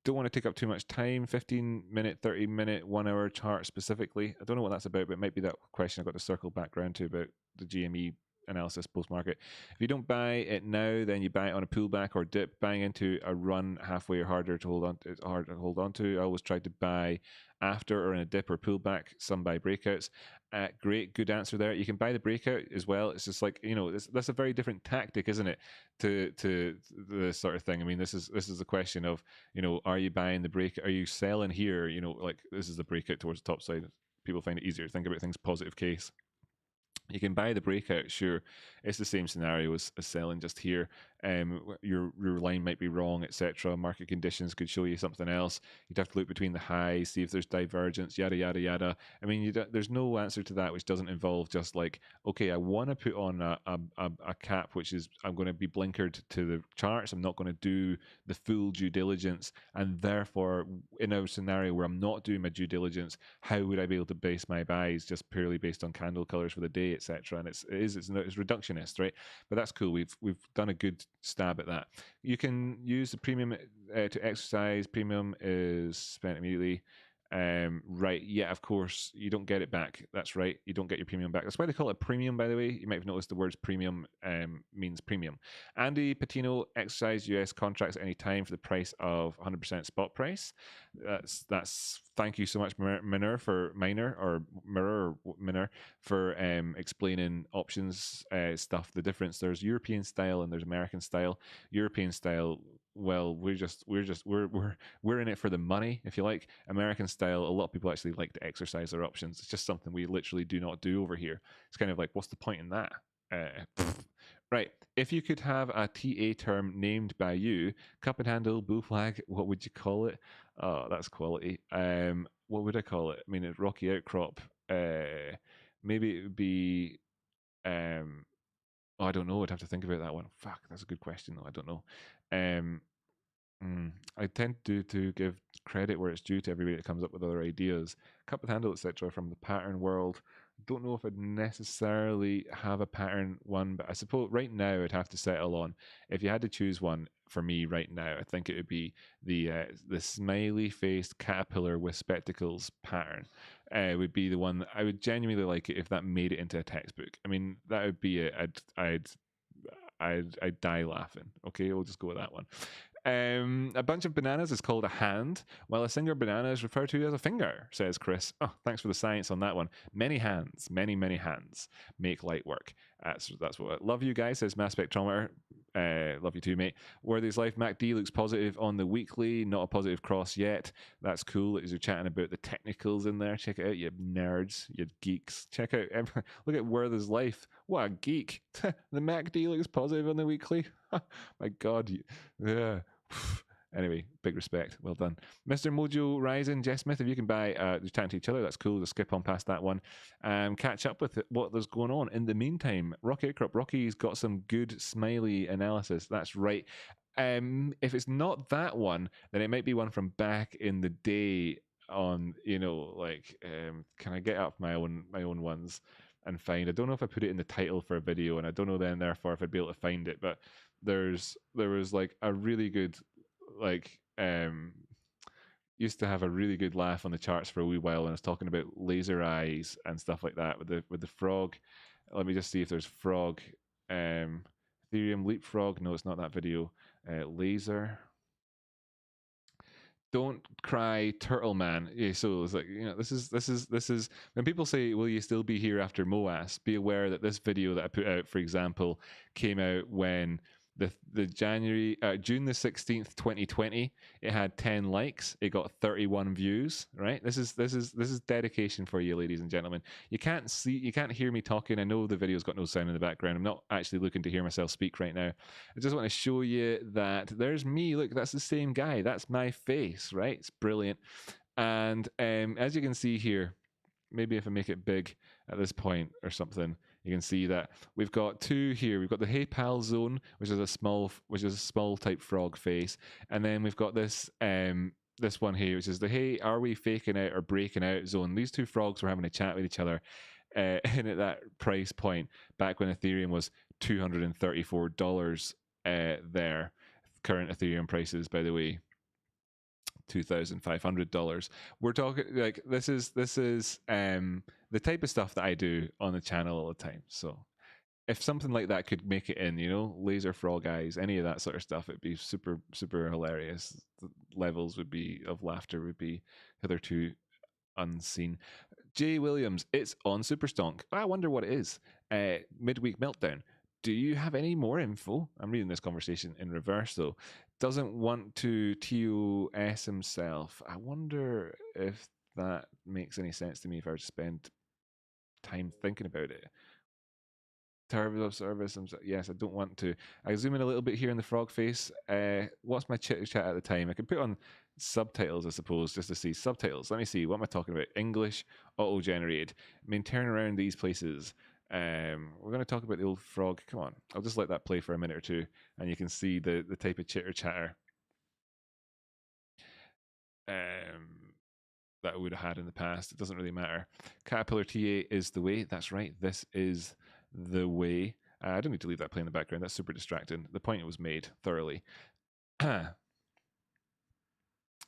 don't want to take up too much time. 15-minute, 30-minute, 1 hour chart specifically. I don't know what that's about, but it might be that question I've got to circle back around to about the GME analysis post market. If you don't buy it now, then you buy it on a pullback or dip. Buying into a run halfway or harder to hold on. It's hard to hold on to. I always try to buy after or in a dip or pullback. Some buy breakouts. Great, good answer there. You can buy the breakout as well. It's just like, that's a very different tactic, isn't it, to this sort of thing. I mean, this is the question of, are you buying the break? Are you selling here? Like this is the breakout towards the top side. People find it easier to think about things positive case. You can buy the breakout, sure. It's the same scenario as selling just here. Your line might be wrong, etc. Market conditions could show you something else. You'd have to look between the highs, see if there's divergence, yada yada yada. I mean, there's no answer to that which doesn't involve just like, okay, I want to put on a cap, which is I'm going to be blinkered to the charts. I'm not going to do the full due diligence, and therefore, in a scenario where I'm not doing my due diligence, how would I be able to base my buys just purely based on candle colors for the day, etc.? And it's reductionist, right? But that's cool. We've done a good stab at that. You can use the premium to exercise. Premium is spent immediately. Right, yeah, of course, you don't get it back. That's right, you don't get your premium back. That's why they call it premium, by the way. You might have noticed the words premium means premium. Andy Patino, exercise US contracts at any time for the price of 100% spot price. That's thank you so much, Minor for explaining options stuff. The difference, there's European style and there's American style. European style, well, we're in it for the money, if you like. American style, a lot of people actually like to exercise their options. It's just something we literally do not do over here. It's kind of like, what's the point in that? Right. If you could have a TA term named by you, cup and handle, bull flag, what would you call it? Oh, that's quality. What would I call it? I mean, it's Rocky Outcrop. Maybe it would be. I don't know. I'd have to think about that one. Fuck, that's a good question though. I don't know. I tend to give credit where it's due to everybody that comes up with other ideas. Cup and handle, etc. from the pattern world. Don't know if I'd necessarily have a pattern one, but I suppose right now I'd have to settle on, if you had to choose one for me right now, I think it would be the smiley faced caterpillar with spectacles pattern. Would be the one that I would genuinely like it if that made it into a textbook. I mean, that would be it. I'd die laughing. Okay, we'll just go with that one. A bunch of bananas is called a hand, while a single banana is referred to as a finger, says Chris. Oh, thanks for the science on that one. Many hands, many hands make light work. That's what I love you guys, says Mass Spectrometer. Love you too, mate. Worthy's Life, MACD looks positive on the weekly, not a positive cross yet. That's cool. As you're chatting about the technicals in there, check it out, you nerds, you geeks. Check out, look at Worthy's Life. What a geek. The MACD looks positive on the weekly. My God. Yeah. Anyway, big respect. Well done. Mr. Mojo Rising, Jess Smith, if you can buy the chatting to each other, that's cool. Just skip on past that one. Catch up with what there's going on. In the meantime, Rocky Outcrop. Rocky's got some good smiley analysis. That's right. If it's not that one, then it might be one from back in the day on, can I get up my own ones and find? I don't know if I put it in the title for a video, and I don't know then therefore if I'd be able to find it, but there was like a really good used to have a really good laugh on the charts for a wee while when I was talking about laser eyes and stuff like that with the frog. Let me just see if there's frog. Ethereum leapfrog. No, it's not that video. Laser. Don't cry, Turtle Man. Yeah, so it's like, this is when people say, will you still be here after MOAS? Be aware that this video that I put out, for example, came out when the June the 16th 2020, it had 10 likes, it got 31 views, right? This is dedication for you, ladies and gentlemen. You can't hear me talking. I know the video's got no sound in the background. I'm not actually looking to hear myself speak right now. I just want to show you that there's me. Look, that's the same guy. That's my face, right? It's brilliant. And as you can see here, maybe if I make it big at this point or something, you can see that we've got two here. We've got the Hey Pal zone, which is a small type frog face, and then we've got this this one here, which is the Hey, are we faking out or breaking out zone. These two frogs were having a chat with each other, and at that price point back when Ethereum was $234 there. Current Ethereum prices, by the way, $2,500. We're talking like this is the type of stuff that I do on the channel all the time. So if something like that could make it in, laser frog eyes, any of that sort of stuff, it'd be super, super hilarious. The levels would be of laughter would be hitherto unseen. Jay Williams, it's on Superstonk. I wonder what it is. Midweek meltdown. Do you have any more info? I'm reading this conversation in reverse though. Doesn't want to TOS himself. I wonder if that makes any sense to me if I were to spend time thinking about it. Terms of service. Yes, I don't want to. I zoom in a little bit here in the frog face. What's my chit chat at the time? I can put on subtitles, I suppose, just to see subtitles. Let me see. What am I talking about? English, auto generated. I mean, turn around these places. We're going to talk about the old frog. Come on, I'll just let that play for a minute or two, and you can see the type of chitter chatter that I would have had in the past. It doesn't really matter. Caterpillar TA is the way. That's right. This is the way. I don't need to leave that playing in the background. That's super distracting. The point was made thoroughly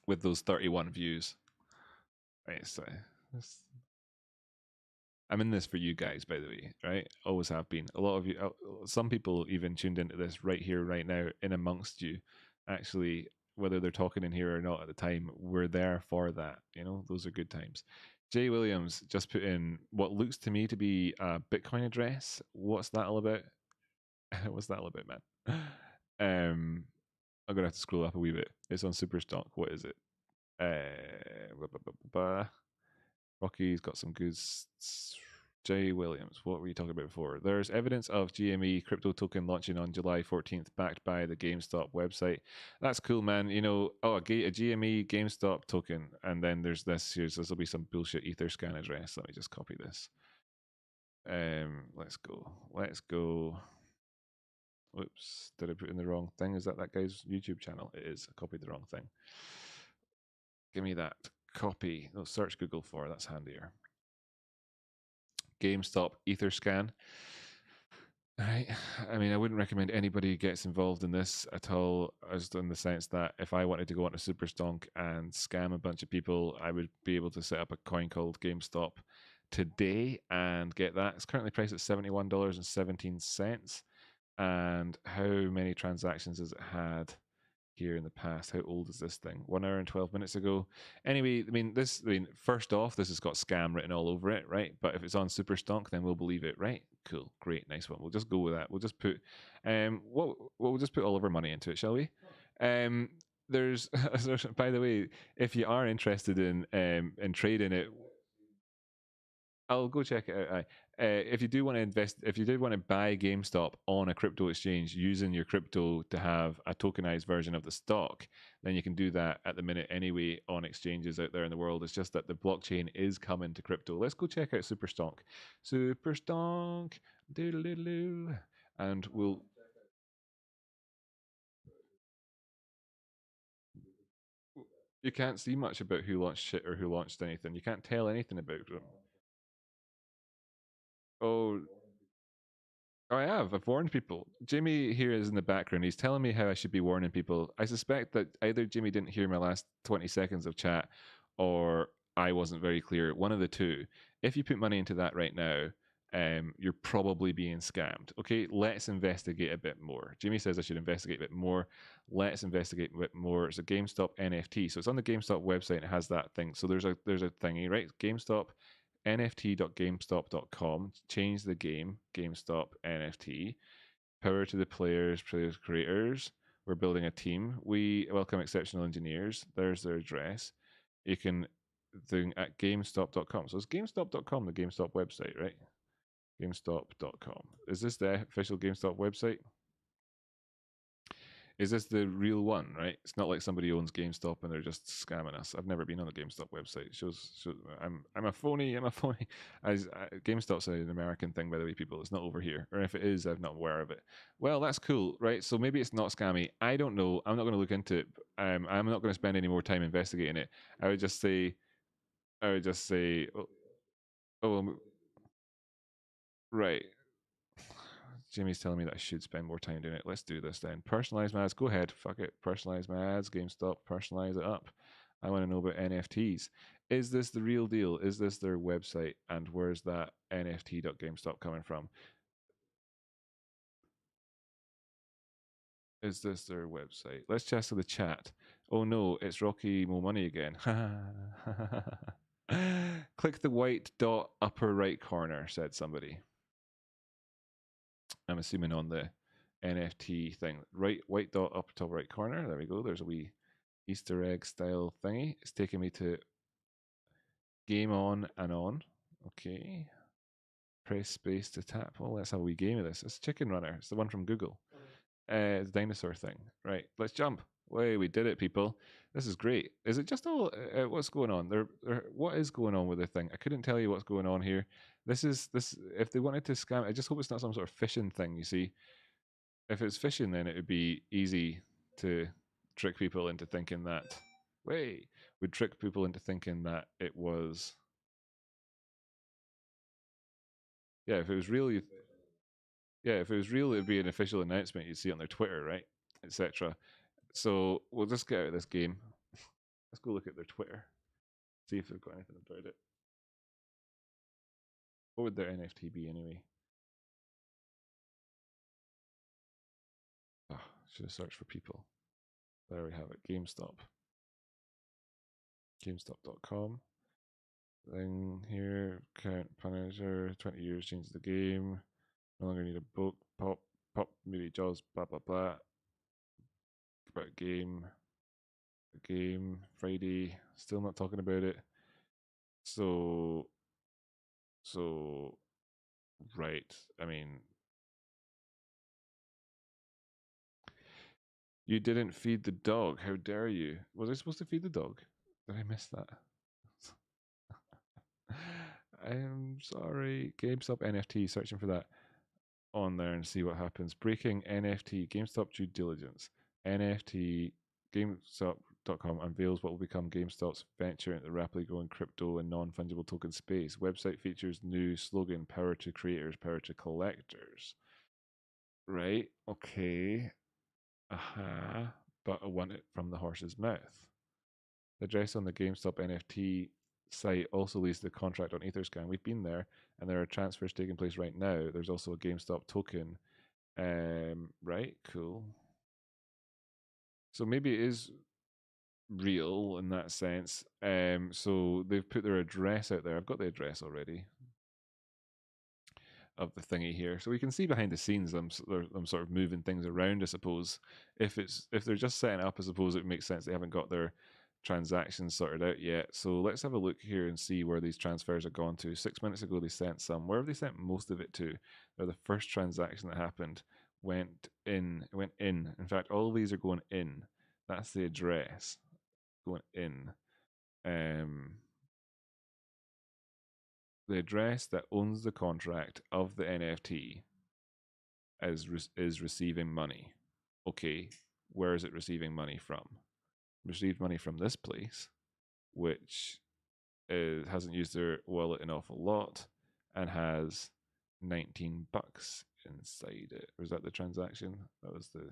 with those 31 views. Right, so I'm in this for you guys, by the way, right? Always have been. A lot of you, some people even tuned into this right here, right now, in amongst you. Actually, whether they're talking in here or not at the time, we're there for that. Those are good times. Jay Williams just put in what looks to me to be a Bitcoin address. What's that all about? What's that all about, man? I'm gonna have to scroll up a wee bit. It's on Superstock. What is it? Rocky's got some good. Jay Williams, what were you talking about before? There's evidence of GME crypto token launching on July 14th, backed by the GameStop website. That's cool, man. A GME GameStop token, and then there's this. This will be some bullshit Etherscan address. Let me just copy this. Let's go. Whoops, did I put in the wrong thing? Is that guy's YouTube channel? It is. I copied the wrong thing. Give me that. Copy. No, search Google for. That's handier. GameStop Etherscan. Right. I mean, I wouldn't recommend anybody gets involved in this at all, as in the sense that if I wanted to go onto Superstonk and scam a bunch of people, I would be able to set up a coin called GameStop today and get that. It's currently priced at $71.17. And how many transactions has it had here in the past? How old is this thing? 1 hour and 12 minutes ago. Anyway, first off, this has got scam written all over it, right? But if it's on Superstonk, then we'll believe it, right? Cool, great, nice one. We'll just go with that. We'll just put, we'll just put all of our money into it, shall we? There's, by the way, if you are interested in trading it, I'll go check it out. If you do want to invest, if you did want to buy GameStop on a crypto exchange using your crypto to have a tokenized version of the stock, then you can do that at the minute anyway on exchanges out there in the world. It's just that the blockchain is coming to crypto. Let's go check out Superstonk. Superstonk, doodle-doodle-doo. And we'll... You can't see much about who launched shit or who launched anything. You can't tell anything about them. Oh, I have. I've warned people. Jimmy here is in the background. He's telling me how I should be warning people. I suspect that either Jimmy didn't hear my last 20 seconds of chat or I wasn't very clear. One of the two. If you put money into that right now, you're probably being scammed. Okay, let's investigate a bit more. Jimmy says I should investigate a bit more. Let's investigate a bit more. It's a GameStop NFT. So it's on the GameStop website and it has that thing. So there's a thingy, right? GameStop nft.gamestop.com. Change the game. GameStop NFT. Power to the players, creators. We're building a team. We welcome exceptional engineers. There's their address. You can do at gamestop.com. So it's gamestop.com, the GameStop website, right? GameStop.com. Is this the official GameStop website? Is this the real one, right? It's not like somebody owns GameStop and they're just scamming us. I've never been on a GameStop website. It shows I'm a phony. GameStop's an American thing, by the way, people. It's not over here. Or if it is, I'm not aware of it. Well, that's cool, right? So maybe it's not scammy. I don't know. I'm not going to look into it. I'm not going to spend any more time investigating it. I would just say, right. Jimmy's telling me that I should spend more time doing it. Let's do this then. Personalized ads. Go ahead. Fuck it. Personalized ads. GameStop. Personalize it up. I want to know about NFTs. Is this the real deal? Is this their website? And where's that NFT.GameStop coming from? Is this their website? Let's check to the chat. Oh no, it's Rocky Mo Money again. Click the white dot upper right corner, said somebody. I'm assuming on the NFT thing. Right, white dot upper top right corner. There we go. There's a wee Easter egg style thingy. It's taking me to game on and on. Okay. Press space to tap. Oh, let's have a wee game of this. It's Chicken Runner. It's the one from Google. It's a dinosaur thing. Right, let's jump. Way, we did it, people. This is great. Is it just all? What's going on? What is going on with the thing? I couldn't tell you what's going on here. This is this. If they wanted to scam, I just hope it's not some sort of phishing thing. You see, if it's phishing, then it would be easy to trick people into thinking that. Would trick people into thinking that it was. Yeah, if it was real, if it was real, it'd be an official announcement. You'd see it on their Twitter, right, etc. So we'll just get out of this game. Let's go look at their Twitter, see if they've got anything about it. What would their NFT be anyway? Oh, should have searched for people. There we have it. GameStop. GameStop.com. Then here, current manager, 20 years changed the game. No longer need a book. Pop, maybe Jaws, blah, blah, blah. About game. Friday. Still not talking about it. So, right. I mean, you didn't feed the dog. How dare you? Was I supposed to feed the dog? Did I miss that? I'm sorry. GameStop NFT, searching for that on there and see what happens. Breaking NFT, GameStop due diligence. NFT, GameStop.com unveils what will become GameStop's venture into the rapidly growing crypto and non fungible token space. Website features new slogan: power to creators, power to collectors. Right? Okay. Aha. But I want it from the horse's mouth. The address on the GameStop NFT site also leads to the contract on Etherscan. We've been there, and there are transfers taking place right now. There's also a GameStop token. Right, cool. So maybe it is real in that sense. So they've put their address out there. I've got the address already of the thingy here, so we can see behind the scenes. I'm sort of moving things around. I suppose if they're just setting up, I suppose it makes sense they haven't got their transactions sorted out yet. So let's have a look here and see where these transfers are gone to. 6 minutes ago they sent some. Where have they sent most of it to? Or the first transaction that happened went in. It went in. In fact, all of these are going in. That's the address going in. The address that owns the contract of the NFT is receiving money. Okay, where is it receiving money from? Received money from this place, which hasn't used their wallet an awful lot and has 19 bucks inside it. Was that the transaction? That was the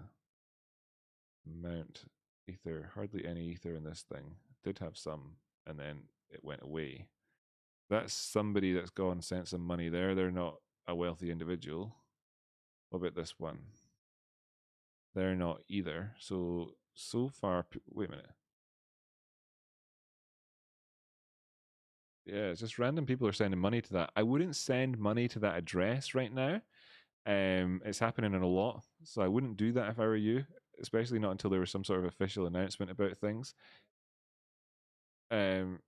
amount. Ether, hardly any ether in this thing. Did have some, and then it went away. That's somebody that's gone sent some money there. They're not a wealthy individual. What about this one? They're not either. So far, wait a minute. Yeah, it's just random people are sending money to that. I wouldn't send money to that address right now. It's happening in a lot, so I wouldn't do that if I were you, especially not until there was some sort of official announcement about things. Well,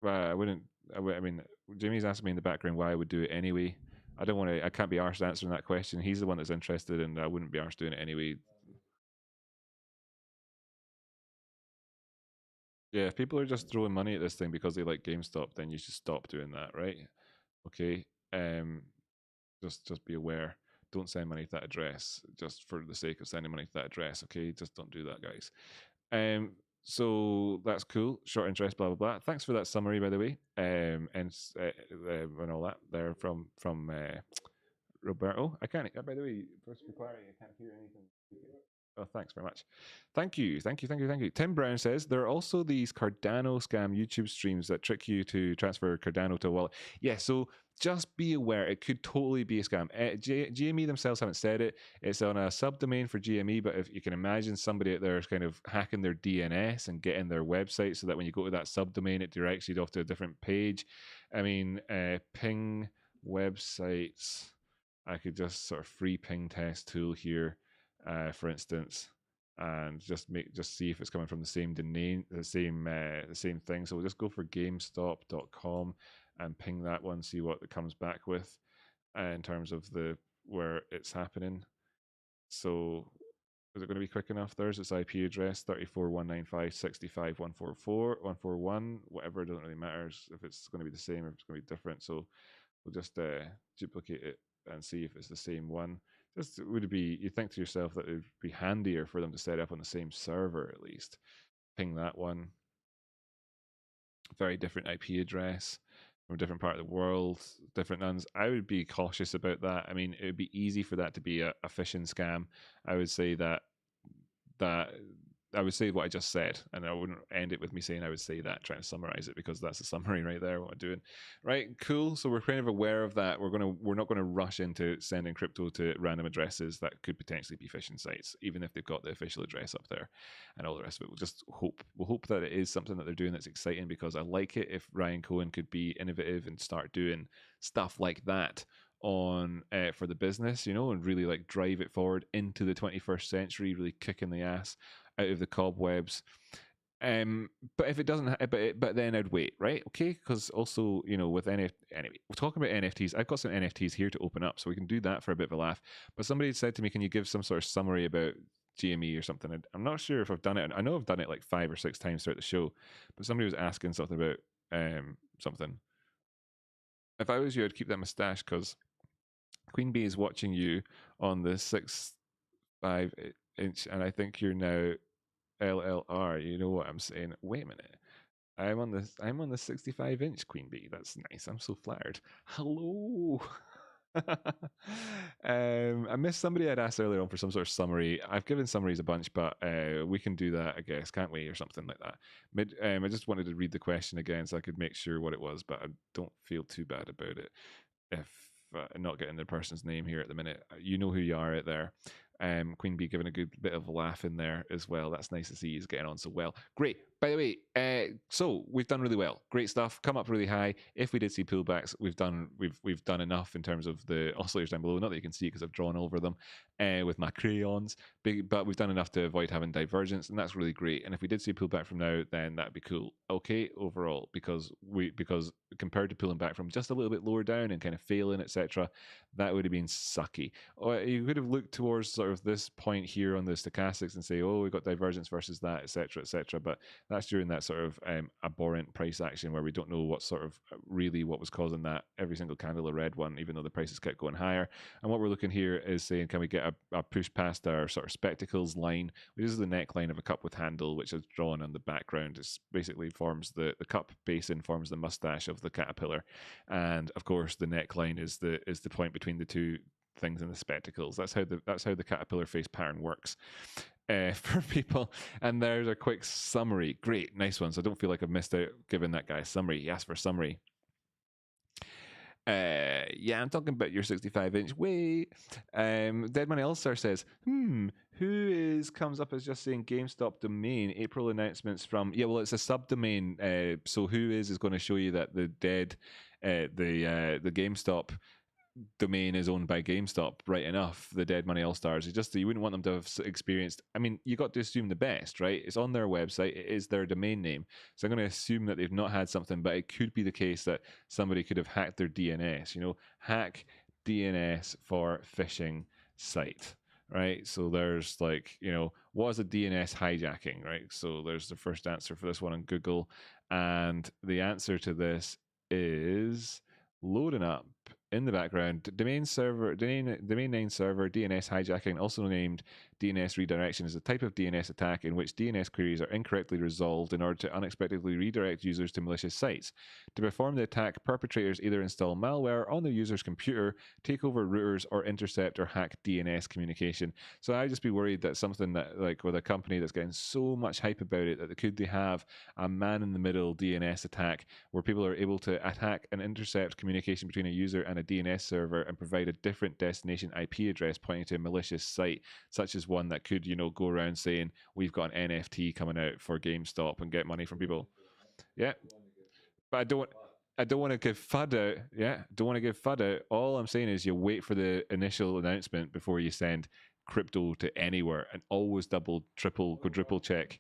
I wouldn't. I mean, Jimmy's asking me in the background why I would do it anyway. I don't want to. I can't be arsed answering that question. He's the one that's interested, and I wouldn't be arsed doing it anyway. Yeah, if people are just throwing money at this thing because they like GameStop, then you should stop doing that, right? Okay. Just be aware. Don't send money to that address just for the sake of sending money to that address. Okay, just don't do that, guys. So that's cool. Short interest, blah blah blah. Thanks for that summary, by the way, and all that there from Roberto. I can't. By the way, for clarity, I can't hear anything. Oh, thanks very much. Thank you. Tim Brown says there are also these Cardano scam YouTube streams that trick you to transfer Cardano to a wallet. Yeah, so just be aware it could totally be a scam. GME themselves haven't said it. It's on a subdomain for GME, but if you can imagine somebody out there is kind of hacking their DNS and getting their website so that when you go to that subdomain, it directs you off to a different page. I mean, ping websites. I could just sort of free ping test tool here, for instance, and just see if it's coming from the same domain, the same thing. So we'll just go for gamestop.com and ping that one, see what it comes back with in terms of the where it's happening. So is it going to be quick enough? There's its IP address 34.195.65.144.141, whatever. It doesn't really matter if it's going to be the same or if it's going to be different. So we'll just duplicate it and see if it's the same one. Just would it be, you think to yourself that it would be handier for them to set up on the same server at least. Ping that one. Very different IP address from a different part of the world, different nuns. I would be cautious about that. I mean, it would be easy for that to be a phishing scam. I would say that I would say what I just said, and I wouldn't end it with me saying I would say that, trying to summarize it, because that's a summary right there, what I'm doing. Right, cool. So we're kind of aware of that. We're not gonna rush into sending crypto to random addresses that could potentially be phishing sites, even if they've got the official address up there and all the rest of it. We'll hope that it is something that they're doing that's exciting, because I like it if Ryan Cohen could be innovative and start doing stuff like that on for the business, and really like drive it forward into the 21st century, really kicking the ass out of the cobwebs. But if it doesn't, but then I'd wait, right? Okay, because also, with anyway, we're talking about NFTs. I've got some NFTs here to open up, so we can do that for a bit of a laugh. But somebody said to me, "Can you give some sort of summary about GME or something?" I'm not sure if I've done it. I know I've done it like 5 or 6 times throughout the show, but somebody was asking something about something. If I was you, I'd keep that mustache, because Queen Bee is watching you on the 6.5 inch, and I think you're now LLR. You know what I'm saying? Wait a minute. I'm on the 65 inch, Queen Bee. That's nice. I'm so flattered. Hello. I missed somebody I'd asked earlier on for some sort of summary. I've given summaries a bunch, but we can do that, I guess, can't we, or something like that. I just wanted to read the question again so I could make sure what it was, but I don't feel too bad about it if not getting the person's name here at the minute. You know who you are out there. Queen Bee giving a good bit of a laugh in there as well. That's nice to see he's getting on so well. Great. By the way, so we've done really well. Great stuff. Come up really high. If we did see pullbacks, we've done enough in terms of the oscillators down below. Not that you can see because I've drawn over them with my crayons, but we've done enough to avoid having divergence, and that's really great. And if we did see a pullback from now, then that'd be cool. Okay, overall, because compared to pulling back from just a little bit lower down and kind of failing, etc., that would have been sucky. Or you could have looked towards sort of this point here on the stochastics and say, oh, we've got divergence versus that, etc., etc. But that's during that sort of abhorrent price action where we don't know what sort of really what was causing that. Every single candle a red one, even though the prices kept going higher. And what we're looking here is saying, can we get a push past our sort of spectacles line, which is the neckline of a cup with handle, which is drawn on the background. It basically forms the cup basin, forms the mustache of the caterpillar, and of course the neckline is the point between the two things in the spectacles. That's how the caterpillar face pattern works. For people, and there's a quick summary. Great, nice one. So I don't feel like I've missed out giving that guy a summary. He asked for a summary. Yeah, I'm talking about your 65 inch. Wait. Dead Money All-Star says, comes up as just saying GameStop domain, April announcements from, yeah, well, it's a subdomain. So who is going to show you that the GameStop domain is owned by GameStop, right enough. The Dead Money All Stars, you wouldn't want them to have experienced. I mean, you got to assume the best, right? It's on their website, it is their domain name. So I'm going to assume that they've not had something, but it could be the case that somebody could have hacked their DNS. Hack DNS for phishing site, right? So there's what is a DNS hijacking, right? So there's the first answer for this one on Google, and the answer to this is loading up in the background. Domain name server DNS hijacking, also named DNS redirection is a type of DNS attack in which DNS queries are incorrectly resolved in order to unexpectedly redirect users to malicious sites. To perform the attack, perpetrators either install malware on the user's computer, take over routers, or intercept or hack DNS communication. So I'd just be worried that something that, like with a company that's getting so much hype about it, that could they have a man-in-the-middle DNS attack where people are able to attack and intercept communication between a user and a DNS server and provide a different destination IP address pointing to a malicious site, such as one that could, go around saying, we've got an NFT coming out for GameStop and get money from people. Yeah. But I don't want to give FUD out. Yeah. Don't want to give FUD out. All I'm saying is you wait for the initial announcement before you send crypto to anywhere, and always double, triple, quadruple check.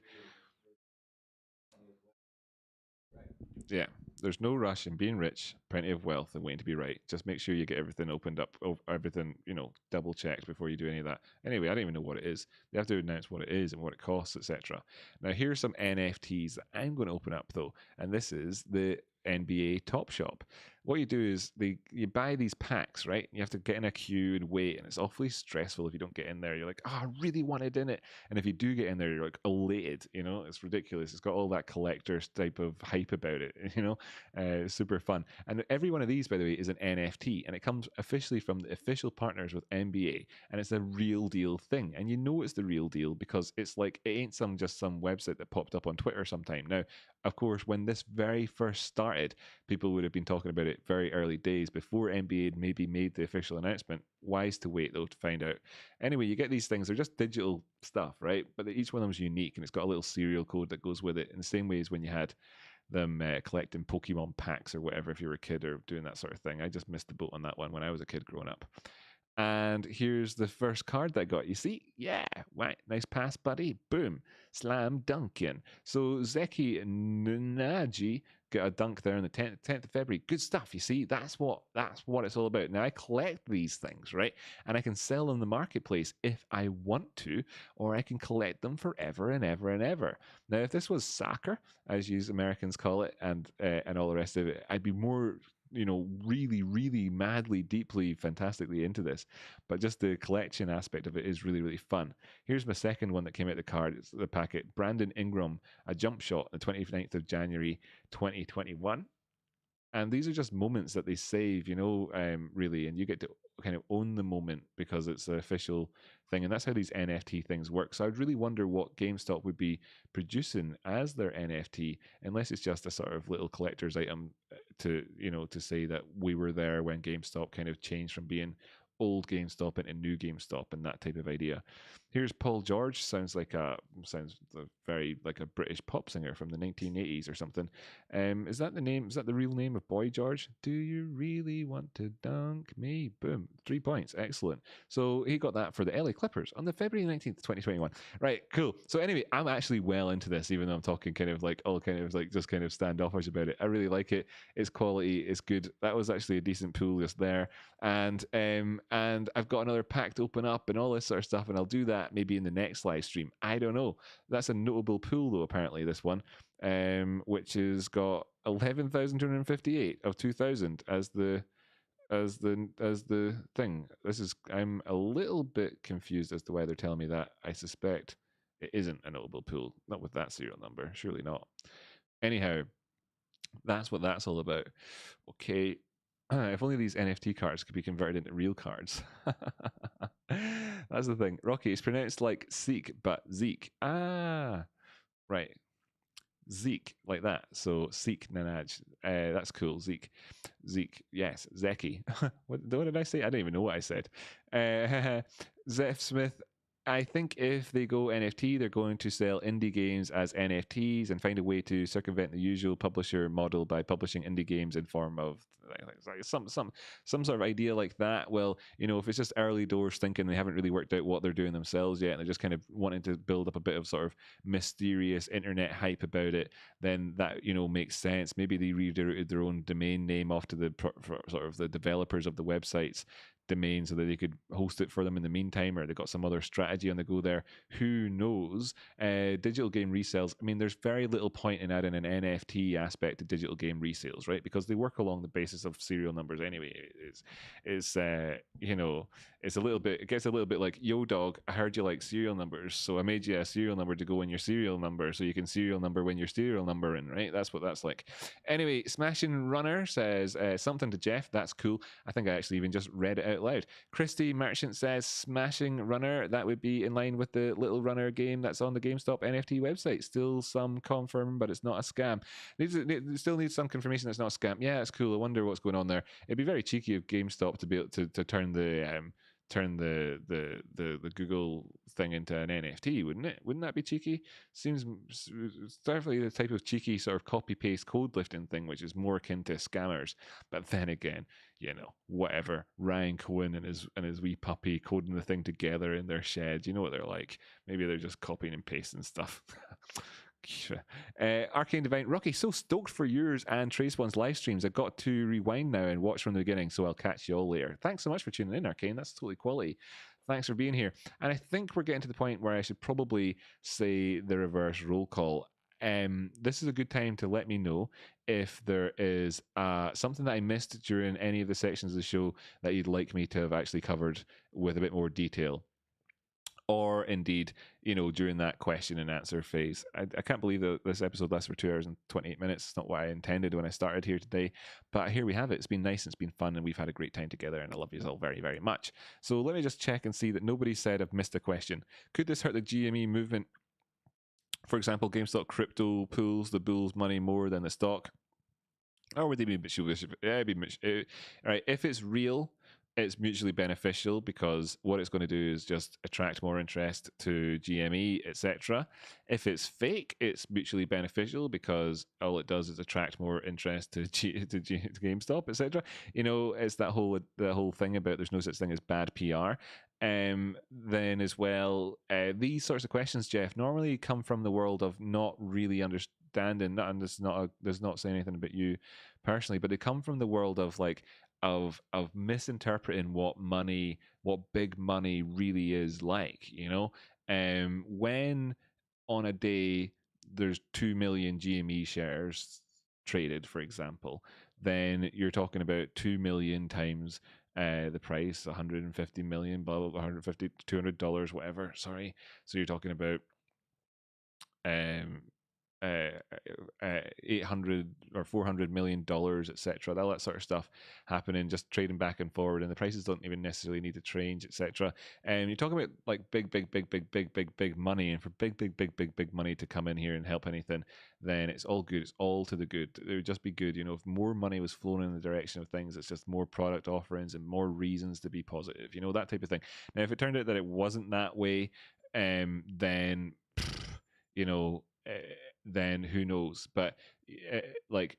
Yeah, there's no rush in being rich, plenty of wealth, and waiting to be right. Just make sure you get everything opened up, everything, double checked before you do any of that. Anyway, I don't even know what it is. They have to announce what it is and what it costs, etc. Now, here's some NFTs that I'm going to open up, though, and this is the NBA Top Shop. What you do is you buy these packs, right? You have to get in a queue and wait, and it's awfully stressful if you don't get in there. You're like, oh, I really wanted in it. And if you do get in there, you're like elated, It's ridiculous. It's got all that collector's type of hype about it, super fun. And every one of these, by the way, is an NFT, and it comes officially from the official partners with NBA, and it's a real deal thing. And it's the real deal because it's like, it ain't just some website that popped up on Twitter sometime. Now, of course, when this very first started, people would have been talking about it very early days before NBA had maybe made the official announcement. Wise to wait, though, to find out. Anyway, you get these things. They're just digital stuff, right? But each one of them is unique, and it's got a little serial code that goes with it in the same way as when you had them collecting Pokemon packs or whatever if you were a kid or doing that sort of thing. I just missed the boat on that one when I was a kid growing up. And here's the first card that I got. You see? Yeah. Right. Nice pass, buddy. Boom. Slam dunking. So Zeki Nnaji got a dunk there on the 10th of February. Good stuff. You see? That's what it's all about. Now, I collect these things, right? And I can sell them in the marketplace if I want to, or I can collect them forever and ever and ever. Now, if this was soccer, as you Americans call it, and all the rest of it, I'd be more really, really madly, deeply, fantastically into this. But just the collection aspect of it is really, really fun. Here's my second one that came out of the card. It's the packet. Brandon Ingram, a jump shot, the 29th of January, 2021. And these are just moments that they save, really, and you get to kind of own the moment because it's an official thing. And that's how these NFT things work. So I'd really wonder what GameStop would be producing as their NFT, unless it's just a sort of little collector's item to say that we were there when GameStop kind of changed from being old GameStop into new GameStop and that type of idea. Here's Paul George. Sounds very like a British pop singer from the 1980s or something. Is that the name? Is that the real name of Boy George? Do you really want to dunk me? Boom. 3 points. Excellent. So he got that for the LA Clippers on the February 19th, 2021. Right. Cool. So anyway, I'm actually well into this, even though I'm talking kind of like all kind of like just kind of standoffish about it. I really like it. It's quality. It's good. That was actually a decent pool just there. And I've got another pack to open up and all this sort of stuff, and I'll do that maybe in the next live stream. I don't know. That's a notable pool though, apparently, this one, which has got 11,258 of 2,000 as the thing. I'm a little bit confused as to why they're telling me that. I suspect it isn't a notable pool, not with that serial number, surely not. Anyhow, that's what that's all about. Okay. If only these NFT cards could be converted into real cards. That's the thing. Rocky, it's pronounced like Seek, but Zeke. Ah, right. Zeke, like that. So Seek Nanaj. That's cool. Zeke. Yes. Zeki. what did I say? I don't even know what I said. Zeph Smith. I think if they go NFT, they're going to sell indie games as NFTs and find a way to circumvent the usual publisher model by publishing indie games in form of some sort of idea like that. Well, if it's just early doors thinking, they haven't really worked out what they're doing themselves yet, and they're just kind of wanting to build up a bit of sort of mysterious internet hype about it, then that makes sense. Maybe they rerouted their own domain name off to the sort of the developers of the websites domain so that they could host it for them in the meantime, or they got some other strategy on the go there. Who knows? Digital game resales. I mean, there's very little point in adding an NFT aspect to digital game resales, right? Because they work along the basis of serial numbers anyway. It's you know, it's a little bit. It gets a little bit like, yo, dog, I heard you like serial numbers, so I made you a serial number to go in your serial number, so you can serial number when you're serial numbering, right? That's what that's like. Anyway, Smashing Runner says something to Jeff. That's cool. I think I actually even just read it out loud. Christy Merchant says Smashing Runner. That would be in line with the Little Runner game that's on the GameStop NFT website. Still some confirm, but it's not a scam. Still needs some confirmation that's not a scam. Yeah, it's cool. I wonder what's going on there. It'd be very cheeky of GameStop to be able to turn the Google thing into an NFT, wouldn't it? Wouldn't that be cheeky? Seems definitely the type of cheeky sort of copy paste code lifting thing, which is more akin to scammers. But then again, whatever. Ryan Cohen and his wee puppy coding the thing together in their shed. You know what they're like. Maybe they're just copying and pasting stuff. Arcane Divine Rocky, so stoked for yours and Traceone's live streams. I've got to rewind now and watch from the beginning, so I'll catch you all later. Thanks so much for tuning in, Arcane. That's totally quality. Thanks for being here. And I think we're getting to the point where I should probably say the reverse roll call. This is a good time to let me know if there is something that I missed during any of the sections of the show that you'd like me to have actually covered with a bit more detail. Or indeed, during that question and answer phase. I can't believe that this episode lasts for 2 hours and 28 minutes. It's not what I intended when I started here today. But here we have it. It's been nice. It's been fun. And we've had a great time together. And I love you all very, very much. So let me just check and see that nobody said I've missed a question. Could this hurt the GME movement? For example, GameStop crypto pools the bull's money more than the stock. Or would they be mutually? Right. If it's real, it's mutually beneficial, because what it's going to do is just attract more interest to GME, etc. If it's fake, it's mutually beneficial, because all it does is attract more interest to GameStop, etc. It's the whole thing about there's no such thing as bad PR. Then as well, these sorts of questions, Jeff, normally come from the world of not really understanding. And does not say anything about you personally, but they come from the world of of misinterpreting what big money really is like. When on a day there's 2 million GME shares traded, for example, then you're talking about 2 million times the price, 150 million, blah, blah, blah, 150 $200, whatever. Sorry. So you're talking about 800 or $400 million, etc. All that sort of stuff happening, just trading back and forward, and the prices don't even necessarily need to change, etc. And you're talking about big money, and for big money to come in here and help anything, then it's all good. It's all to the good. It would just be good, if more money was flowing in the direction of things. It's just more product offerings and more reasons to be positive, that type of thing. Now, if it turned out that it wasn't that way, then then who knows? But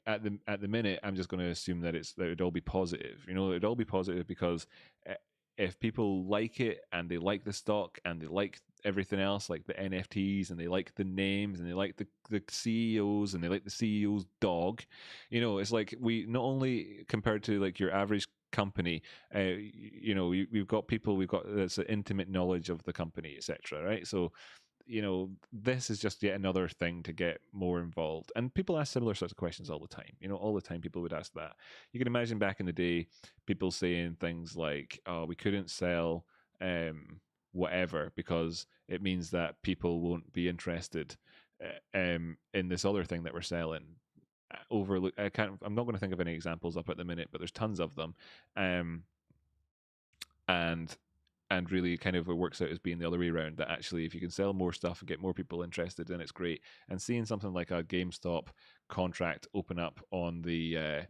at the minute, I'm just going to assume that it would all be positive. It'd all be positive, because if people like it and they like the stock and they like everything else, like the NFTs, and they like the names and they like the CEOs and they like the CEO's dog, it's like, we not only compared to like your average company, we've got that's an intimate knowledge of the company, etc. Right? So this is just yet another thing to get more involved. And people ask similar sorts of questions all the time. All the time people would ask that. You can imagine back in the day, people saying things like, "Oh, we couldn't sell whatever because it means that people won't be interested in this other thing that we're selling." I'm not going to think of any examples up at the minute, but there's tons of them. And really kind of it works out as being the other way around, that actually if you can sell more stuff and get more people interested, then it's great. And seeing something like a GameStop contract open up on the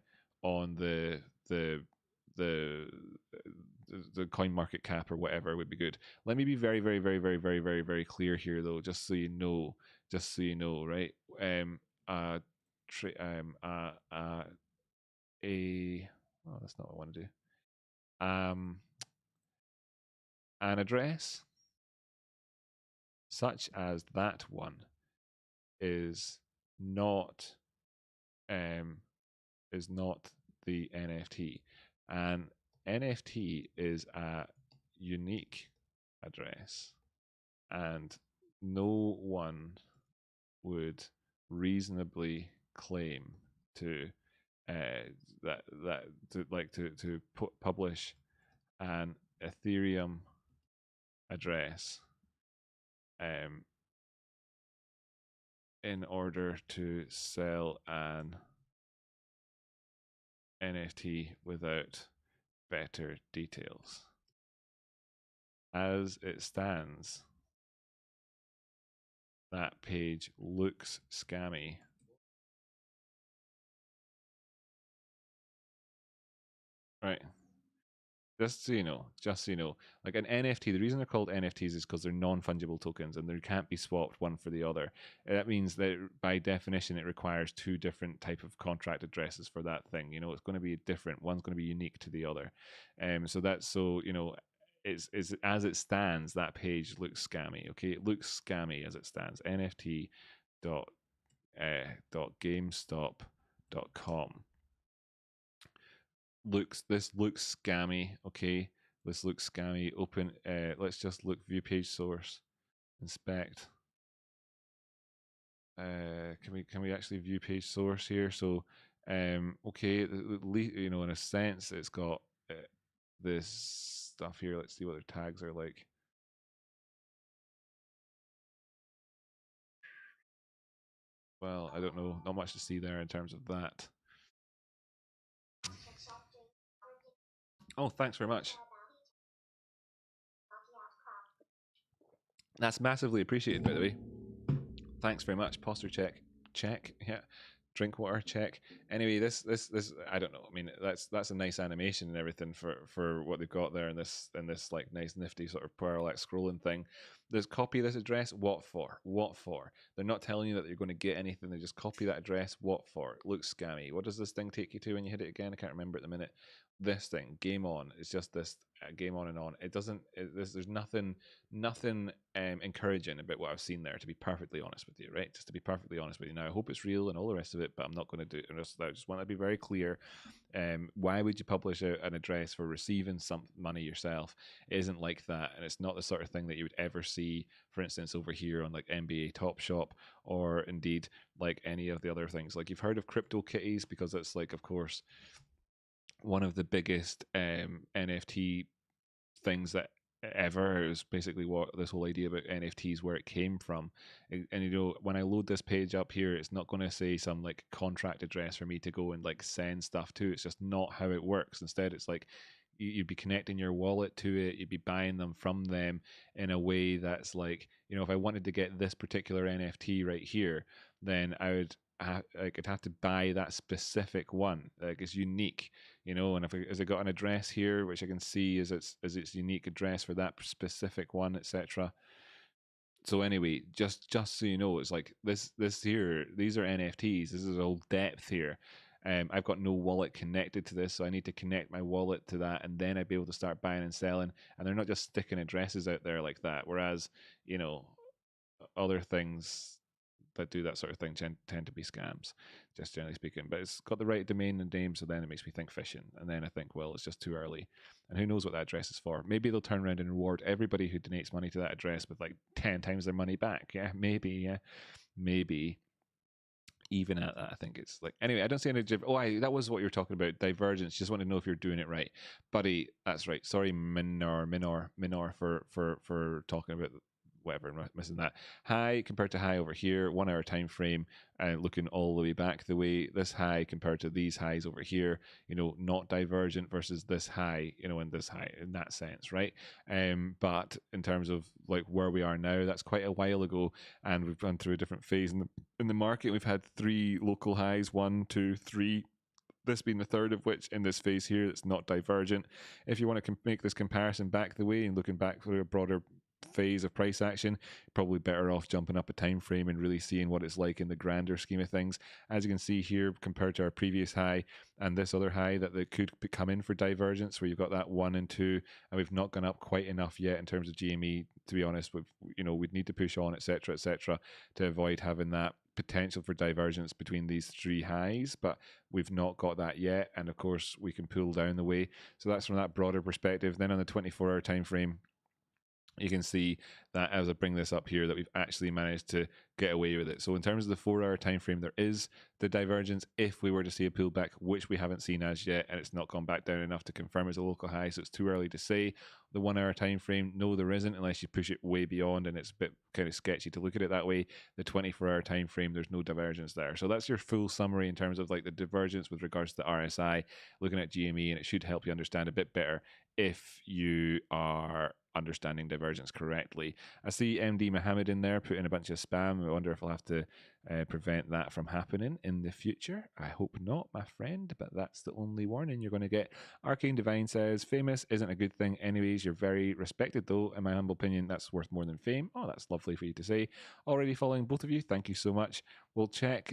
coin market cap or whatever would be good. Let me be very, very, very, very, very, very, very clear here, though, just so you know, right? That's not what I want to do. An address such as that one is not the NFT, and NFT is a unique address, and no one would reasonably claim to publish an Ethereum address in order to sell an NFT without better details. As it stands, that page looks scammy. Right. Just so you know, like an NFT, the reason they're called NFTs is because they're non-fungible tokens and they can't be swapped one for the other. That means that by definition, it requires two different type of contract addresses for that thing. It's going to be different. One's going to be unique to the other. It's as it stands, that page looks scammy. Okay, it looks scammy as it stands. NFT dot gamestop.com this looks scammy. Okay, this looks scammy. Open. Let's just look view page source, inspect. Can we actually view page source here? So okay, in a sense it's got this stuff here. Let's see what their tags are like. Well, I don't know, not much to see there in terms of that. Oh, thanks very much. That's massively appreciated, by the way. Thanks very much. Posture check. Yeah. Drink water check. Anyway, this I don't know. I mean, that's a nice animation and everything for what they've got there in this like nice nifty sort of parallax scrolling thing. There's copy this address. What for? What for? They're not telling you that you're going to get anything. They just copy that address. What for? It looks scammy. What does this thing take you to when you hit it again? I can't remember at the minute. This thing, game on. It's just this game on and on. It doesn't. There's nothing encouraging about what I've seen there. To be perfectly honest with you, right? Just to be perfectly honest with you. Now I hope it's real and all the rest of it, but I'm not going to do it. I just want to be very clear. Why would you publish an address for receiving some money yourself? It isn't like that, and it's not the sort of thing that you would ever see, for instance, over here on like NBA Top Shop, or indeed like any of the other things. Like you've heard of Crypto Kitties, because it's like, of course, one of the biggest NFT things that ever. It was basically what this whole idea about NFTs, where it came from. And when I load this page up here, it's not going to say some like contract address for me to go and like send stuff to. It's just not how it works. Instead, it's like you'd be connecting your wallet to it, you'd be buying them from them in a way that's like, if I wanted to get this particular NFT right here, then I'd have to buy that specific one. Like it's unique, and has it got an address here which I can see is its unique address for that specific one, etc. So anyway, just so you know, it's like this here, these are NFTs. This is all depth here. I've got no wallet connected to this, so I need to connect my wallet to that, and then I'd be able to start buying and selling. And they're not just sticking addresses out there like that. Whereas, other things that do that sort of thing tend to be scams, just generally speaking. But it's got the right domain and name, so then it makes me think phishing. And then I think, well, it's just too early. And who knows what that address is for? Maybe they'll turn around and reward everybody who donates money to that address with like 10 times their money back. Yeah, maybe. Yeah, maybe. Even at that, I think it's like, anyway, I don't see any. That was what you were talking about, divergence. Just want to know if you're doing it right, buddy. That's right. Sorry, Minor, for talking about whatever, missing that. High compared to high over here, 1 hour time frame, looking all the way back the way. This high compared to these highs over here, not divergent versus this high, and this high in that sense, right? But in terms of like where we are now, that's quite a while ago, and we've gone through a different phase in the market. We've had 3 local highs, 1, 2, 3. This being the third of which in this phase here, it's not divergent. If you want to make this comparison back the way and looking back for a broader phase of price action, probably better off jumping up a time frame and really seeing what it's like in the grander scheme of things. As you can see here, compared to our previous high and this other high, that they could come in for divergence, where you've got that 1 and 2, and we've not gone up quite enough yet in terms of GME. To be honest, we'd need to push on, etc., to avoid having that potential for divergence between these three highs, but we've not got that yet. And of course, we can pull down the way. So that's from that broader perspective. Then on the 24-hour time frame, you can see that as I bring this up here, that we've actually managed to get away with it. So in terms of the 4-hour time frame, there is the divergence if we were to see a pullback, which we haven't seen as yet, and it's not gone back down enough to confirm as a local high, so it's too early to say. The 1-hour time frame, no, there isn't, unless you push it way beyond, and it's a bit kind of sketchy to look at it that way. The 24-hour time frame, there's no divergence there. So that's your full summary in terms of like the divergence with regards to the RSI, looking at GME, and it should help you understand a bit better if you are understanding divergence correctly. I see MD Mohammed in there put in a bunch of spam. I wonder if I'll have to prevent that from happening in the future. I hope not, my friend, but that's the only warning you're going to get. Arcane Divine says, famous isn't a good thing anyways. You're very respected though. In my humble opinion, that's worth more than fame. Oh, that's lovely for you to say. Already following both of you. Thank you so much. We'll check.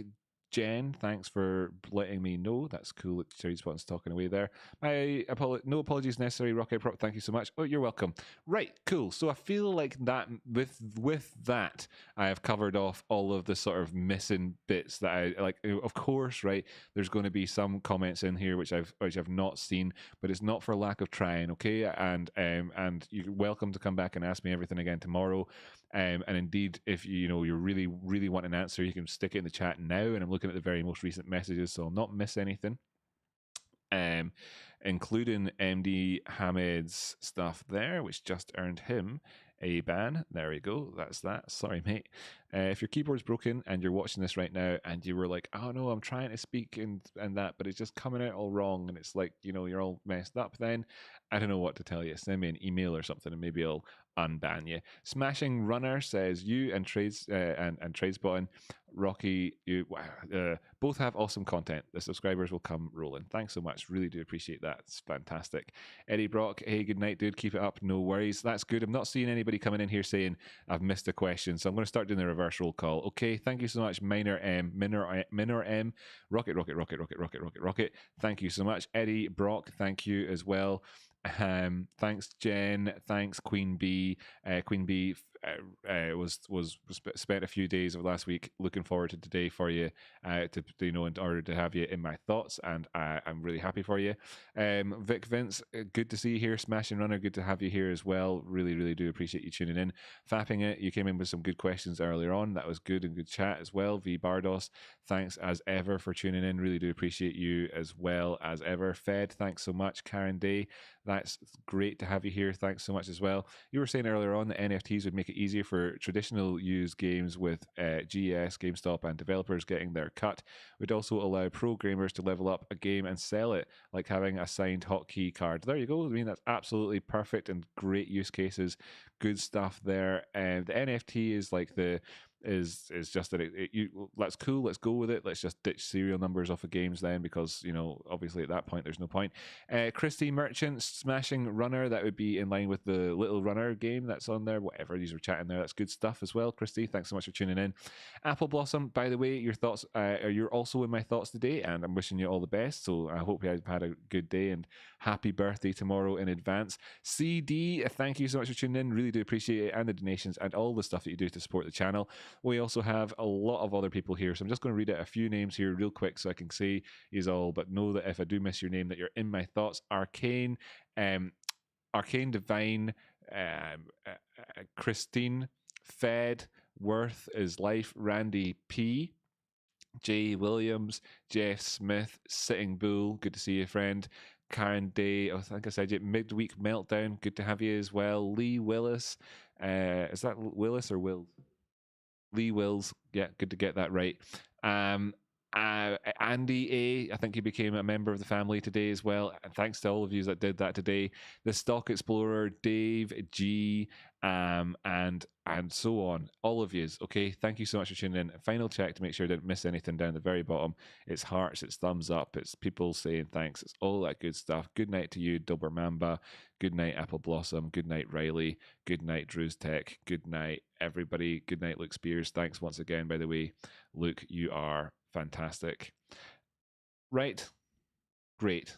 Jen, thanks for letting me know. That's cool that Cherry Spot's talking away there. No apologies necessary, Rocket Prop. Thank you so much. Oh, you're welcome. Right, cool. So I feel like that with that, I have covered off all of the sort of missing bits that I like. Of course, right. There's going to be some comments in here which I've not seen, but it's not for lack of trying. Okay, and you're welcome to come back and ask me everything again tomorrow. And indeed, if you really want an answer, you can stick it in the chat now. And I'm looking at the very most recent messages, so I'll not miss anything. Including MD Hamid's stuff there, which just earned him a ban. There we go. That's that. Sorry, mate. If your keyboard's broken and you're watching this right now and you were like, oh no, I'm trying to speak and that, but it's just coming out all wrong and it's like, you're all messed up, then I don't know what to tell you. Send me an email or something and maybe I'll unban you. Smashing Runner says, you and Trades and Tradespotting, Rocky, you both have awesome content. The subscribers will come rolling. Thanks so much. Really do appreciate that. It's fantastic. Eddie Brock, hey, good night, dude. Keep it up. No worries. That's good. I'm not seeing anybody coming in here saying I've missed a question, so I'm going to start doing the reverse roll call. Okay, thank you so much, Minor M, Rocket. Thank you so much, Eddie Brock. Thank you as well. Thanks, Jen. Thanks, Queen Bee. Queen Bee was spent a few days of last week looking forward to today for you, in order to have you in my thoughts, and I'm really happy for you. Vic Vince, good to see you here. Smashing Runner, good to have you here as well. Really do appreciate you tuning in. Fapping it, you came in with some good questions earlier on. That was good and good chat as well. V Bardos, thanks as ever for tuning in. Really do appreciate you as well as ever. Fed, thanks so much. Karen Day, that's great to have you here. Thanks so much as well. You were saying earlier on that NFTs would make it easier for traditional used games with GES, GameStop, and developers getting their cut. Would also allow programmers to level up a game and sell it, like having a signed hotkey card. There you go. I mean, that's absolutely perfect and great use cases. Good stuff there. And the NFT is like is just that that's cool, let's go with it, let's just ditch serial numbers off of games then, because obviously at that point there's no point. Christy Merchant, Smashing Runner, that would be in line with the Little Runner game that's on there, whatever these were chatting there. That's good stuff as well. Christy, thanks so much for tuning in. Apple Blossom, by the way, your thoughts you're also in my thoughts today, and I'm wishing you all the best, so I hope you've had a good day and happy birthday tomorrow in advance. CD, thank you so much for tuning in, really do appreciate it, and the donations and all the stuff that you do to support the channel. We also have a lot of other people here, so I'm just going to read out a few names here real quick so I can say is all, but know that if I do miss your name, that you're in my thoughts. Arcane Divine, Christine, Fed, Worth is Life, Randy P, Jay Williams, Jeff Smith, Sitting Bull, good to see you, friend. Karen Day, I think I said it. Midweek Meltdown, good to have you as well. Lee Willis, is that Willis or Wills? Lee Wills, yeah, good to get that right. Andy A, I think he became a member of the family today as well. And thanks to all of you that did that today. The Stock Explorer, Dave G, and so on. All of yous, okay? Thank you so much for tuning in. Final check to make sure I didn't miss anything down the very bottom. It's hearts, it's thumbs up, it's people saying thanks, it's all that good stuff. Good night to you, Dober Mamba. Good night, Apple Blossom. Good night, Riley. Good night, Drew's Tech. Good night, everybody. Good night, Luke Spears. Thanks once again, by the way. Luke, you are fantastic. Right. Great.